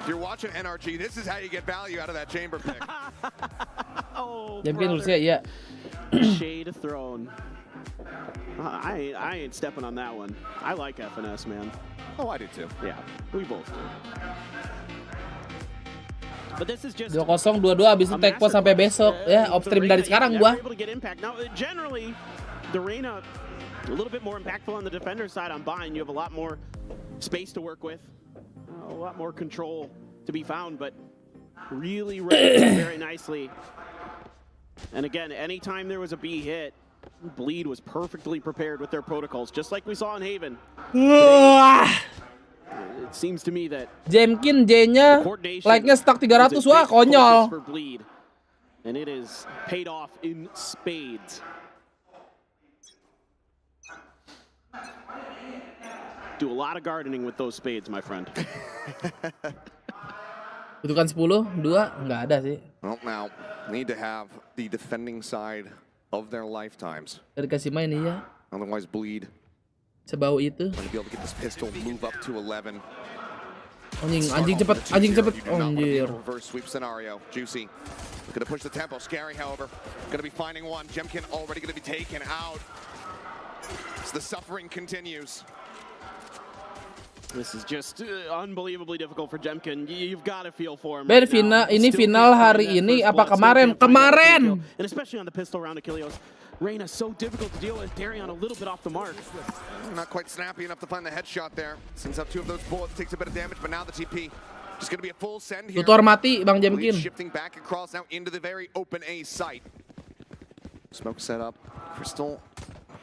If you're watching NRG, this is how you get value out of that chamber pick. Oh, Jamkin will say, yeah. Shade of Throne. I ain't stepping on that one. I like FNS, man. Oh, I do too. Yeah, we both do. But this is just 2-0, 2-2 abis itu take pot sampai besok. Ya, off stream dari sekarang gua. Able to get impact. Now, generally, the Reyna a little bit more impactful on the defender side on Bind. You have a lot more space to work with. A lot more control to be found, but really read very nicely. And again, anytime there was a B hit, Bleed was perfectly prepared with their protocols, just like we saw in Haven. It seems to me that Jamkin J-nya like-nya stuck 300, wah konyol. for Bleed, and it is paid off in spades. Do a lot of gardening with those spades, my friend. Butuhkan 10, 2 nggak ada sih. Well, now need to have the defending side of their lifetimes. Dari kasih main iya. Otherwise, Bleed. Sebau itu. Going to be able to get this pistol, move up to 11. Anjing cepet, anjing cepet. Oh, anjir. Reverse sweep scenario. Juicy. Going to push the tempo. Scary, however. Going to be finding one. Jemkin already going to be taken out. So the suffering continues. This is just unbelievably difficult for Jemkin. You've got to feel for him. Ben, ini final hari ini apa kemarin? Kemarin. And especially on the pistol round Achilles. Reyna so difficult to deal with. Darion a little bit off the mark. Not quite snappy enough to find the headshot there. Sends up 2 of those bullets, takes a bit of damage, but now the TP just going to be a full send here. Tutor mati, Bang Jamkin. Shifting back across now into the very open A site. Smoke set up. Crystal,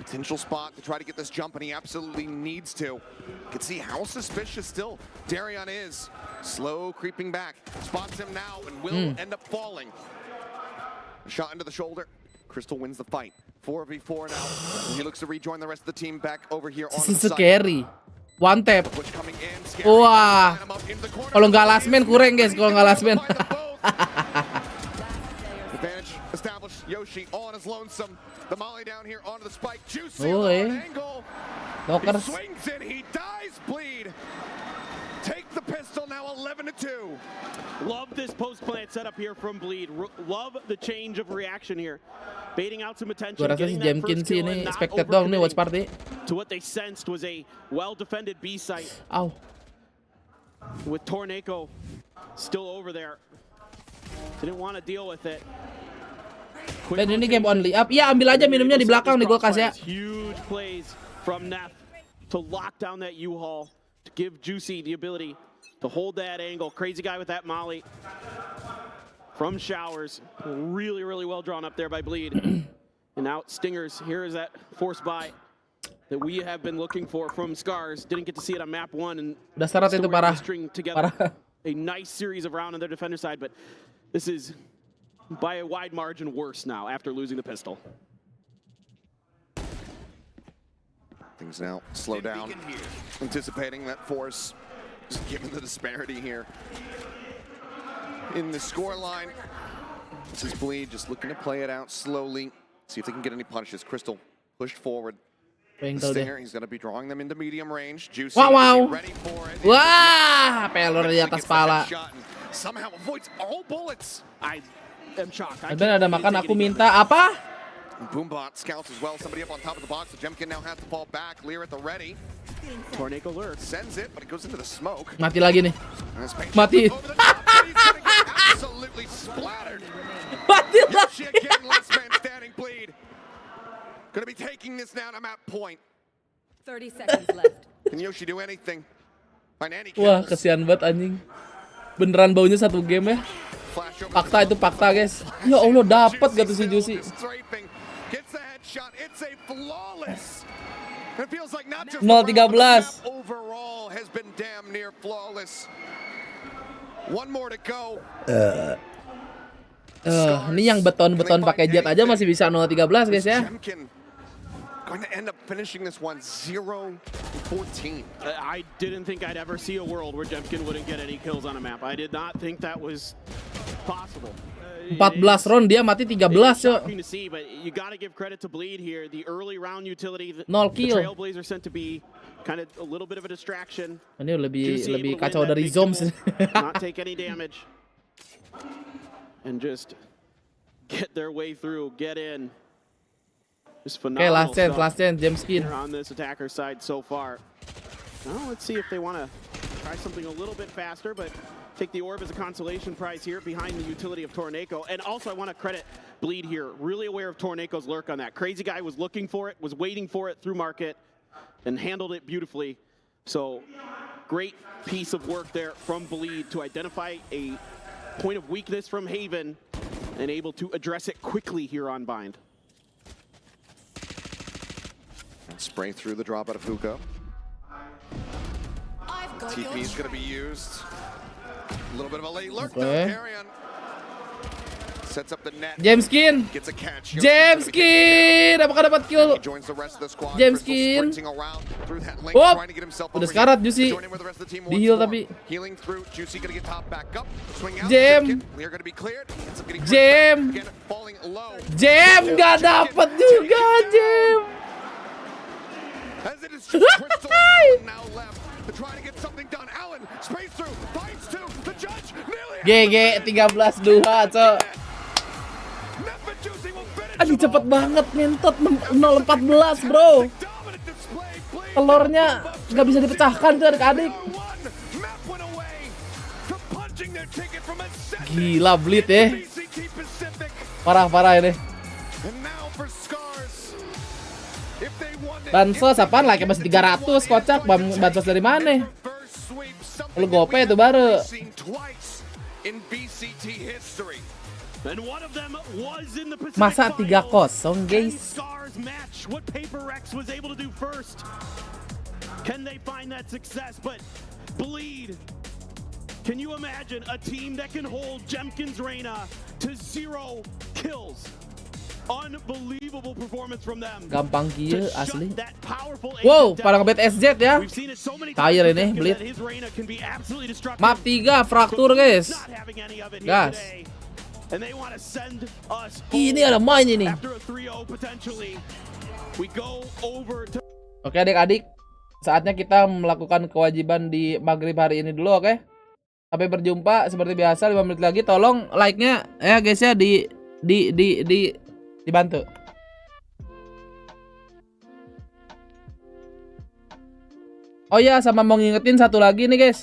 potential spot to try to get this jump, and he absolutely needs to. You can see how suspicious still Darion is. Slow creeping back. Spots him now and will end up falling. Shot into the shoulder. Crystal wins the fight. 4v4 now. And he looks to rejoin the rest of the team back over here on the site. Scary. One tap. Wah. Kalau nggak last man kurang guys, kalau nggak last man. Advantage established. Yoshi on his lonesome. The molly down here onto the spike. Juicy angle. He swings it. He dies. Bleed. Take the pistol now. 11-2. Love this post plant setup here from Bleed. Love the change of reaction here. Baiting out some attention. Gua rasa si Jamkin sih ini expected dong nih watch party. To what they sensed was a well-defended B site. Ow. With Torneko still over there. Didn't want to deal with it. Dan ini game only up. Ya ambil aja minumnya di belakang nih, gue kasih ya. Huge plays from Neff to lock down that U-Haul, to give Juicy the ability to hold that angle. Crazy guy with that molly from Showers. Really, really well drawn up there by Bleed. And now Stingers, here is that force buy that we have been looking for from Scars. Didn't get to see it on map 1, and udah syarat itu parah. string together a nice series of round on their defender side, but this is by a wide margin worse now after losing the pistol. Things now slow down, anticipating that force, just given the disparity here in the score line. This is Bleed just looking to play it out slowly, see if they can get any punishes. Crystal pushed forward. Stinger, he's going to be drawing them into medium range. Juicy, ready for it. Wah, pelor di atas pala. Somehow avoids all bullets. I am shocked. Dan ada makan aku minta apa? Boombot scouts as well. Somebody up on top of the box. So Jemkin now has to fall back. Lear at the ready. Tornado lure. Sends it, but it goes into the smoke. Mati lagi nih. Mati. Absolutely splattered. Mati lagi. Again, last man standing. Bleed. Gonna be taking this down. I'm at point. 30 seconds left. Can Yoshi do anything? Find any Wah, kesian banget anjing. Beneran baunya satu game ya. Fakta itu fakta, guys. Ya Allah, dapat gak tuh si Juicy. Gets the headshot. It's a flawless. It feels like not just 0-13. Overall has been damn near flawless. One more to go. Ini yang beton-beton pakai jet aja masih bisa 0-13 guys ya. Going to end up finishing this one 0-14. I didn't think I'd ever see a world where Jemkin wouldn't get any kills on a map. I did not think that was possible. 14 round dia mati 13 yo. Shocking to see, but you got to give credit to Bleed here. The early round utility, the 0 kill. Trailblazer sent to be kind of a little bit of a distraction. Ini lebih kacau dari Zoms. Not take any damage. And just get their way through, get in. Just phenomenal. Okay, last chance, James Skin. On this attacker side so far. Now let's see if they want to try something a little bit faster, but take the orb as a consolation prize here behind the utility of Torneko. And also I want to credit Bleed here. Really aware of Torneko's lurk on that. Crazy Guy was looking for it, was waiting for it through market, and handled it beautifully. So great piece of work there from Bleed to identify a point of weakness from Haven and able to address it quickly here on Bind. And spray through the drop out of Hookah. TP is going to be used. A little bit of a late lurk though. Carrion sets up the net. James Skin. Gets a catch. James Skin. Apakah dapat kill? Joins the rest of the squad. James Skin. Oh, udah sekarat Juicy. Di heal tapi. Healing through. Juicy gonna get top back up. Swing out. Jam. Clear gonna be cleared. Jam. Falling low. Jam gak dapat juga Jam. As it is just crystal now left. They're trying to get something done. Allen sprays through. Finds two. The judge nearly. GG 13-2 cok. Aduh cepet banget ngentot 0-14 bro. Telurnya nggak bisa dipecahkan tuh adik-adik. Gila Bleed ya. Parah-parah ini. Bansos apaan like masih 300 kocak. Bansos dari mana? Lu gope itu baru. Masa 3-0 guys. Can they find that success? But Bleed, can you imagine a team that can hold Jemkin's Reina to 0 kills? Unbelievable performance from them. Gampang kia asli. Wow, para ngebet SZ ya. Cair ini Bleed. Map 3 fraktur guys. Gas. Ini ada main ini. Oke adik-adik, saatnya kita melakukan kewajiban di maghrib hari ini dulu, oke? Sampai berjumpa seperti biasa 5 menit lagi. Tolong like-nya ya guys ya dibantu. Oh ya, sama mau ngingetin satu lagi nih guys.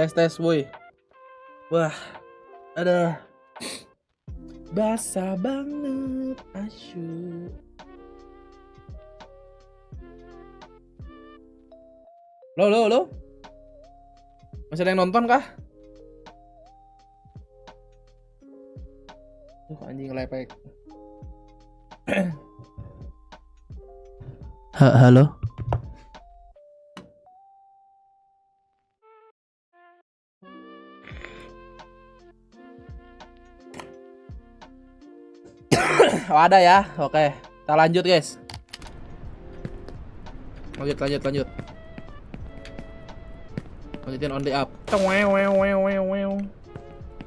Tes woi. Wah. Aduh. Basah banget, asyuk. Lo. Masih ada yang nonton kah? Anjing lepek. Halo. Oh, ada ya. Oke, kita lanjut guys. Lanjut. Lanjutin on the up.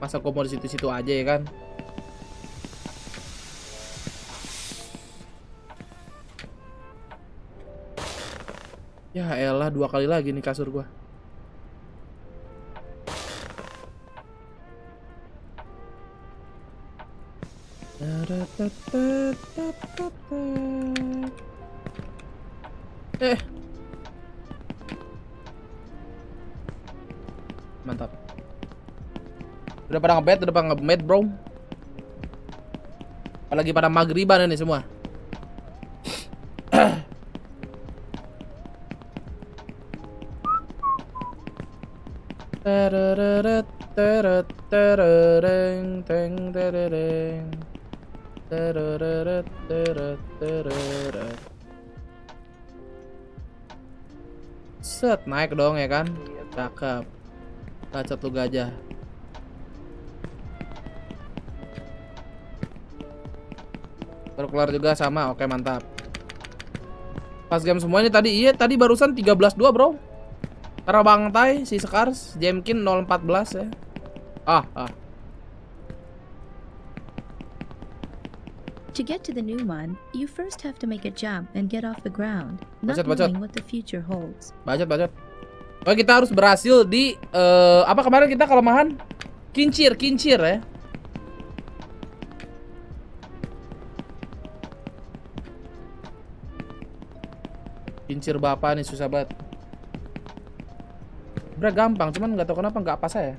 Masa gua mau di situ aja ya kan? Ya elah, 2 kali lagi nih kasur gua. Mantap. Udah pada ngebet bro. Apalagi pada maghriban ini semua. Set, naik dong ya kan? Cakep. Bacot lu gajah. Baru kelar juga sama. Oke, mantap. Pas game semua ini tadi, iya tadi barusan 13-2 bro. Karena Bangtai, si Skars, Jemkin 0-14 ya. To get to the new one, you first have to make a jump and get off the ground, not Bacot. knowing what the future holds. Bacot. Oke, kita harus berhasil di apa kemarin kita kelemahan? Kincir ya. Kincir bapak nih susah banget. Udah gampang, cuman nggak tahu kenapa nggak pas saya.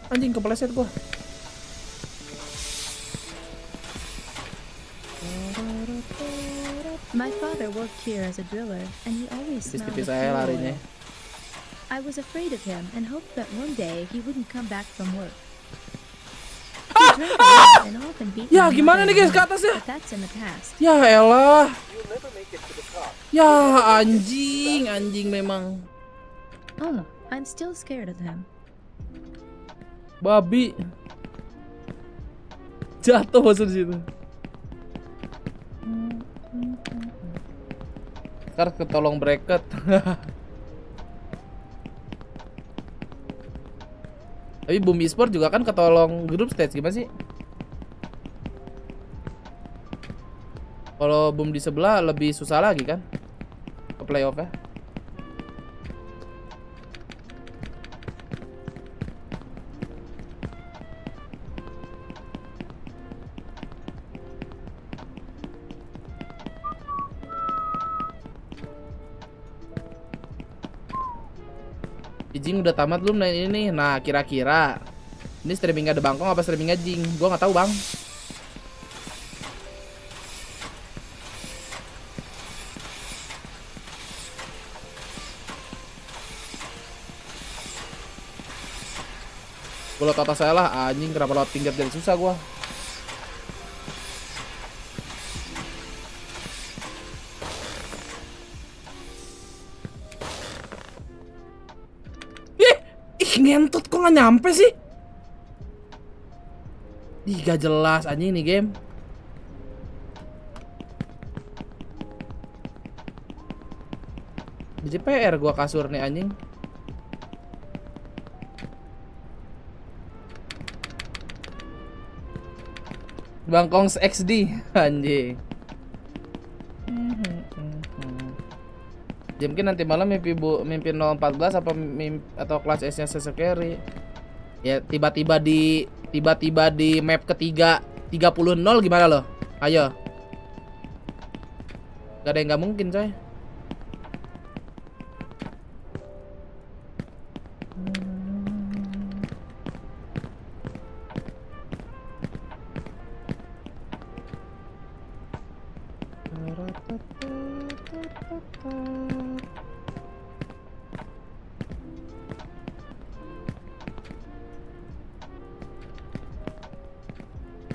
Anjing kepleset gua. My father worked here as a driller, and he always smelled of saya fuel larinya. oil. I was afraid of him and hoped that one day he wouldn't come back from work. He drank a lot and often beat Ya my gimana mother nih guys and ke me, atas ya? but that's in the past. Ya elah. You'll never make it to the top. Ya anjing memang. Oh, I'm still scared of him. Babi. Jatuh masuk situ. Sekarang ketolong bracket. Tapi Boom Esport juga kan ketolong grup stage, gimana sih? Kalau Boom di sebelah lebih susah lagi kan ke playoff ya. Jing udah tamat belum nah ini? Nah kira-kira ini streamingnya DBangkong apa streamingnya Jing? Gua nggak tahu bang. Gua lot atas saya lah anjing, kenapa lot pinggir jadi susah gua. Ngentot kok nggak nyampe sih? Ih gak jelas anjing nih game. DJPR gua kasur nih anjing. DBangkongS XD anjing. Ya mungkin nanti malam mimpi 014 atau kelas S-nya sesekeri. Ya tiba-tiba di map ketiga 30-0 gimana loh? Ayo. Gak ada yang nggak mungkin coy.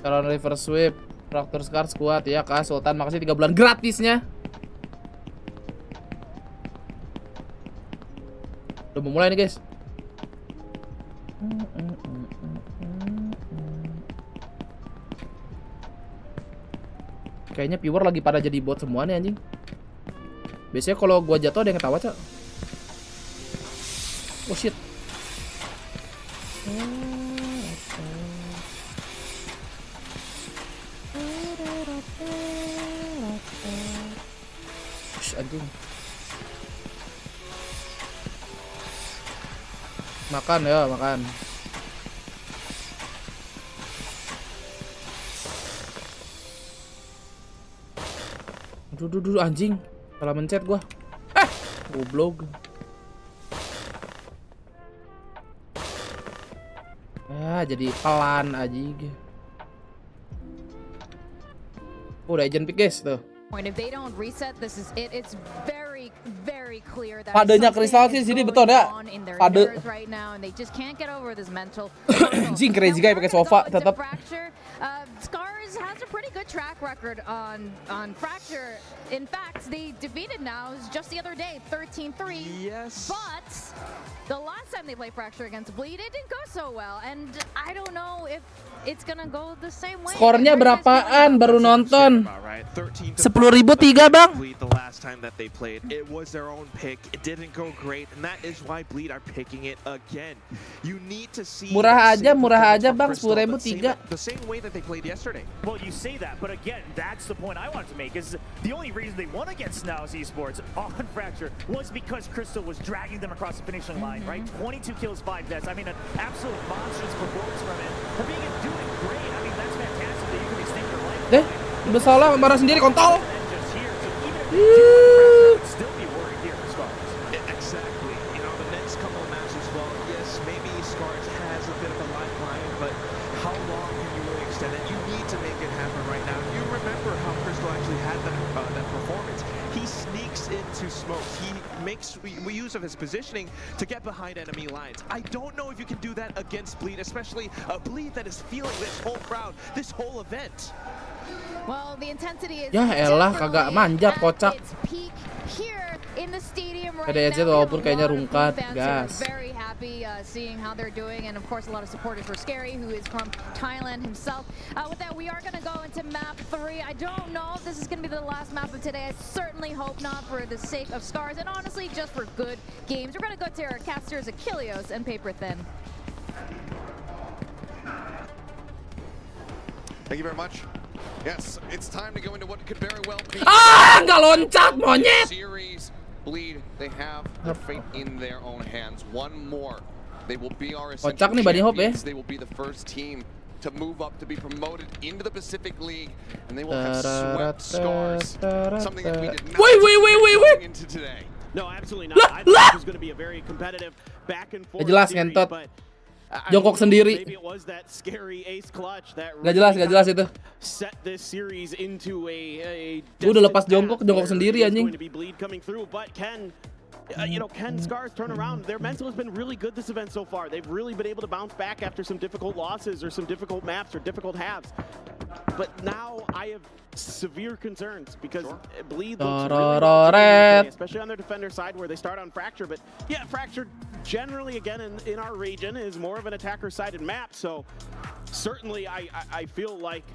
Kalau reverse sweep, Raptor Scars kuat ya Kak Sultan, makasih 3 bulan gratisnya. Udah mau mulai nih guys. Kayaknya viewer lagi pada jadi bot semua nih anjing. Biasanya kalau gua jatuh ada yang ketawa, Cak. Oh shit. Anjing. Makan ya, makan. Duh anjing. Salah mencet gua. Goblok. Ya, jadi pelan anjing. Udah agent pick guys tuh. If they don't reset, this is it. It's very clear that padanya kristal sih sini betul ya. Pade. Right now and they just can't get over this mental. Jing crazy guy pakai sofa tetap. Scars has a pretty good track record on Fracture. In fact, they defeated now just the other day, 13-3. Yes. But the last time they played Fracture against Bleed, it didn't go so well, and I don't know if it's gonna go the same way. Skornya berapaan baru nonton? 10.003 bang. The last time that they played, it was their own pick. It didn't go great, and that is why Bleed are picking it again. You need to see murah aja bang, 10.003. The same way that they played yesterday. Well, you say that, but again, that's the point I wanted to make. Is the only reason they won against Snow's Esports on Fracture was because Crystal was dragging them across the finishing line, right? 22 kills, 5 deaths. I mean, an absolute monstrous performance from him. For being doing great, I mean, that's fantastic that you can be staying your life. Deh, udah salah marah sendiri kontol. Still be worried here for Scars. Exactly. You know, the next couple of matches, well, yes, maybe Scars has a bit of a lifeline, but how long can you really extend it? You need to make it happen right now. You remember how Crystal actually had that performance. He sneaks into smoke. He makes use of his positioning to get behind enemy lines. I don't know if you can do that against Bleed, especially a Bleed that is feeling this whole crowd, this whole event. Well, the intensity is Ya elah, kagak manjat kocak. here in the stadium right Ada aja walaupun kayaknya rungkat, gas. Very happy seeing how they're doing, and of course a lot of supporters for Scary, who is from Thailand himself. With that, we are going to go into map 3. I don't know if this is going to be the last map of today. I certainly hope not, for the sake of Scars, and honestly, just for good games. We're going to go to our casters, Achilleos and Paper Thin. Thank you very much. Yes, it's time to go into what could very well be nggak loncat monyet. Series Bleed. They have their fate in their own hands. One more, they will be our Ascension champions. They will be the first team to move up to be promoted into the Pacific League, and they will have swept Scars. Something that we did not going into today. No, absolutely not. I thought it was going to be a very competitive back and forth series, but Jongkok sendiri. maybe it was that scary ace clutch that Gak jelas itu. set this series into a Udah lepas jongkok sendiri anjing. going to be Bleed coming through, but can Scars turn around? Their mental has been really good this event so far. They've really been able to bounce back after some difficult losses or some difficult maps or difficult halves. But now I have severe concerns because Bleed looks really good, especially on their defender side where they start on Fracture. But yeah, Fracture generally, again, in our region is more of an attacker-sided map. So certainly I feel like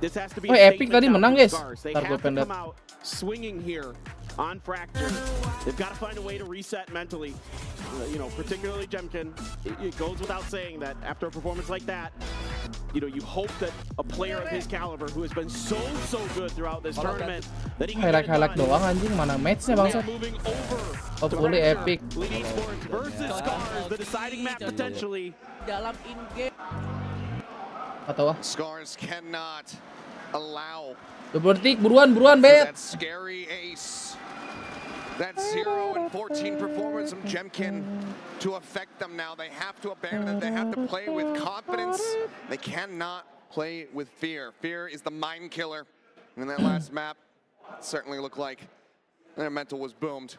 this has to be Epic tadi menang guys. They have to come out swinging here on Fracture. They've got to find a way to reset mentally. Particularly Jemkin. It goes without saying that after a performance like that, you hope that a player of his caliber who has been so good throughout this tournament that he can highlight doang anjing, mana matchnya bangsat. Hopefully Epic. Bleed Esports versus Scars, the deciding map potentially. Dalam in-game. Atau Scars cannot allow 20 detik, buruan bet. that scary ace, that 0 and 14 performance from Jemkin to affect them now. They have to abandon it. They have to play with confidence. They cannot play with fear. Fear is the mind killer. And in that last map, it certainly looked like their mental was boomed.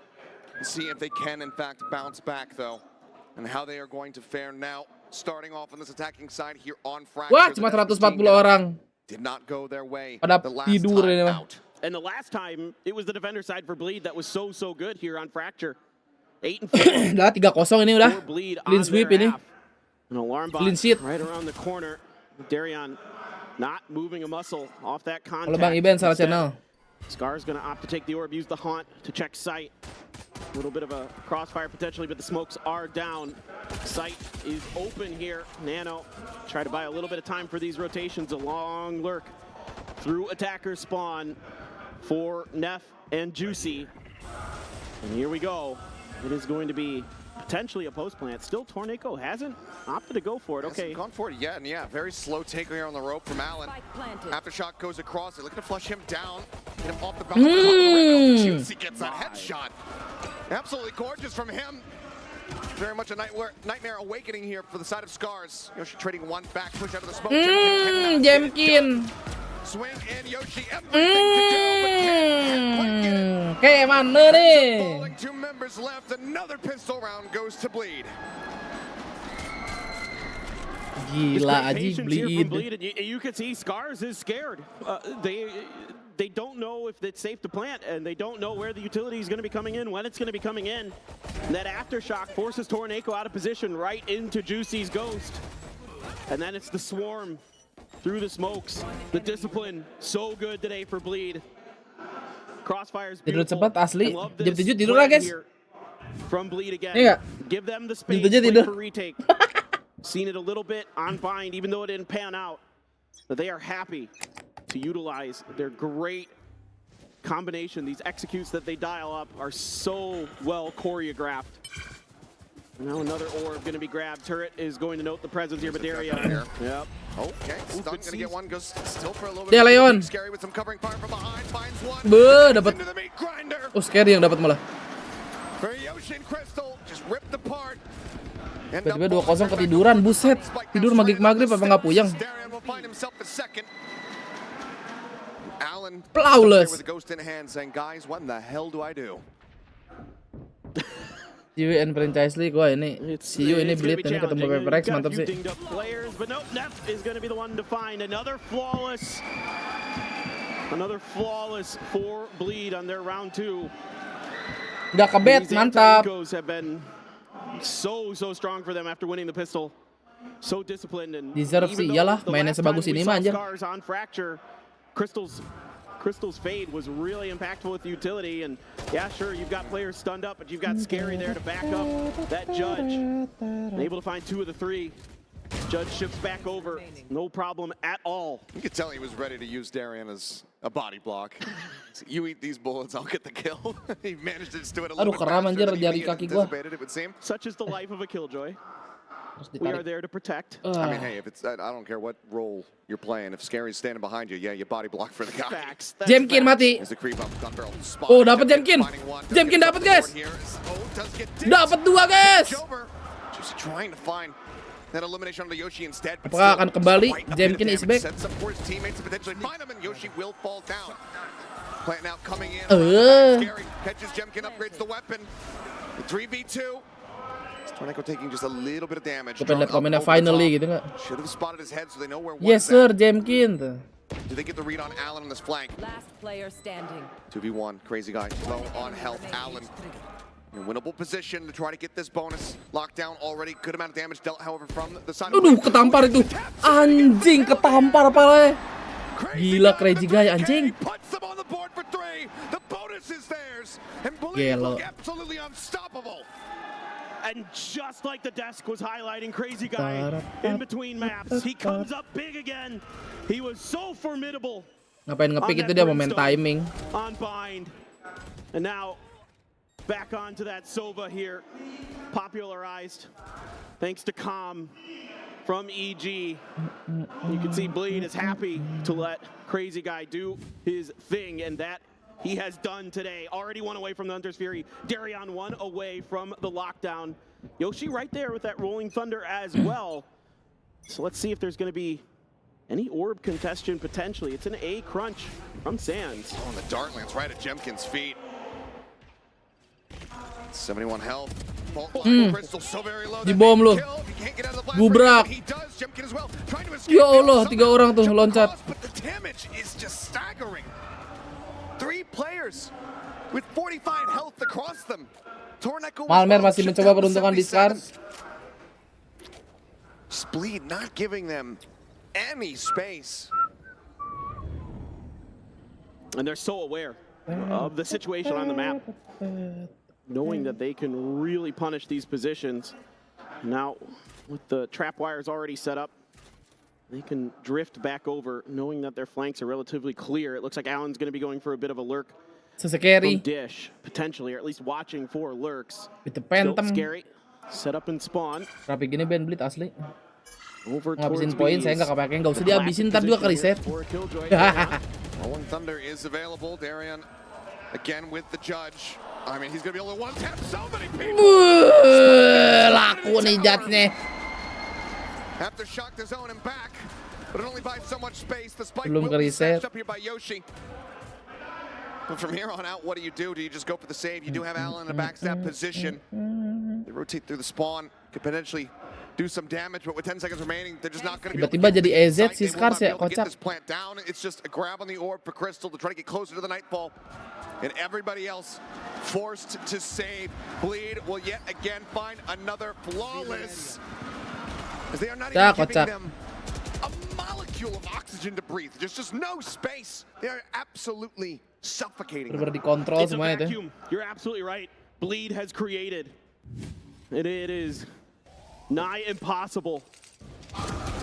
We'll see if they can, in fact, bounce back, though, and how they are going to fare now. Starting off on this attacking side here on Fracture. Wah, cuma 140 orang. Did not go their way. Pada tidur ini mah. And the last time, it was the defender side for Bleed that was so good here on Fracture. 8 and 4. Udah 3-0 ini udah. Clean sweep ini. An alarm bot Clean sheet. right around the corner. Darion not moving a muscle off that contact. Kalau Bang Iben salah channel. Scar's gonna opt to take the orb, use the haunt to check sight. A little bit of a crossfire potentially, but the smokes are down. Sight is open here. Nano try to buy a little bit of time for these rotations. A long lurk through attacker spawn for Neff and Juicy. And here we go. It is going to be potentially a post plant. Still, Torneko hasn't opted to go for it. Okay. Hasn't gone for it yet, and yeah, very slow taker here on the rope from Allen. Aftershock goes across. They're looking to flush him down. Get him off the balcony. Juicy gets that headshot. Absolutely gorgeous from him. Very much a nightmare awakening here for the side of Scars. Yoshi trading one back push out of the smoke. Jemkin. Swing and Yoshi, everything to do, but can't quite get it. Kayak mana nih? Falling, 2 members left. Another pistol round goes to Bleed. Gila aja Bleed. You can see Scars is scared. They don't know if it's safe to plant, and they don't know where the utility is going to be coming in, when it's going to be coming in. And that aftershock forces Torneko out of position right into Juicy's Ghost. And then it's the swarm through the smokes. The discipline, so good today for Bleed. Crossfire's tidur beautiful. cepat asli. I love Jam this 7 tidur lah guys. here from Bleed again. Iya gak? Give them the space, Jam 7 wait tidur. for retake. Seen it a little bit on Bind, even though it didn't pan out. But they are happy to utilize their great combination. These executes that they dial up are so well choreographed. Now another orb going to be grabbed. Turret is going to note the presence here, but Darion. Yep. Okay, Stun going to get one, goes still for a little Dia bit. Leon. Scary with some covering fire from behind, finds one. Dapat. Into the meat grinder. Oh, Scary yang dapat malah. For Yoshi and Crystal, just ripped apart. Tiba-tiba 2-0 ketiduran, buset. Tidur maghrib-maghrib apa nggak puyeng? Darion will find himself a second. Allen Flawless. with a ghost in hand saying, guys, what in the hell do I do? CWN Franchise League, wah ini see you ini Bleed ini ketemu PPX mantap sih. But no, Neff is going to be the one to find another flawless Another flawless for Bleed on their round 2. Nggak kebet, mantap. Have been so strong for them after winning the pistol. So disciplined and deserve sih, iyalah mainnya sebagus ini mah anjir. On Fracture, Crystal's fade was really impactful with utility, and yeah, sure, you've got players stunned up, but you've got Scary there to back up that Judge. And able to find 2 of the 3. Judge shifts back over, no problem at all. You could tell he was ready to use Darian as a body block. You eat these bullets, I'll get the kill. He managed to do it a little bit faster than he anticipated, it would seem. Such is the life of a Killjoy. We are there to protect. I mean, hey, if it's I don't care what role you're playing. If Scary's standing behind you, yeah, you body block for the guy. Facts. Jemkin mati. Oh, dapat Jemkin. Jemkin dapat, guys. Dapat 2, guys. Just trying to find that elimination on the Yoshi instead. Apakah akan kembali? Jemkin is back. Sets up for his teammates to potentially find him, and Yoshi will fall down. Plant out coming in. Scary catches Jemkin, upgrades the weapon. 3v2. Torneko taking just a little bit of damage. Pengen lihat komennya finally gitu nggak? Should have spotted his head so they know where. Yes sir, Jemkin. Do they get the read on Allen on this flank? Last player standing. 2v1, crazy guy, low on health. Allen in a winnable position to try to get this bonus. Lockdown already, good amount of damage dealt, however, from the side. Aduh, ketampar itu. Anjing, ketampar pala. Gila, crazy guy anjing. Gelo. And just like the desk was highlighting, crazy guy in between maps, he comes up big again. He was so formidable. Ngapain ngepick itu dia mau main timing. On bind. And now back onto that Sova here, popularized thanks to Calm from EG. You can see Bleed is happy to let crazy guy do his thing, and that he has done today. Already 1 away from the Hunter's Fury. Darian 1 away from the lockdown. Yoshi right there with that Rolling Thunder as well. So let's see if there's going to be any orb contestation potentially. It's an A crunch from Sands. Oh, and the dart lands right at Jemkin's feet. 71 health. Crystal so very low. Di bom lu. Gubrak. Ya Allah, 3 orang tuh loncat. But the damage is just staggering. 3 players with 45 health across them. Malmer masih mencoba peruntungan di Scar. Bleed not giving them any space. And they're so aware of the situation on the map, knowing that they can really punish these positions. Now, with the trap wires already set up, they can drift back over, knowing that their flanks are relatively clear. It looks like Allen's going to be going for a bit of a lurk from Dish, potentially, or at least watching for lurks. Itu Phantom. Scary. Set up and spawn. Rapi gini Ben Bleed asli. Ngabisin poin saya nggak kepake, nggak usah dihabisin, ntar juga ke reset. Rolling Thunder is available. Darian again with the Judge. I mean, he's going to be able to one-tap so many people. Laku nih Judge-nya. Have to shock the zone and back, but it only buys so much space. The spike Belum will be reset. snatched up here by Yoshi. But from here on out, what do you do? Do you just go for the save? You do have Allen in a backstab position. They rotate through the spawn, could potentially do some damage, but with 10 seconds remaining, they're just not going to be able to Tiba-tiba jadi EZ si They will Scar not be ya, able to get kocak. this plant down. It's just a grab on the orb for Crystal to try to get closer to the Nightfall. And everybody else forced to save. Bleed will yet again find another flawless. As they are not even giving them a molecule of oxygen to breathe. There's just no space. They are absolutely suffocating. Bener-bener dikontrol It's a semua itu. vacuum. You're absolutely right. Bleed has created. And it is nigh impossible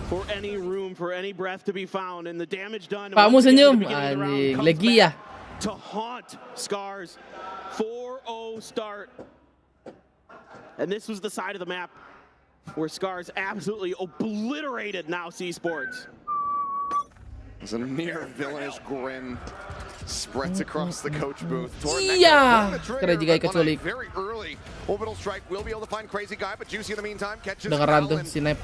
for any room, for any breath to be found. And the damage done. Pakmu senyum. Anjing, lagi ya. To haunt Scars. 4-0 start. And this was the side of the map where Scars absolutely obliterated Now C Sports. As a near villainous grin spreads across the coach booth. Iya, crazy guy kecuali. Very early orbital strike will be able to find crazy guy, but Juicy in the meantime catches. Dengeran tuh si Nep.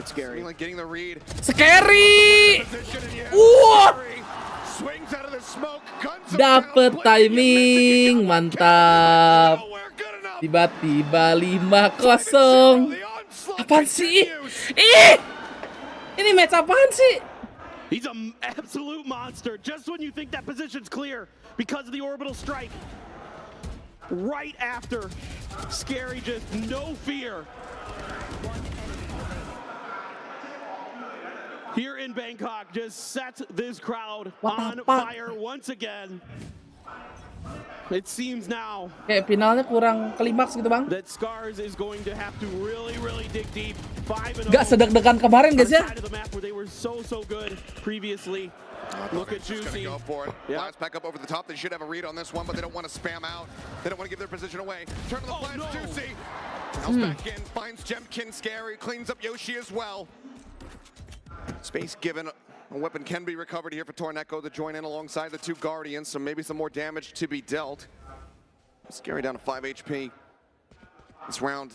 Scary. Getting the read. Scary. Swings out of the smoke. Dapet timing, mantap. Tiba-tiba 5-0. Apaan sih? Ih! Ini match apaan sih? He's an absolute monster. Just when you think that position's clear because of the orbital strike. Right after, Scary just no fear. Here in Bangkok, just sets this crowd on fire once again. It seems now kayak finalnya kurang klimaks gitu bang. that Scars is going to have to really dig deep. 5-0. Gak sedeg-degan kemarin guys ya. Side of the map where they were so good previously. Look at Juicy. Go for it. Blast back up over the top. They should have a read on this one, but they don't want to spam out. They don't want to give their position away. Turn to the flash, Juicy. Bounce back in, finds Jemkin, Scary, cleans up Yoshi as well. Space given. A weapon can be recovered here for Torneko to join in alongside the two Guardians, so maybe some more damage to be dealt. Scary down to 5 HP. This round,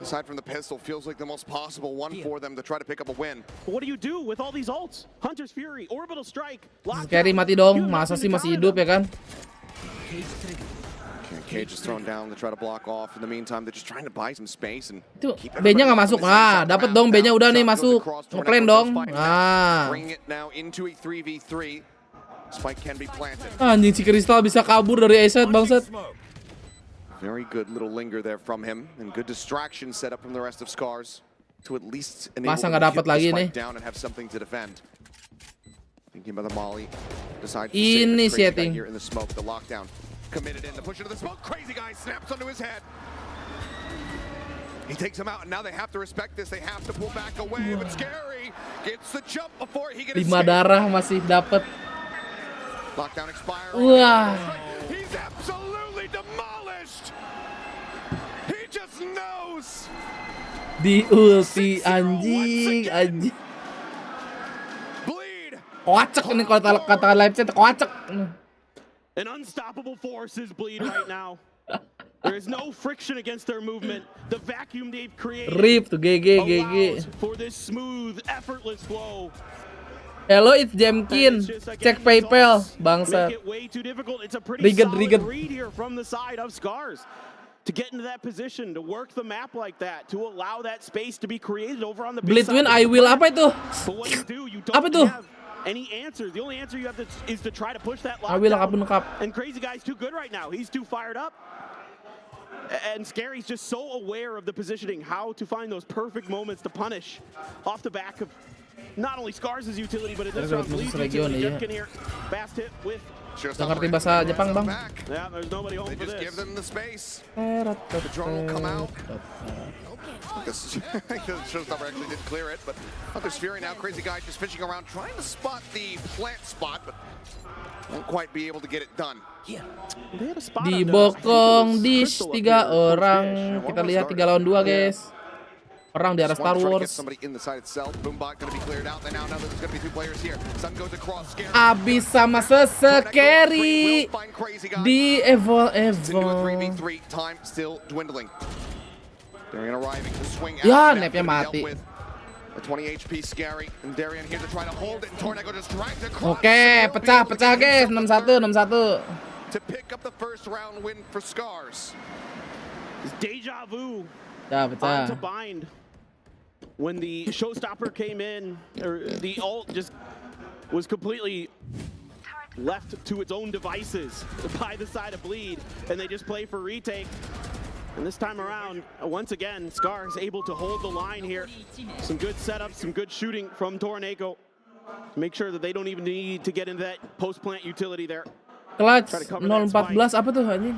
aside from the pistol, feels like the most possible one for them to try to pick up a win. What do you do with all these ults? Hunter's Fury, Orbital Strike, Scary mati dong, masa sih masih hidup ya kan? Cage is thrown down to try to block off. In the meantime, they're just trying to buy some space and keep B-nya nggak masuk. Nah, dapat dong B-nya udah nih masuk. Ngeplan dong. Nah. Bring it now into a 3v3. Spike can be planted. Anjing si Crystal bisa kabur dari A-side bangsat. Very good little linger there from him and good distraction set up from the rest of Scars to at least enable Masa them nggak to dapat keep the lagi Spike nih. down and have something to defend. Thinking about the Molly. Decides to Ini save the setting. here in the smoke, the lockdown. Committed in, the push into the smoke, crazy guy snaps onto his head. He takes him out, and now they have to respect this. They have to pull back away, but Scary gets the jump before he can 5 escape. darah masih dapat. Lockdown expiring. Wah. He's absolutely demolished. He just knows. Di ulti anjing. Kocak ini kalau kata live chat kocak. An unstoppable force is Bleed right now. There is no friction against their movement. The vacuum they've created Rip to GG. allows for this smooth, effortless flow. Hello, it's Jemkin. Cek PayPal, bangsa. Make it way too difficult. It's a pretty solid read here from the side of Scars to get into that position, to work the map like that, to allow that space to be created over on the big side. Bleedwin, I will apa itu? But what you don't have any answers. The only answer you have is to try to push that lockdown. And Crazy Guy's too good right now. He's too fired up. And Scary's just so aware of the positioning, how to find those perfect moments to punish off the back of not only Scars' utility, but in this round, Bleed's utility. Jemkin here, fast hit with... Nggak ngerti bahasa Jepang, Bang. Yeah, there's nobody home for this. Just give them the space. The drone will come out. The showstopper actually did clear it, but Hunter's Fury now, Crazy Guy just fishing around, trying to spot the plant spot, but won't quite be able to get it done. Di Bokong Dish 3 orang. Kita lihat 3 lawan 2 guys. Perang di arah Star Wars. Abis sama Scary di Evo. Ya, nepnya mati. Oke, pecah guys. 6-1. To pick up the first round win for Scars. Deja vu. Ya, pecah. On to bind. When the showstopper came in, or the ult just was completely left to its own devices by the side of Bleed, and they just play for retake. And this time around, once again, Scars able to hold the line here. Some good setups, some good shooting from Torneko. Make sure that they don't even need to get into that post-plant utility there. Clutch 0-14 apa tuh anjing?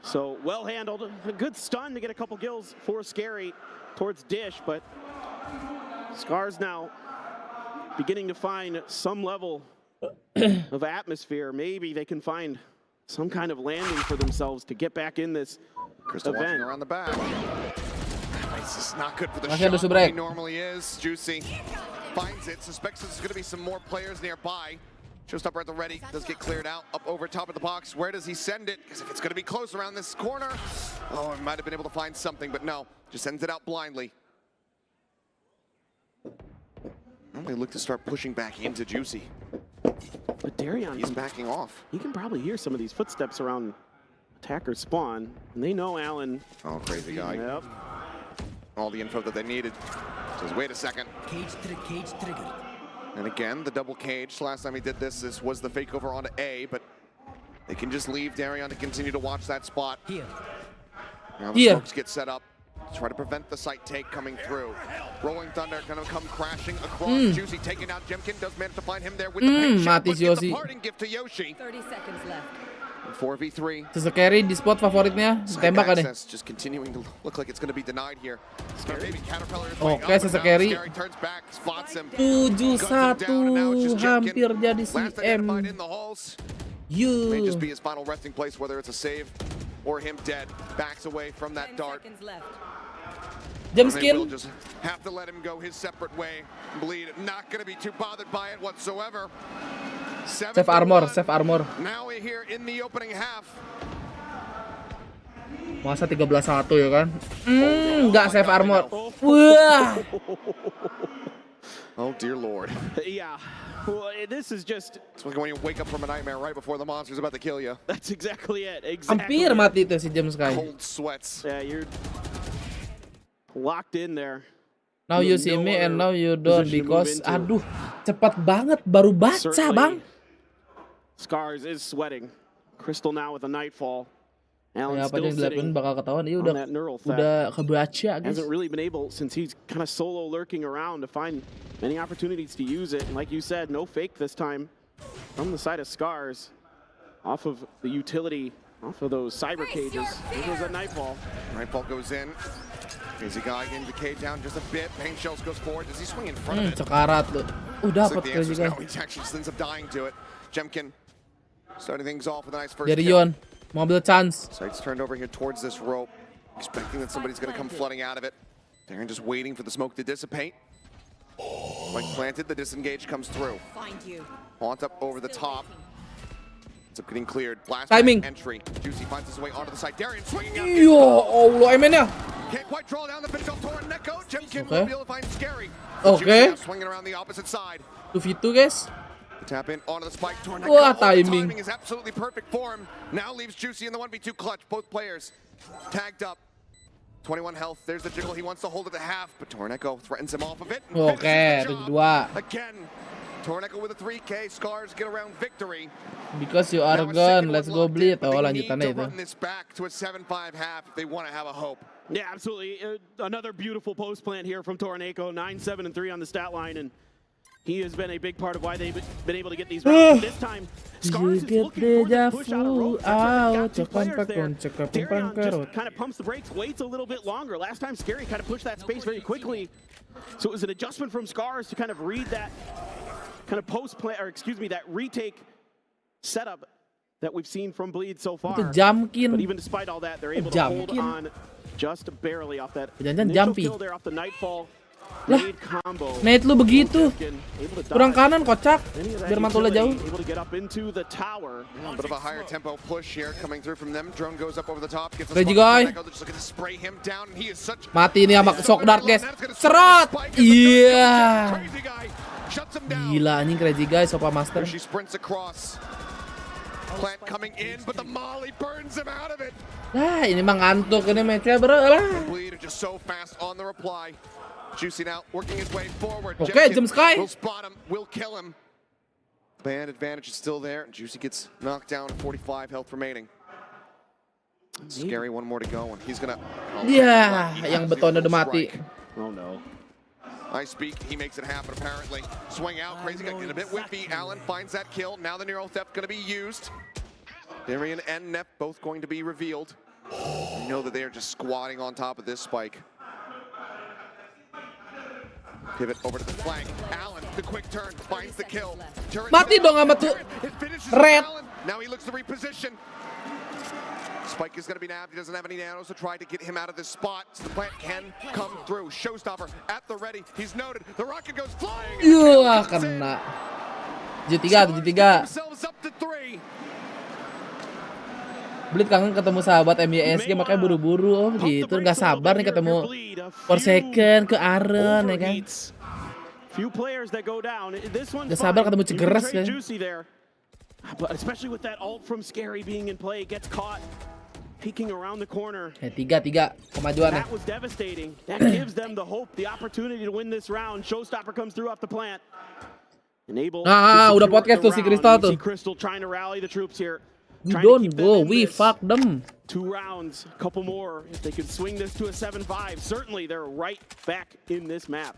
So well handled, a good stun to get a couple kills for Scary towards Dish, but Scars now beginning to find some level of atmosphere. Maybe they can find some kind of landing for themselves to get back in this Crystal event. watching around the back. It's just not good for the shot he normally is. Juicy finds it, suspects there's going to be some more players nearby. Showstopper at the ready, does get cleared out, up over top of the box. Where does he send it? Because if it's going to be close around this corner, oh, he might have been able to find something, but no, just sends it out blindly. Now they look to start pushing back into Juicy. But Darion, he's backing off. You can probably hear some of these footsteps around attacker spawn, and they know Alan. Oh, Crazy Guy. Yep. All the info that they needed. Says, wait a second. Cage triggered. And again, the double cage. Last time he did this was the fake over onto A, but they can just leave Darion to continue to watch that spot. Here. Now the smokes get set up to try to prevent the site take coming through. Rolling Thunder gonna come crashing across. Juicy taking out Jemkin, does manage to find him there with the paint shot, but gives the parting gift to Yoshi. 30 seconds left. 4v3. Carry di spot favoritnya, tembak kan ya? Just continuing to look like it's gonna be denied here. Oke, Carry 7-1 hampir jadi CM. May just be his final resting place, whether it's a save or him dead. Backs away from that dart. Jump skill. We'll just have to let him go his separate way. Bleed not going to be too bothered by it whatsoever. Save armor. Now we're here in the opening half. Masa 13-1 ya kan? Nggak save armor. Wah. Oh dear Lord. Yeah. Well, this is just... It's like when you wake up from a nightmare right before the monster's about to kill you. That's exactly it. Hampir mati tuh si James Sky. Cold sweats. Yeah, you're locked in there. Now you see me and now you don't because aduh, cepat banget baru baca, Bang. Scars is sweating. Crystal now with a nightfall. Alan apa yang dilakukan bakal ketahuan. Iya udah kebaca, guys. Hasn't really been able since he's kind of solo lurking around to find many opportunities to use it. And like you said, no fake this time from the side of Scars. Off of the utility, off of those cyber cages. There goes that Nightfall. Nightfall goes in. Crazy guy getting the cage down just a bit. Pain Shells goes forward. Does he swing in front of it? Sekarat tuh. Dapat Crazy guy. He actually ends up dying to it. Jemkin starting things off with a nice first Dari kill. Yon, mau ambil chance. Sights turned over here towards this rope, expecting that somebody's going to come flooding out of it. Darren just waiting for the smoke to dissipate. Like planted, the disengage comes through. Haunt up over the top. Ends up getting cleared. Blast Timing. Entry. Juicy finds his way onto the side. Darren swinging out. Yo, Allah, emennya. Can't quite draw down the finish off Torn Neko. Jemkin will be able to find Scary. Okay. Swinging around the opposite side. 2v2 guys. Tap in onto the spike. Torn Neko. Wah, timing is absolutely perfect for him. Now leaves Juicy in the 1v2 clutch. Both players tagged up. 21 health. There's the jiggle. He wants to hold it to half, but Torneko threatens him off of it. Okay, again. Torneko with a 3K. Scars get around victory. Because you are gone, let's go bleed. Oh, lanjutannya itu. Run this back to a 7-5 half if they want to have a hope. Yeah, absolutely. Another beautiful post plant here from Torneko. 9-7-3 on the stat line, and he has been a big part of why they've been able to get these rounds. This time, Scars is looking for the push out of rope. Got two players there. Darion just kind of pumps the brakes, waits a little bit longer. Last time, Scary kind of pushed that space very quickly. So it was an adjustment from Scars to kind of read that kind of that retake setup that we've seen from Bleed so far. But even despite all that, they're able to hold on just barely off that initial kill there off the Nightfall. Lah, Nate lu begitu. Kurang kanan kocak. Biar mantulnya jauh. Bit of a higher tempo push here coming through from them. Drone goes up over the top. Crazy guy. Mati ini sama shock dart guys. Serot. Iya. Gila anjing Crazy guy Sopa Master. She sprints across. Plant coming in, but the molly burns him out of it. Lah, ini mah ngantuk ini match-nya, bro. Lah. Bleed just so fast on the reply. Juicy now working his way forward. Okay, James Sky. We'll spot him. We'll kill him. Band advantage is still there. Juicy gets knocked down. 45 health remaining. Scary, one more to go, and he's gonna. Yeah, yang betonnya udah mati. Oh no. I speak, he makes it happen apparently. Swing out, Crazy guy getting a bit whippy. Allen finds that kill. Now the Neural Theft going to be used. Darion and Nep both going to be revealed. You know that they are just squatting on top of this spike. Pivot over to the flank. Allen, the quick turn, finds the kill. Mati dong sama tuh. Red. Now he looks to reposition. Spike is going to be nabbed. He doesn't have any nanos to try to get him out of this spot. So the plant can come through. Showstopper at the ready. He's noted. The rocket goes flying. Iya, kena. 7-3. Bleed kangen ketemu sahabat MYSG makanya buru-buru. Oh gitu, nggak sabar nih ketemu Forsaken ke Aaron ya kan. Nggak sabar ketemu Cegeras kan. But especially with that ult from Scary being in play, gets caught peeking around the corner. 3 kemajuan. That was devastating. That gives them the hope, the opportunity to win this round. Showstopper comes through off the plant. Udah podcast tuh si Crystal tuh. Crystal trying to rally the troops here. We don't go, we fuck them. 2 rounds, a couple more. If they could swing this to a 7-5, certainly they're right back in this map.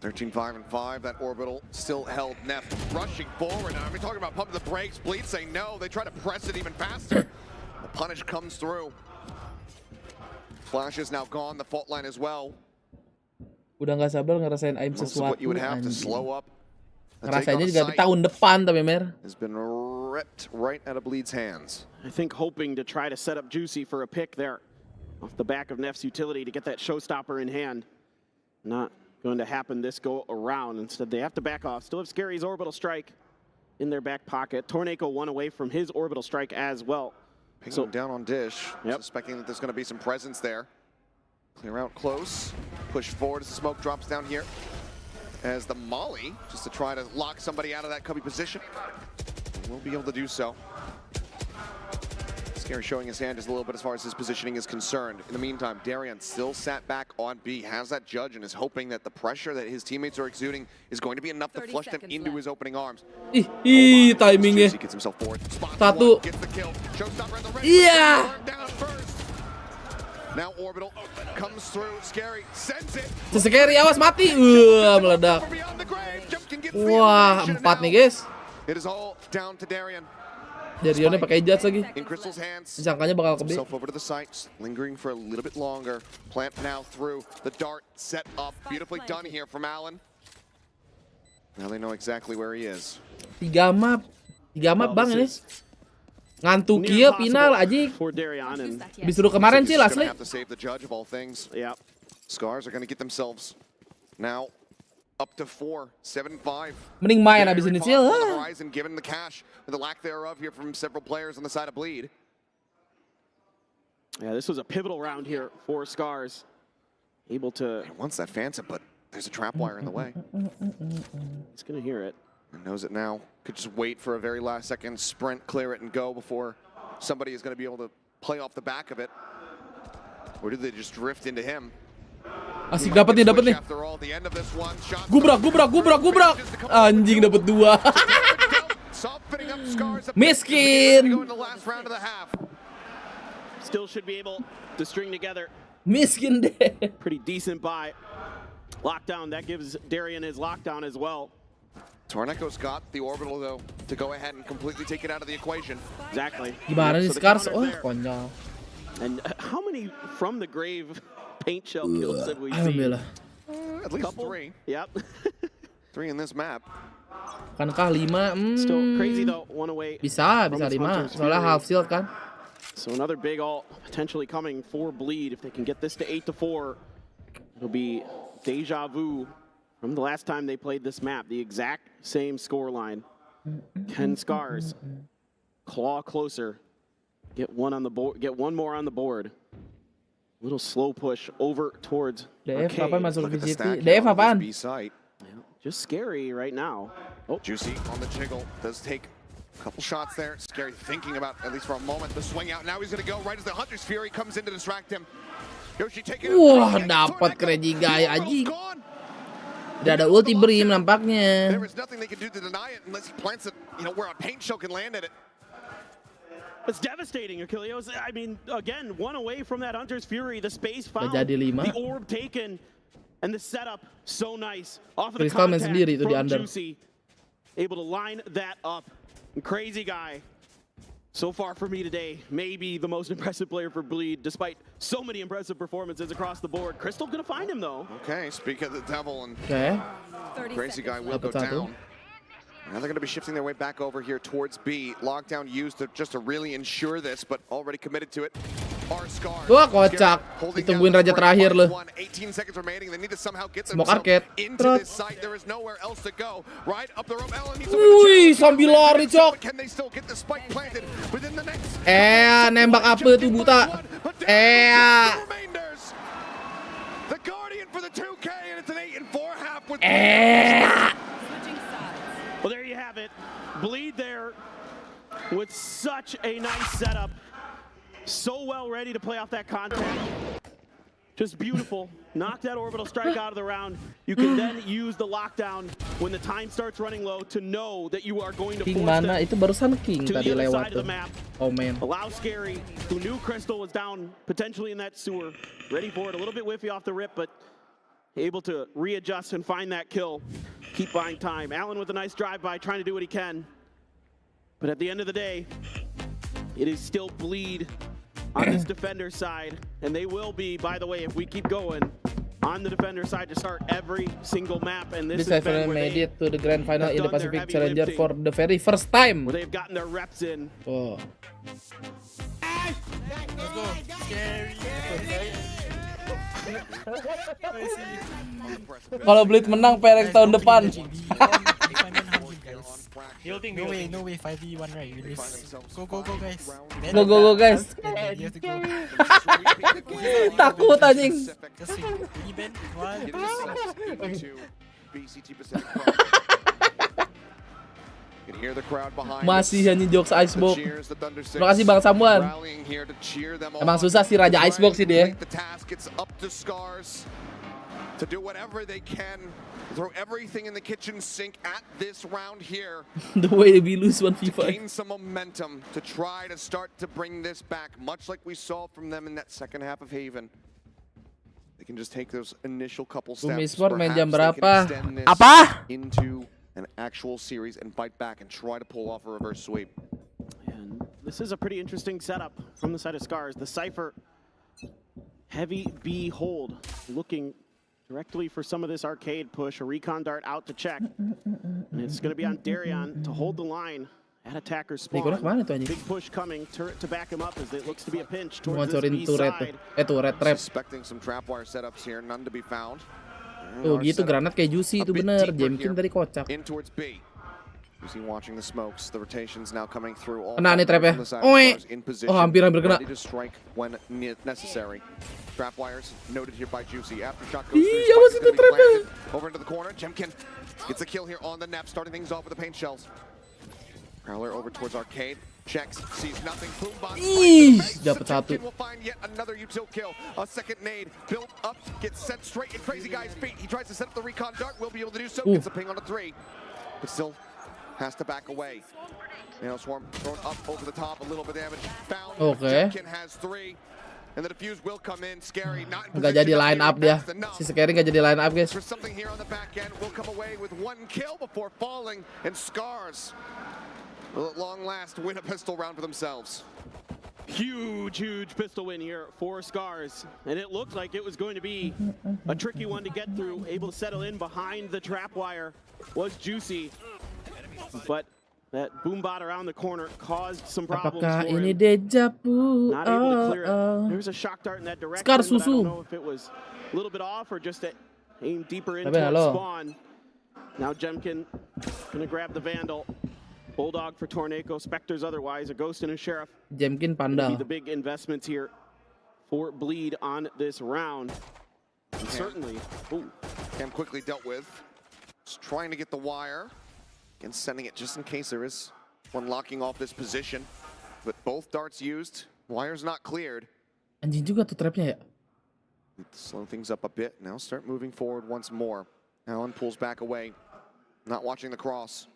13-5-5, that orbital still held. Neff rushing forward. I mean, talking about pumping the brakes. Bleed saying no. They try to press it even faster. The punish comes through. Flash is now gone. The fault line as well. Udah nggak sabar ngerasain aim sesuatu. What you would have to slow up. Ngerasainnya juga di tahun depan tapi Mer. Has been ripped right out of Bleed's hands. I think hoping to try to set up Juicy for a pick there off the back of Neff's utility to get that showstopper in hand. Not going to happen this go around. Instead, they have to back off. Still have Scary's orbital strike in their back pocket. Tornado 1 away from his orbital strike as well. Pinging down on Dish, suspecting that there's going to be some presence there. Clear out close, push forward as the smoke drops down here. As the molly, just to try to lock somebody out of that cubby position. We'll be able to do so. Scary showing his hand just a little bit as far as his positioning is concerned. In the meantime, Darian still sat back on B, has that judge, and is hoping that the pressure that his teammates are exuding is going to be enough to flush them into his opening arms. Timingnya. Satu. Iya. Now orbital comes through. Scary sends it. Scary awas mati. Meledak. Wah, 4 nih guys. It is all down to Darian. Darionnya pakai judge lagi. In Crystal's hands. Disangkanya bakal ke B. Over to the site, lingering for a little bit longer. Plant now through the dart set up. Beautifully done here from Allen. Now they know exactly where he is. 3 map bang ini. Ngantuk kia final aja. Disuruh kemarin sih asli. Yeah. Scars are going to get themselves now up to 4, 7-5. Mending main abis ini sih. Given the cash, the lack thereof here from several players on the side of Bleed. Yeah, this was a pivotal round here for Scars. Able to. He wants that Phantom, but there's a trap wire in the way. He's going to hear it. And knows it now. Could just wait for a very last second sprint, clear it, and go before somebody is going to be able to play off the back of it. Or do they just drift into him? Asik dapat nih. Gubrak. Anjing dapat 2. Miskin. Still should be able to string together. Miskin deh. Pretty decent buy. Lockdown, that gives Darian his lockdown as well. Torneco's got the orbital though to go ahead and completely take it out of the equation. Exactly. Gimana nih Scars? Oh, konyol. And how many from the grave paint shell kills have we seen? At least 3. Yep. 3 in this map. Kankah 5? Still crazy though, 1 away. Bisa 5. Soalnya half shield kan. So another big ult potentially coming for Bleed. If they can get this to 8-4, it'll be deja vu from the last time they played this map. The exact same scoreline. Can Scars claw closer? Get one on the board. Get one more on the board. Little slow push over towards DF apa masuk VCT? DF apaan? Just Scary right now. Oh, Juicy on the jiggle. Does take a couple shots there. Scary thinking about, at least for a moment, the swing out. Now he's going to go right as the Hunter's Fury comes in to distract him. Yoshi taking it. Wah, dapat crazy guy anjing. Udah ada ulti Brim nampaknya. There is nothing they can do to deny it unless he plants it, where a paint shell can land at it. It's devastating, Achilles. I mean, again, 1 away from that Hunter's Fury. The space found, the orb taken, and the setup so nice. Off of the contact from Juicy. Able to line that up. And crazy guy. So far for me today, maybe the most impressive player for Bleed, despite so many impressive performances across the board. Crystal gonna find him though. Okay, speak of the devil, and crazy guy will go down. Now they're going to be shifting their way back over here towards B. Lockdown used just to really ensure this, but already committed to it. Wah, kocak. Ditungguin raja terakhir loh. 18 seconds remaining. They need to somehow get Smoke arcade. into this site. There is nowhere else to go. Right up the rope. Wih, sambil lari, cok. Can they still get the spike planted within the next? Nembak apa tuh buta? The Guardian for the 2K, and it's an 8-4 half with Well, there you have it. Bleed there with such a nice setup. So well ready to play off that contact. Just beautiful. Knock that orbital strike out of the round. You can then use the lockdown when the time starts running low to know that you are going to King force mana them itu barusan King to the tadi other lewat side of the tuh. map. Oh man. Allow Scary, who knew Crystal was down potentially in that sewer, ready for it. A little bit whiffy off the rip, but able to readjust and find that kill. Keep buying time. Allen with a nice drive-by, trying to do what he can. But at the end of the day, it is still bleed on this defender side, and they will be, by the way, if we keep going, on the defender side to start every single map. And this has been where made they it to the grand final in the have done their Pacific heavy Challenger lifting, for the very first time. where they've gotten their reps in. Oh. Let's go. Scary. Kalau Blitz menang perek tahun depan. No way 5v1 right? We lose. Go guys. Go guys. You have to go. Takut anjing. Just win. Even 1, 2. VCT Pacific Pro. You can hear the crowd behind Masih us. nyanyi jokes Icebox. The cheers, the Thunder Six Terima kasih Bang Samuel. rallying here to cheer them Emang on. susah sih Raja Icebox sih dia. The task, it's up to Scars to do whatever they can, throw everything in the kitchen sink at this round here. The way we lose To 1v5. gain some momentum, to try to start to bring this back, much like we saw from them in that second half of Haven. They can just take those initial couple steps. Sport main jam Perhaps they can berapa? extend this Apa? into an actual series and fight back and try to pull off a reverse sweep. And this is a pretty interesting setup from the side of Scars. The Cypher, heavy B hold, looking directly for some of this arcade push. A recon dart out to check. And it's going to be on Darion to hold the line at attacker spawn. kemana tuh anjing? Big push coming, turret to back him up as it looks to be a pinch towards this Ngoncorin B turret side. tuh. Turret trap. Suspecting some trapwire setups here, none to be found. Tuh gitu granat kayak Juicy itu bener. Jamkin tadi kocak. In towards B. You see watching the smokes, the rotations now coming through. All Kena nih trapnya. from the side of Oe. Scars in position, Oh hampir kena. ready to strike when necessary. Trapwires noted here by Juicy. After shot goes through, Iya masih tuh trapnya. over into the corner. Jemkin gets a kill here on the Nep, starting things off with the paint shells. Prowler over towards arcade. Checks, sees nothing. Boombot. Ih, dapat satu. Will find yet another util kill. A second nade built up, gets sent straight in Crazy Guy's feet. He tries to set up the recon dart. Will be able to do so. Gets a ping on a 3, but still has to back away. Nail Swarm thrown up over the top, a little bit of damage. Found. Okay. Jemkin has 3. And the defuse will come in. Scary, not in Nggak jadi position. line up dia. Si Scary nggak jadi line up guys. For something here on the back end, will come away with 1 kill before falling, and Scars will at long last win a pistol round for themselves. Huge pistol win here for Scars. And it looked like it was going to be a tricky one to get through. Able to settle in behind the trap wire was Juicy. But that boombot around the corner caused some problems Apakah for ini him. deja vu? Not able to clear it. There was a shock dart in that direction, Scar but I susu. don't know if it was a little bit off or just aimed deeper into halo. spawn. Now Jemkin gonna grab the Vandal. Bulldog for Tornado, Spectres otherwise, a Ghost and a Sheriff. Jamkin Gonna be pandal. the big investments here for Bleed on this round. And certainly, Cam quickly dealt with. Just trying to get the wire and sending it just in case there is one locking off this position. But both darts used, wire's not cleared. Anjing juga tuh trapnya ya. Slow things up a bit. Now start moving forward once more. Allen pulls back away, not watching the cross.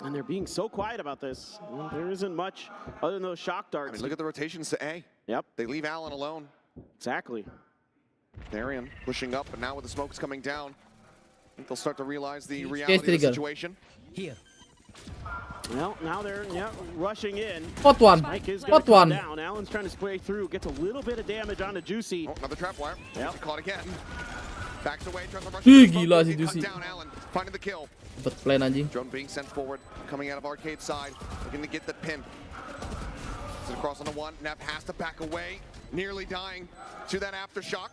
And they're being so quiet about this. There isn't much other than those shock darts. I mean, look at the rotations to A. Yep. They leave Allen alone. Exactly. Darion pushing up, but now with the smokes coming down, I think they'll start to realize the reality of the situation. Here. Well, now they're rushing in. Hot one. Mike is Hot gonna come one. down. Allen's trying to spray through, gets a little bit of damage onto Juicy. Oh, another trap wire. Yep. Caught again. Backs away, tries to rush. Ih, gila si Juicy. Down Allen, finding the kill. Dapat plan anjing. Drone being sent forward, coming out of arcade side, looking to get the pin. It's across on the 1. Nep has to back away, nearly dying to that aftershock.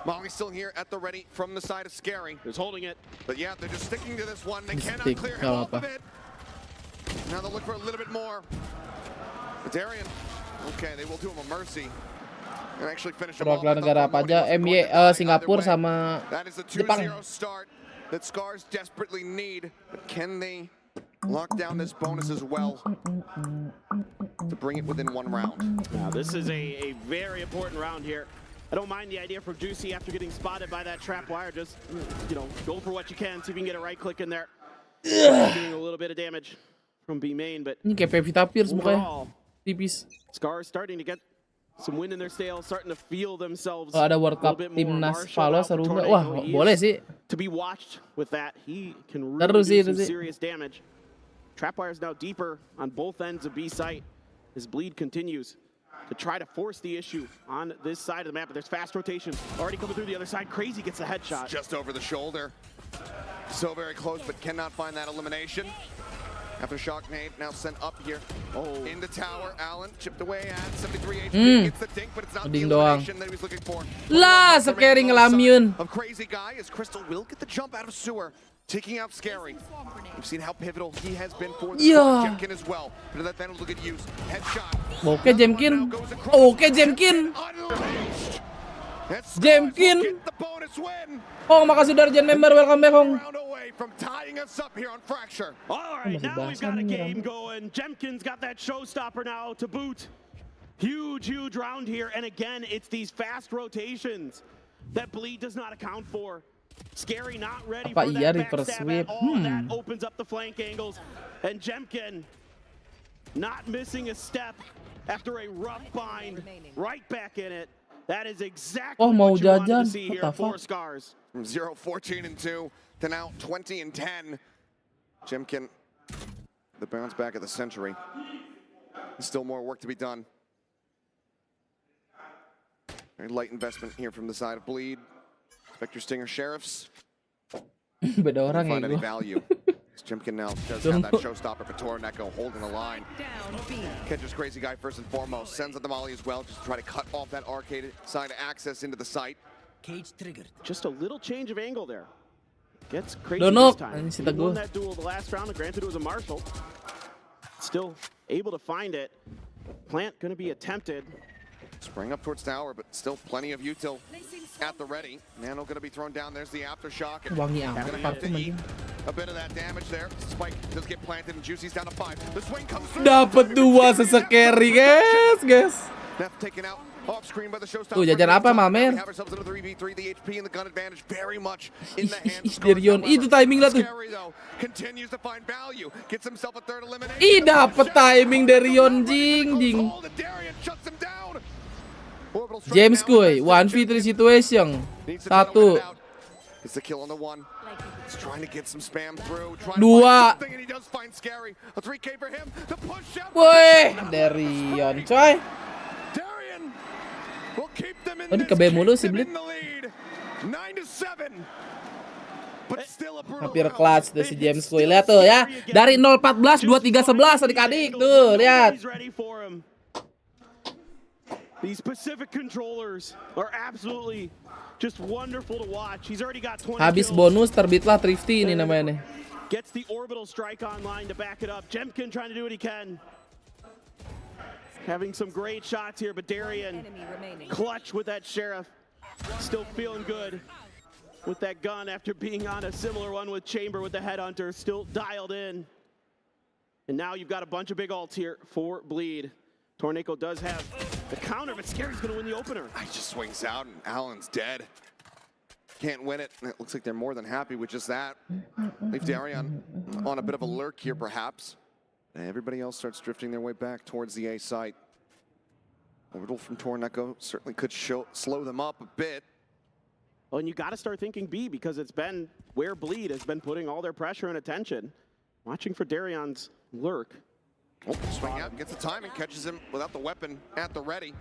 Molly's still here at the ready from the side of Scary. He's holding it. But yeah, they're just sticking to this one. They cannot Stick, clear him nggak off of apa-apa. it. Now they'll look for a little bit more. But Darion, okay, they will do him a mercy. And actually finish him off. Perwakilan negara apa aja? MY Singapura sama That is the Jepang. 2-0 start that Scars desperately need. But can they lock down this bonus as well? to bring it within 1 round. Now, this is a very important round here. I don't mind the idea for Juicy after getting spotted by that trap wire. Just, go for what you can. See if you can get a right click in there. Doing a little bit of damage from B main, but ini kayak Pevita Pierce mukanya. Tipis. Scar starting to get some wind in their sails, starting to feel themselves. Kalau ada World Cup timnas Valo seru nggak? Wah, boleh sih. To be watched with that, he can really do some serious damage. Trapwire is now deeper on both ends of B site as Bleed continues to try to force the issue on this side of the map. But there's fast rotation already coming through the other side. Crazy gets the headshot. Just over the shoulder. So very close, but cannot find that elimination. Aftershock nade now sent up here. In the tower, Allen chipped away at 73 HP. Gets the dink, but it's not the elimination that he was looking for. Lah, Scary ngelamun. Of Crazy Guy as Crystal will get the jump out of sewer, taking out Scary. We've seen how pivotal he has been for the Jemkin as well. But that Vandal will get used. Headshot. Oke Jemkin. Oke Jemkin. Jemkin. Oh, makasih udah Arjen member. Welcome back, Hong. From tying us up here on Fracture. All right, now we've got a game going. Jemkin's got that showstopper now to boot. Huge round here. And again, it's these fast rotations that Bleed does not account for. Scary not ready for that backstab at all. That opens up the flank angles. And Jemkin not missing a step after a rough bind. Right back in it. That is exactly what you wanted to see here for Scars. From 0-14-2 to now 20-10. Jemkin, the bounce back of the century. Still more work to be done. Very light investment here from the side of Bleed. Spectre Stinger Sheriffs. Beda orang find ya any value. Jemkin now does have that showstopper for Torneko holding the line. Catches Crazy Guy first and foremost. Sends at the molly as well, just to try to cut off that arcade side access into the site. Cage triggered. Just a little change of angle there. Gets Crazy this time. He won that duel the last round. Granted, it was a Marshall. Still able to find it. Plant going to be attempted. Spring up towards tower, but still plenty of util at the ready. Nano going to be thrown down. There's the aftershock. A bit of that damage there. Spike does get planted, and Juicy's down to 5. The swing comes through. Dapat 2 sesekeri, guys. Neff taken out off screen by the showstopper. Tuh jajan apa, Mamer? We have ourselves another 3v3. The HP and the gun advantage very much in the hands of Derion. Itu timing lah tuh. Scary though continues to find value. Gets himself a third elimination. Ih, dapat timing Derion, jing. James kuy, 1v3 situation. 1. It's the kill on the 1. He's trying to get some spam through. 2. And he does find Scary. A 3K for him. The push out. Woi, Derion, coy. Darian will keep them in this game. Si Bleed. 9-7. But still a brutal. Hampir clutch tuh si James kuy. Lihat tuh ya. Dari 0-14, 2-3-11 adik-adik tuh, lihat. These Pacific controllers are absolutely just wonderful to watch. He's already got 20 Habis kills. bonus terbitlah Thrifty ini namanya nih. Gets the orbital strike online to back it up. Jemkin trying to do what he can. Having some great shots here, but Darian clutch with that Sheriff. Still feeling good with that gun after being on a similar one with Chamber with the Headhunter. Still dialed in. And now you've got a bunch of big ults here for Bleed. Torneko does have the counter, but Scary's going to win the opener. He just swings out, and Allen's dead. Can't win it. It looks like they're more than happy with just that. Leave Darian on a bit of a lurk here, perhaps. And everybody else starts drifting their way back towards the A site. Orbital from Torneko certainly could slow them up a bit. Well, and you got to start thinking B, because it's been where Bleed has been putting all their pressure and attention. Watching for Darian's lurk. Oh, swing out, gets the timing, catches him without the weapon at the ready.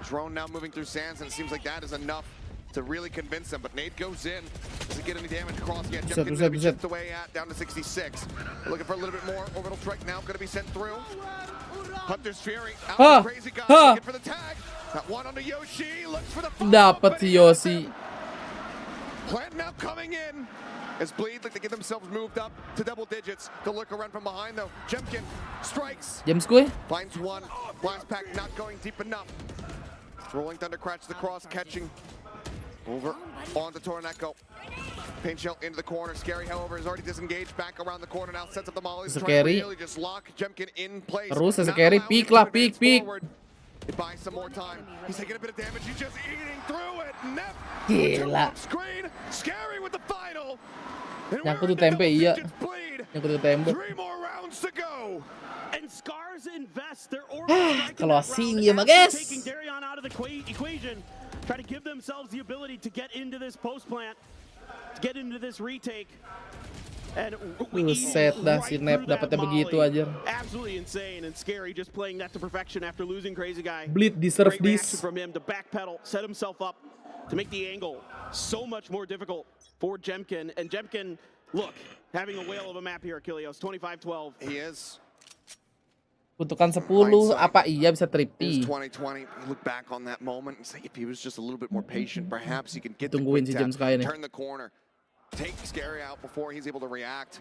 Drone now moving through sands, and it seems like that is enough to really convince him, but nade goes in. Doesn't get any damage across yet. Jemkin's going to be chipped away at, down to 66. We're looking for a little bit more. Orbital strike now going to be sent through. Hunter's Fury, out the Crazy Guy, looking for the tag. That one on the Yoshi, looks for the Dapat si Yoshi. Plant now coming in. As Bleed like to get themselves moved up to double digits. To look around from behind though. Jemkin strikes. James kuy. Finds one. Blast pack not going deep enough. Rolling Thunder crashes the cross, catching over onto Torneko. Paint shell into the corner. Scary, however, is already disengaged back around the corner now. Sets up the molly. Scary. Really just lock Jemkin in place. Terus Scary peek lah, peek. It buys some more time. He's taking a bit of damage. He's just eating through it. Neff. Gila. Screen. Scary with the final. Nyangkut tuh tempe, iya. Nyangkut tuh tempe. 3 more rounds to go. And Scars invest their Closing ya, guys. Taking Darion out of the equation, try to give themselves the ability to get into this post plant, to get into this retake. And Buset dah si Nep dapatnya begitu aja. Absolutely insane and Scary just playing that to perfection after losing Crazy Guy. Bleed deserve Great this. reaction from him to backpedal, set himself up to make the angle so much more difficult for Jemkin. And Jemkin, look, having a whale of a map here, Achilleos, 25-12. He is. Kutukan 10, apa iya bisa tripti? 2020. You look back on that moment and say if he was just a little bit more patient, perhaps he can get Tungguin the si James Sky nih. turn the corner, take Scary out before he's able to react.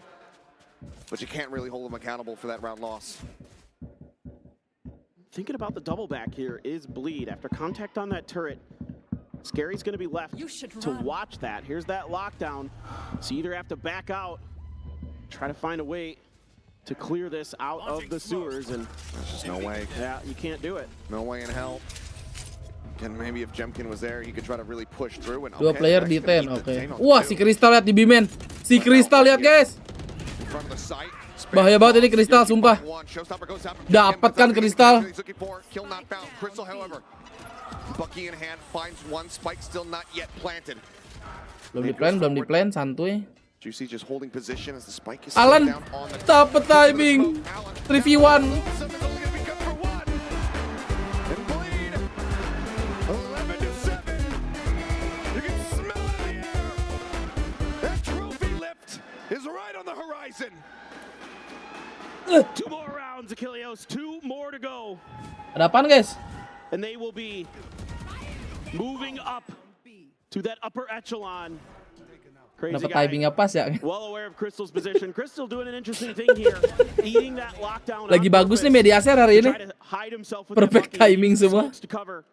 But you can't really hold him accountable for that round loss. Thinking about the double back here is Bleed. After contact on that turret, Scary's going to be left to watch that. Here's that lockdown. So you either have to back out, try to find a way to clear this out of the sewers, and there's just no way. Yeah, you can't do it. No way in hell. And maybe if Jemkin was there, he could try to really push through. And 2 player di 10, oke. Wah, si Crystal lihat di B-man. Si Crystal lihat, guys. Bahaya banget ini Crystal, sumpah. Dapat kan Crystal. Bucky in hand finds one spike still not yet planted. Belum di plan, santuy. Juicy just holding position as the spike is Alan down on the dapat timing. 3v1. Is right on the horizon. 2 more rounds, Achilleos. 2 more to go. Ada apaan, guys? And they will be moving up to that upper echelon. Crazy Dapat Guy. timingnya pas ya. Well aware of Crystal's position. Crystal doing an interesting thing here. Eating that lockdown. Lagi bagus nih Mediaser hari ini. Perfect timing semua. To cover.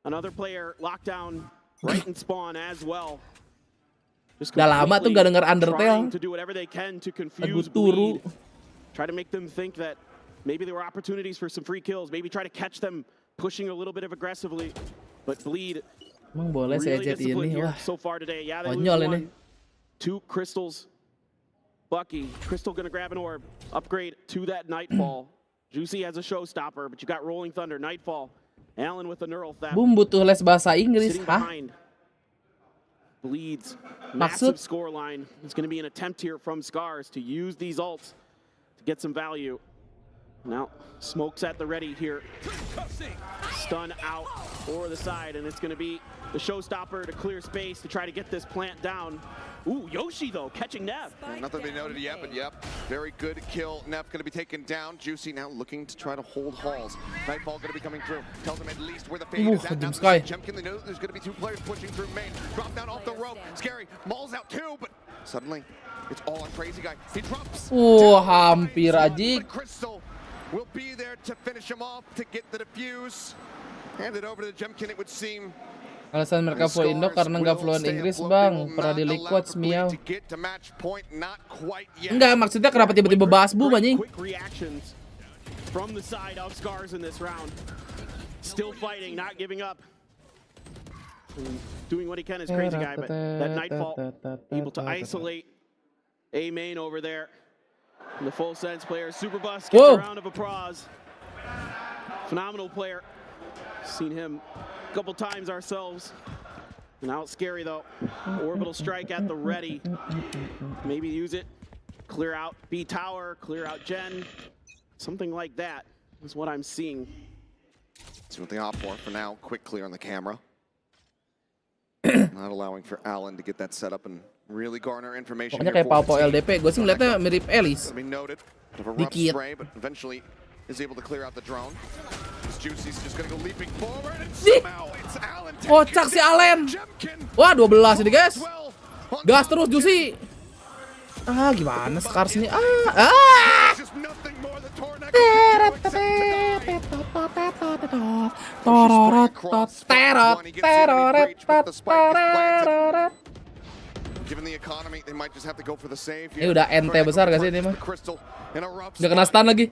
Another player lockdown right in spawn as well. Udah lama tuh gak denger Undertale. Lagu Turu. Try to make them think that maybe there were opportunities for some free kills. Maybe try to catch them pushing a little bit of aggressively. But Bleed Emang boleh saya jet ini. Wah, so far today. Yeah, they konyol lose ini. 2 crystals. Bucky, Crystal gonna grab an orb. Upgrade to that Nightfall. Juicy has a showstopper, but you got Rolling Thunder, Nightfall. Allen with the neural theft. Boom, butuh les bahasa Inggris. Sitting behind. Bleeds. Massive score line. It's gonna be an attempt here from Scars to use these ults to get some value. Now, Smoke's at the ready here. Stun out for the side, and it's gonna be the showstopper to clear space to try to get this plant down. Ooh, Yoshi though, catching Neff. Nothing to be noted yet, but yep, very good kill. Neff gonna be taken down. Juicy now looking to try to hold halls. Nightfall gonna be coming through. Tells him at least where the fade is at. Now Jemkin, they know there's gonna be 2 players pushing through main. Drop down off the rope. Scary, mauls out too, but suddenly it's all on Crazy Guy. He drops. Hampir aja. Crystal will be there to finish him off to get the defuse. Hand it over to Jemkin, it would seem. Alasan mereka full Indo karena nggak fluent Inggris, Bang. Pernah di Liquid miau. Enggak, maksudnya kenapa tiba-tiba bahas boom anjing? From the side of Scars in this round. Still fighting, not giving up. Doing what he can as Crazy Guy, but that Nightfall able to isolate A main over there. And the full sense player, Superbus, gets a round of applause. Phenomenal player. Seen him a couple times ourselves. Now it's Scary though. Orbital strike at the ready. Maybe use it. Clear out B tower, clear out Gen. Something like that is what I'm seeing. See what they opt for now. Quick clear on the camera. Not allowing for Allen to get that set up and really garner information. Pokoknya kayak Pau LDP. Gue sih ngeliatnya mirip Elise. Dikit. But eventually is able to clear out the drone. Juicy's just gonna go leaping forward and somehow it's Allen. Kocak si Allen. Wah, 12 ini, guys. Gas terus Juicy. Ah, gimana Scars ini? Given the economy, they might just have to go for the save. Ini udah ente besar gak sih ini mah? Udah kena stun lagi.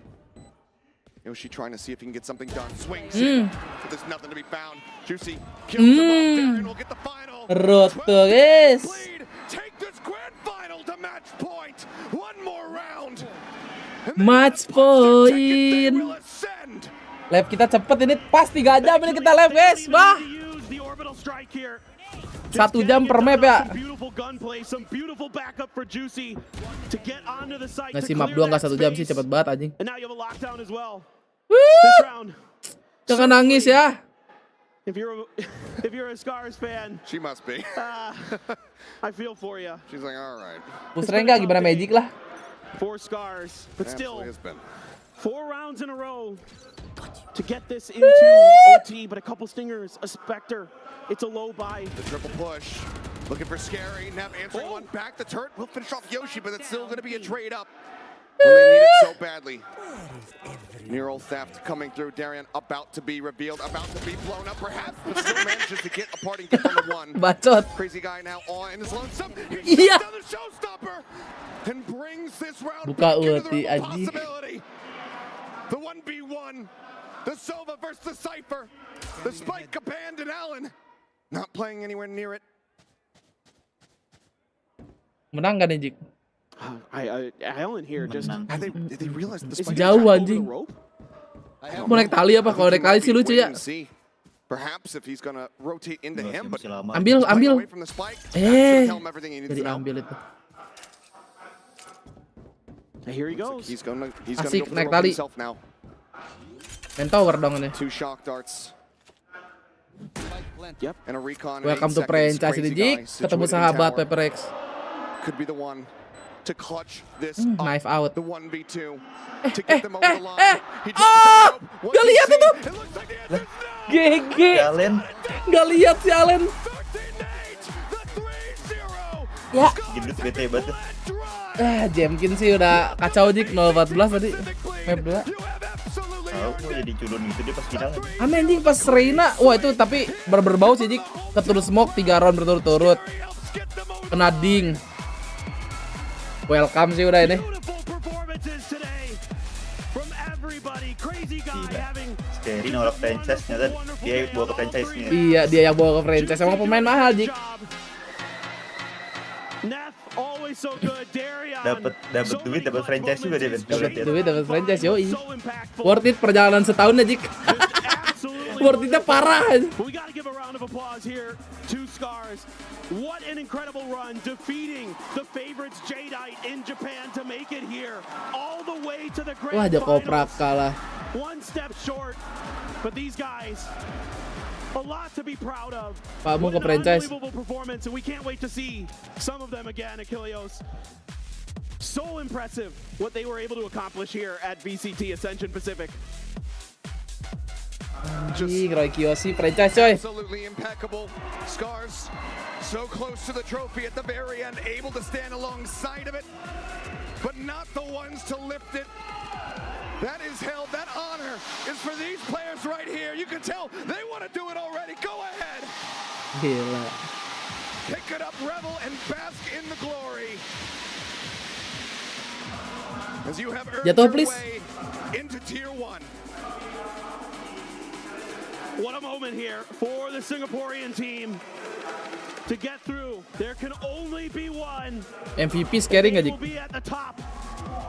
Yoshi trying to see if he can get something done. Swings it, but there's nothing to be found. Juicy kills him off there and will get the final. Roto guys. Take this grand final to match point. One more round. Match point. Lab kita cepet ini, pas 3 jam ini kita lab guys. Wah. 1 jam per map ya. Ngasih map 2 nggak 1 jam sih, cepet banget anjing. Jangan nangis ya. If you're a Scars fan, she must be. I feel for you. She's like, all right. Pusreng nggak gimana Magic lah. 4 Scars, but still 4 rounds in a row to get this into OT. But a couple stingers, a Spectre. It's a low buy. The triple push, looking for Scary. Nav answering one back. The turret will finish off Yoshi, but it's still going to be a trade up. When they need it so badly. Neural theft coming through. Darian about to be revealed, about to be blown up perhaps, but still manages to get a parting gift on the one. Bacot. Crazy guy now on his lonesome. He shuts down the showstopper and brings this round back into the realm of possibility. The 1v1, the Sova versus the Cypher, the Spike abandoned Allen, not playing anywhere near it. Menang kan Jik? Alan here just did they realize the Spike jauh anjing. Mau naik tali apa? Kalau naik tali sih lucu ya. Perhaps if he's gonna rotate into him, but ambil. Jadi ambil itu. Here he goes. He's gonna Asik go naik for tali. himself now. Main tower dong ini. 2 shock darts. Yep. And a recon. Welcome to franchise ini Jik. Ketemu sahabat Pepper X. Could be the one to clutch this knife out. The 1v2 to get them over the line. Gak lihat itu. GG. Gak lihat si Allen. Ya. Gendut bete banget. Jemkin sih udah kacau Jik 0-14 tadi. Map 2. Tahu jadi culun gitu dia pas final. Anjing pas Reina. Wah itu tapi berbau sih Jik. Keturut smoke 3 round berturut-turut. Kena ding. Welcome sih udah ini. Scary nolak franchise ternyata dia bawa ke franchise-nya. Iya, dia yang bawa ke franchise. Emang pemain mahal, Jik. Dapat duit, dapat franchise juga dia. Dapat duit, dapat franchise, yoi. Worth it perjalanan setahun ya, Jik. Worth it-nya parah. We gotta give a round of applause here to Scars. What an incredible run, defeating the favorites Jadeite in Japan to make it here, all the way to the grand Wah, Jokoprak finals. kalah. One step short, but these guys, a lot to be proud of. Pakmu ke What an franchise. unbelievable performance, and we can't wait to see some of them again, Achilleos. So impressive what they were able to accomplish here at VCT Ascension Pacific. Anjing, Roy Kiyoshi franchise coy. Absolutely impeccable. Scars so close to the trophy at the very end, able to stand alongside of it, but not the ones to lift it. That is held, that honor is for these players right here. You can tell they want to do it already. Go ahead. Gila. Pick it up, revel, and bask in the glory. As you have earned Jatuh, your please. way into Tier 1. What a moment here for the Singaporean team to get through. There can only be one. MVP Scary nggak, Jik? Will be at the top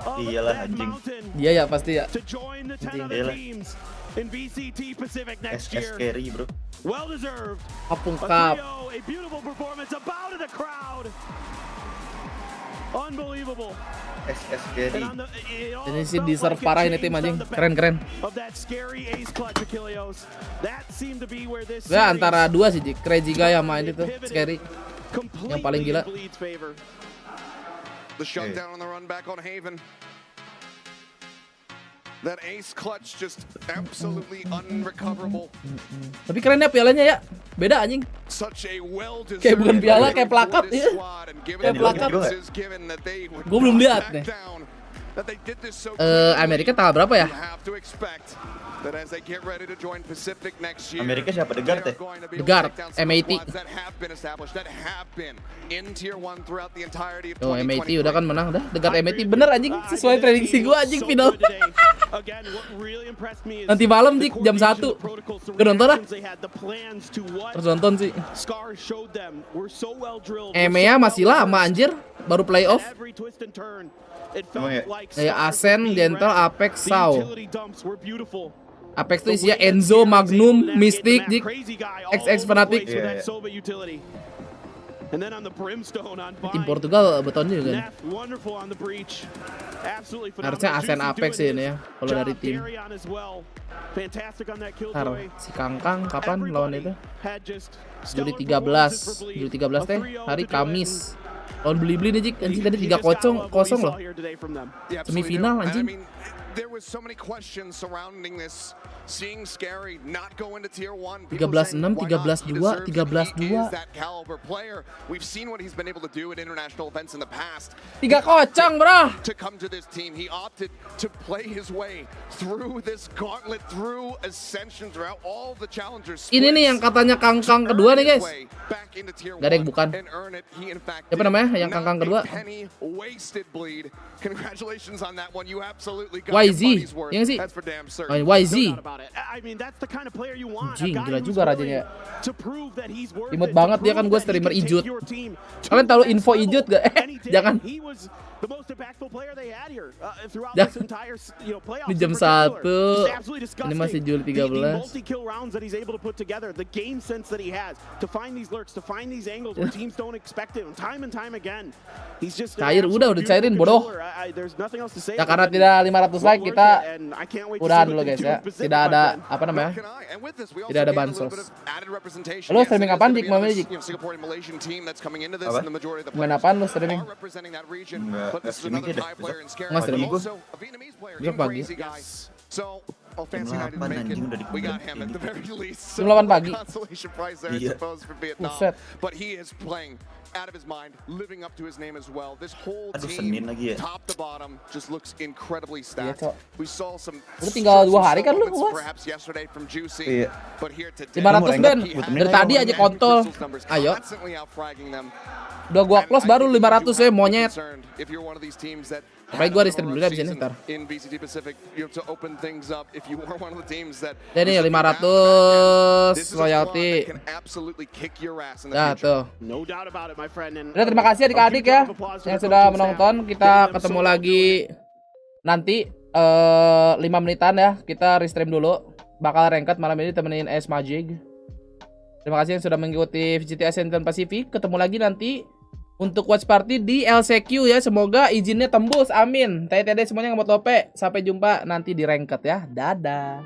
Iyalah anjing. Dia ya pasti ya. To join the 10 other teams in VCT Pacific next year. Scary, bro. Well deserved. Kapung A Cup. trio, a beautiful performance, a bow to the crowd. Unbelievable. Scary. Ini sih deserve parah ini tim anjing. Keren. Ya antara dua sih Jik. Crazy Guy sama ini tuh Scary. Yang paling gila. The shutdown on the run back on Haven. That ace clutch just absolutely unrecoverable. Tapi keren ya pialanya ya. Beda anjing. Such a well-deserved. Kayak bukan piala, kayak plakat ya. Kayak plakat. Gue belum lihat nih. Amerika tanggal berapa ya? that as they get ready to join Pacific next year, Amerika siapa? The Guard ya? The Guard, MAT. that have been established, that have been in Tier 1 throughout the entirety of Oh, 2023. MAT udah kan menang dah. The Guard MAT bener anjing, sesuai prediksi gua anjing final. Nanti malam dik jam 1. Gue nonton lah. Harus nonton sih. EMEA masih lama anjir, baru playoff. Emang ya? Kayak Ascent, Gentle, Apex, Sao. Apex tuh isinya Enzo, Magnum, Mystic, Jik, XX Fnatic. Tim Portugal beton juga kan. Harusnya Ascent Apex sih ini ya, kalau dari tim. Ntar, si Kangkang kapan lawan itu? Juli 13 teh, hari Kamis. Lawan Beli-Beli nih Jik, anjing tadi 3-0 loh. Semifinal anjing. There was so many questions surrounding this. Seeing Scary not go into Tier 1. 13-6, 13-2, 13-2. He is that caliber player. We've seen what he's been able to do at international events in the past. 3-0, bro. To come to this team, he opted to play his way through this gauntlet, through Ascension, throughout all the challengers. Ini nih yang katanya Kangkang kedua nih guys. Gak ada yang bukan. Siapa namanya yang Kangkang kedua? Congratulations on that one. You absolutely got YZ, yang sih? YZ. Anjing, gila juga rajanya. Imut banget dia kan, gue streamer Ijut. Kalian tahu info Ijut gak? Jangan. Di jam 1. Ini masih Juli 13. Cair, udah cairin bodoh. Ya karena tidak 500 like kita udahan dulu guys ya. Tidak ada apa namanya? Tidak ada bansos. Lo streaming apaan Jik? Mamanya Jik? Apa? Main apaan lo streaming? Nggak streaming deh. Nggak streaming gue. Besok pagi. Jam 8 anjing udah dikejar. Jam 8 pagi. Iya. Buset. Out of his mind, living up to his name as well. This whole Aduh, team, Senin lagi ya. top to bottom, just looks incredibly stacked. Cok. We saw some Udah tinggal 2 hari kan lu moments UAS? perhaps yesterday from Juicy, Iya. but here today, 500 Ben. Dari tadi aja kontol. Ayo. constantly outfragging them. Udah gua close baru 500 ya monyet. If you're one of these teams that Apalagi gua restream dulu ya abis ini ntar. in VCT Pacific, you have to open things up. If you are one of the teams that Jadi 500 royalty. can absolutely kick your ass in the Nah future. tuh. No doubt about it, my friend. And Udah terima kasih adik-adik ya yang sudah menonton. Kita ketemu lagi nanti 5 menitan ya. Kita restream dulu. Bakal ranked malam ini temenin S Magic. Terima kasih yang sudah mengikuti VCT Ascension Pacific. Ketemu lagi nanti untuk watch party di LCQ ya. Semoga izinnya tembus. Amin. TTD semuanya ngemot lope. Sampai jumpa nanti di ranked ya. Dadah.